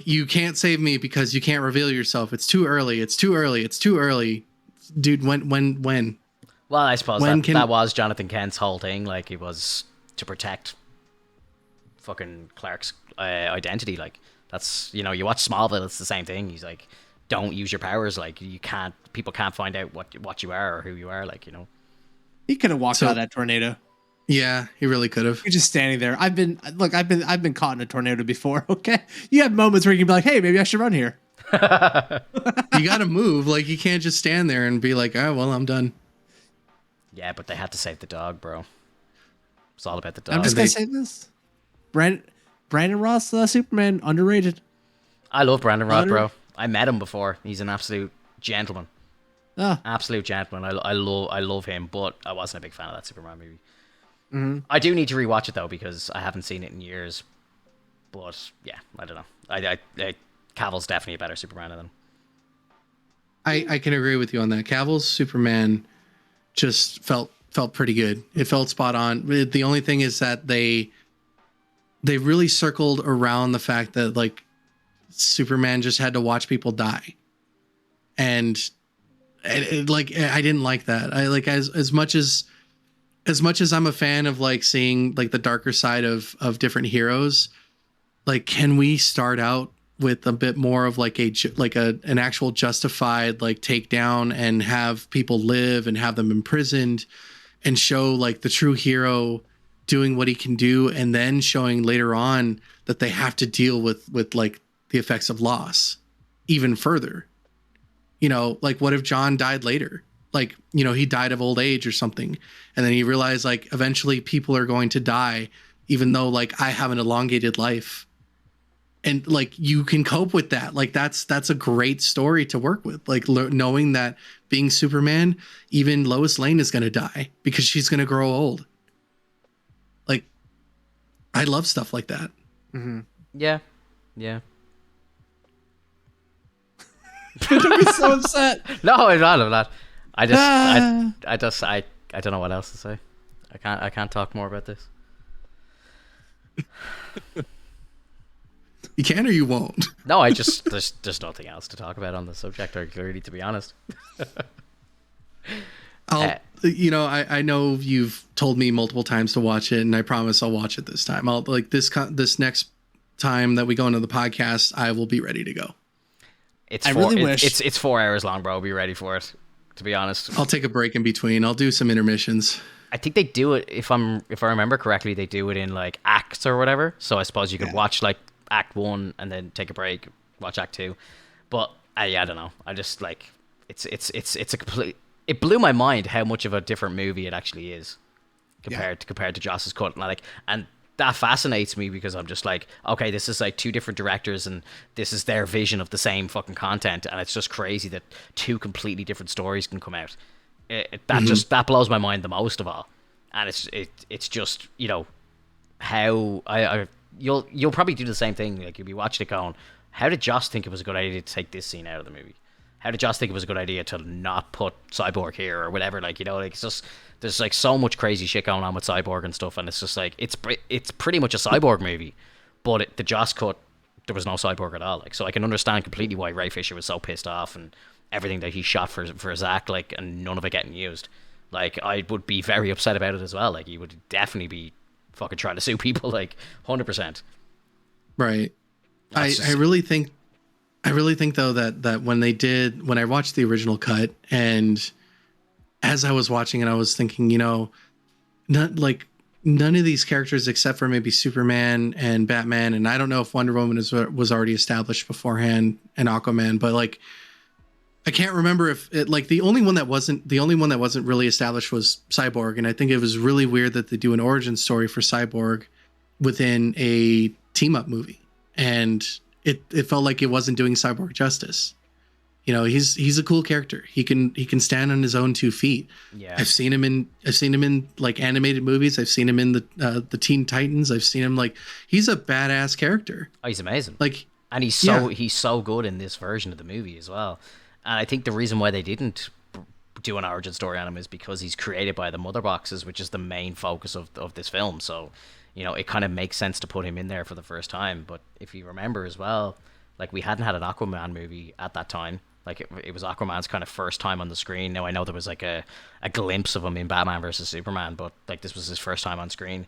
you can't save me because you can't reveal yourself. It's too early. It's too early. It's too early. Dude, when? Well, I suppose that was Jonathan Kent's whole thing. Like, it was to protect fucking Clark's identity. Like, that's, you watch Smallville, it's the same thing. He's like, don't use your powers. Like, people can't find out what you are or who you are. Like, He could have walked out of that tornado. Yeah, he really could have. You're just standing there. I've been caught in a tornado before. Okay, you have moments where you can be like, hey, maybe I should run here. You got to move. Like, you can't just stand there and be like, oh, well, I'm done. Yeah, but they had to save the dog, bro. It's all about the dog. I'm just gonna say this: Brandon Ross, Superman, underrated. I love Brandon Ross, bro. I met him before. He's an absolute gentleman. Absolute gentleman. I love him, but I wasn't a big fan of that Superman movie. Mm-hmm. I do need to rewatch it though because I haven't seen it in years. But yeah, I don't know. I Cavill's definitely a better Superman than him. I can agree with you on that. Cavill's Superman just felt pretty good. It felt spot on. The only thing is that they really circled around the fact that like Superman just had to watch people die, and like I didn't like that. I like as much as I'm a fan of like seeing like the darker side of different heroes. Like, can we start out with a bit more of like an actual justified like takedown and have people live and have them imprisoned and show like the true hero doing what he can do, and then showing later on that they have to deal with like the effects of loss even further. Like, what if John died later? Like, he died of old age or something, and then he realized like eventually people are going to die, even though like I have an elongated life. And like, you can cope with that. Like, that's a great story to work with. Like, knowing that being Superman, even Lois Lane is going to die because she's going to grow old. Like, I love stuff like that. Mm-hmm. Yeah. Don't be so upset. No, I'm not. I don't know what else to say. I can't talk more about this. You can or you won't. No, there's nothing else to talk about on the subject, or clearly, to be honest. I know you've told me multiple times to watch it, and I promise I'll watch it this time. I'll like this next time that we go into the podcast, I will be ready to go. It's 4 hours long, bro. I'll be ready for it, to be honest. I'll take a break in between. I'll do some intermissions. I think they do it, if I remember correctly, they do it in like acts or whatever. So I suppose you could watch like Act 1 and then take a break, watch Act 2. But I don't know. I just like it's a complete. It blew my mind how much of a different movie it actually is compared to Joss's cut. And that fascinates me because I'm just like, okay, this is like two different directors and this is their vision of the same fucking content, and it's just crazy that two completely different stories can come out. That blows my mind the most of all. And it's just, how you'll probably do the same thing. Like, you'll be watching it going, how did Joss think it was a good idea to take this scene out of the movie? How did Joss think it was a good idea to not put Cyborg here or whatever? Like, like, it's just, there's like so much crazy shit going on with Cyborg and stuff, and it's just like, it's pretty much a Cyborg movie, but the Joss cut, there was no Cyborg at all. Like, so I can understand completely why Ray Fisher was so pissed off and everything that he shot for Zack, like, and none of it getting used. Like, I would be very upset about it as well. Like, he would definitely be fucking trying to sue people, like, 100%. Right. I really think though that when I watched the original cut, and as I was watching it, I was thinking, none of these characters except for maybe Superman and Batman, and I don't know if Wonder Woman was already established beforehand, and Aquaman, but like, I can't remember if it, like, the only one that wasn't really established was Cyborg, and I think it was really weird that they do an origin story for Cyborg within a team up movie, and it felt like it wasn't doing Cyborg justice. You know, he's a cool character. He can stand on his own 2 feet. Yeah. I've seen him in like animated movies. I've seen him in the Teen Titans. I've seen him he's a badass character. Oh, he's amazing. And he's so good in this version of the movie as well. And I think the reason why they didn't do an origin story on him is because he's created by the Mother Boxes, which is the main focus of this film. So, you know, it kind of makes sense to put him in there for the first time. But if you remember as well, like, we hadn't had an Aquaman movie at that time. Like, it was Aquaman's kind of first time on the screen. Now, I know there was like a glimpse of him in Batman versus Superman, but like, this was his first time on screen.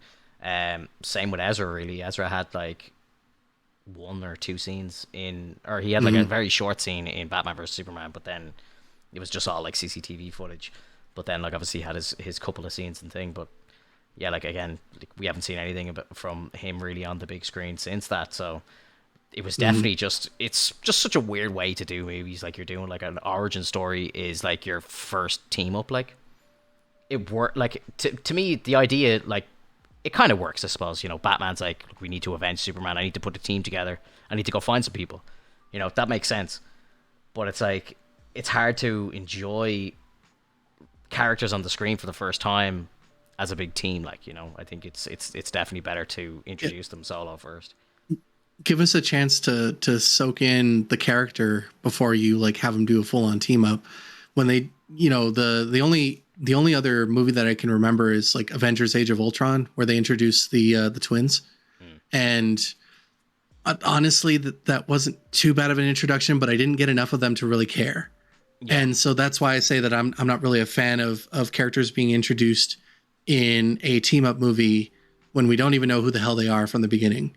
Same with Ezra, really. Ezra had like 1 or 2 scenes he had like a very short scene in Batman versus Superman, but then it was just all like CCTV footage. But then, like, obviously he had his couple of scenes and thing. But yeah, like, again, like, we haven't seen anything from him really on the big screen since that. So it was definitely it's just such a weird way to do movies. Like, you're doing like an origin story is like your first team up. Like, it worked. Like, to me, the idea, like, it kind of works, I suppose. You know, Batman's like, we need to avenge Superman. I need to put a team together. I need to go find some people. You know, that makes sense. But it's like, it's hard to enjoy characters on the screen for the first time as a big team. Like, you know, I think it's definitely better to introduce them solo first. Give us a chance to soak in the character before you like have them do a full on team up. When they, you know, the only other movie that I can remember is like Avengers: Age of Ultron, where they introduced the twins, and honestly, that wasn't too bad of an introduction, but I didn't get enough of them to really care, and so that's why I say that I'm not really a fan of characters being introduced in a team up movie when we don't even know who the hell they are from the beginning.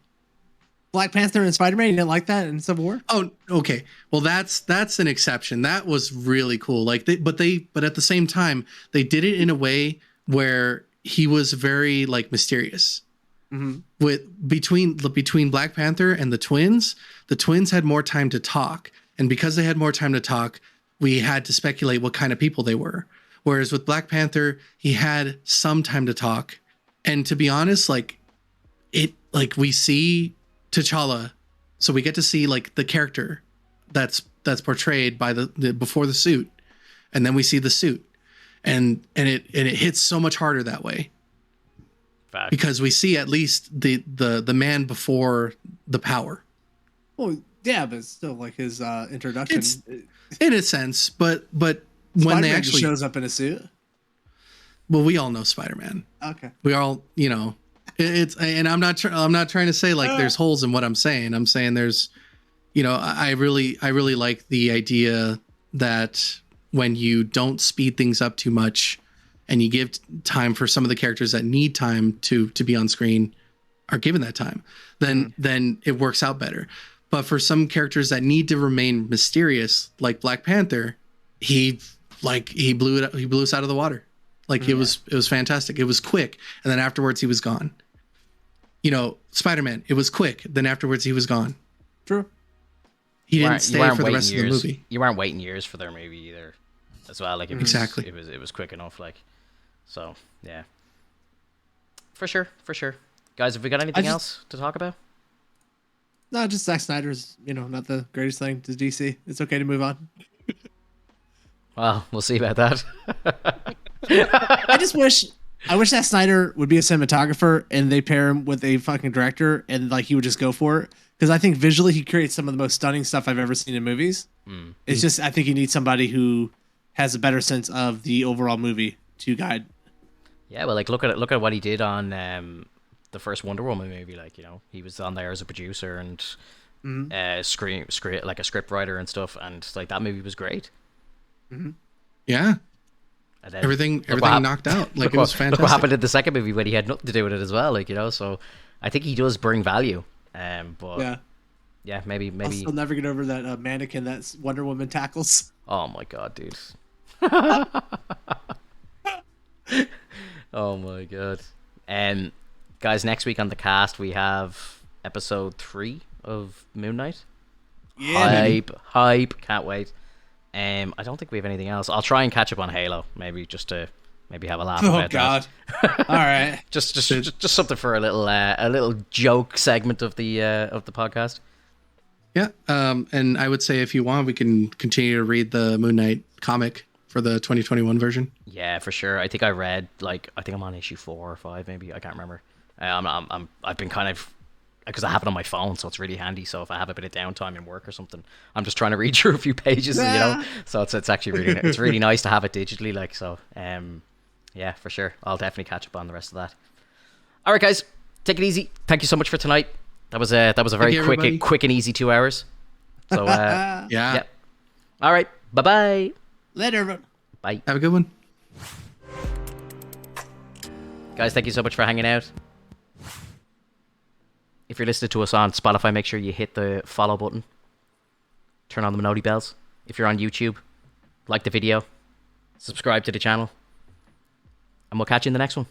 Black Panther and Spider-Man, you didn't like that in Civil War? Oh, okay. Well, that's an exception. That was really cool. Like, but at the same time, they did it in a way where he was very like mysterious. With between Black Panther and the twins had more time to talk, and because they had more time to talk, we had to speculate what kind of people they were. Whereas with Black Panther, he had some time to talk, and to be honest, we see T'Challa, so we get to see like the character that's portrayed by the before the suit, and then we see the suit, and it hits so much harder that way. Fact. Because we see at least the man before the power. Well, yeah, but it's still like his introduction. It's in a sense, but when Spider-Man they actually shows up in a suit. Well, we all know Spider-Man. Okay. We all, you know. And I'm not trying to say like there's holes in what I'm saying. I'm saying there's, you know, I really like the idea that when you don't speed things up too much and you give time for some of the characters that need time to be on screen are given that time, then it works out better. But for some characters that need to remain mysterious, like Black Panther, he blew us out of the water. Like it was fantastic. It was quick, and then afterwards he was gone. You know, Spider-Man, it was quick. Then afterwards, he was gone. True. He didn't stay for the rest of the movie. You weren't waiting years for their movie either, as well. Like exactly, it was quick enough. Like, so yeah, for sure. Guys, have we got anything else to talk about? No, just Zack Snyder's, you know, not the greatest thing to DC. It's okay to move on. Well, we'll see about that. I wish that Snyder would be a cinematographer and they pair him with a fucking director and like he would just go for it. Because I think visually he creates some of the most stunning stuff I've ever seen in movies. It's just, I think you need somebody who has a better sense of the overall movie to guide. Yeah, well, like look at what he did on the first Wonder Woman movie. Like, you know, he was on there as a producer and script like a script writer and stuff, and like that movie was great. Yeah. Everything knocked out. Like it was fantastic. Look what happened in the second movie when he had nothing to do with it as well. Like, you know, so I think he does bring value. But yeah, maybe. I'll still never get over that mannequin that Wonder Woman tackles. Oh my god, dude. Oh my god. Guys, next week on the cast we have episode 3 of Moon Knight. Yeah, hype, can't wait. I don't think we have anything else. I'll try and catch up on Halo, maybe just to have a laugh about that. All right. just something for a little joke segment of the podcast. Yeah. And I would say if you want, we can continue to read the Moon Knight comic for the 2021 version. Yeah, for sure. I think I read I think I'm on issue 4 or 5, maybe. I can't remember. I've been kind of, because I have it on my phone, so it's really handy. So if I have a bit of downtime in work or something, I'm just trying to read through a few pages, So it's actually it's really nice to have it digitally, like so. Yeah, for sure. I'll definitely catch up on the rest of that. All right, guys, take it easy. Thank you so much for tonight. That was a very quick and easy 2 hours. So yeah. All right, bye bye. Later, everyone. Bye. Have a good one. Guys, thank you so much for hanging out. If you're listening to us on Spotify, make sure you hit the follow button. Turn on the noti bells. If you're on YouTube, like the video. Subscribe to the channel. And we'll catch you in the next one.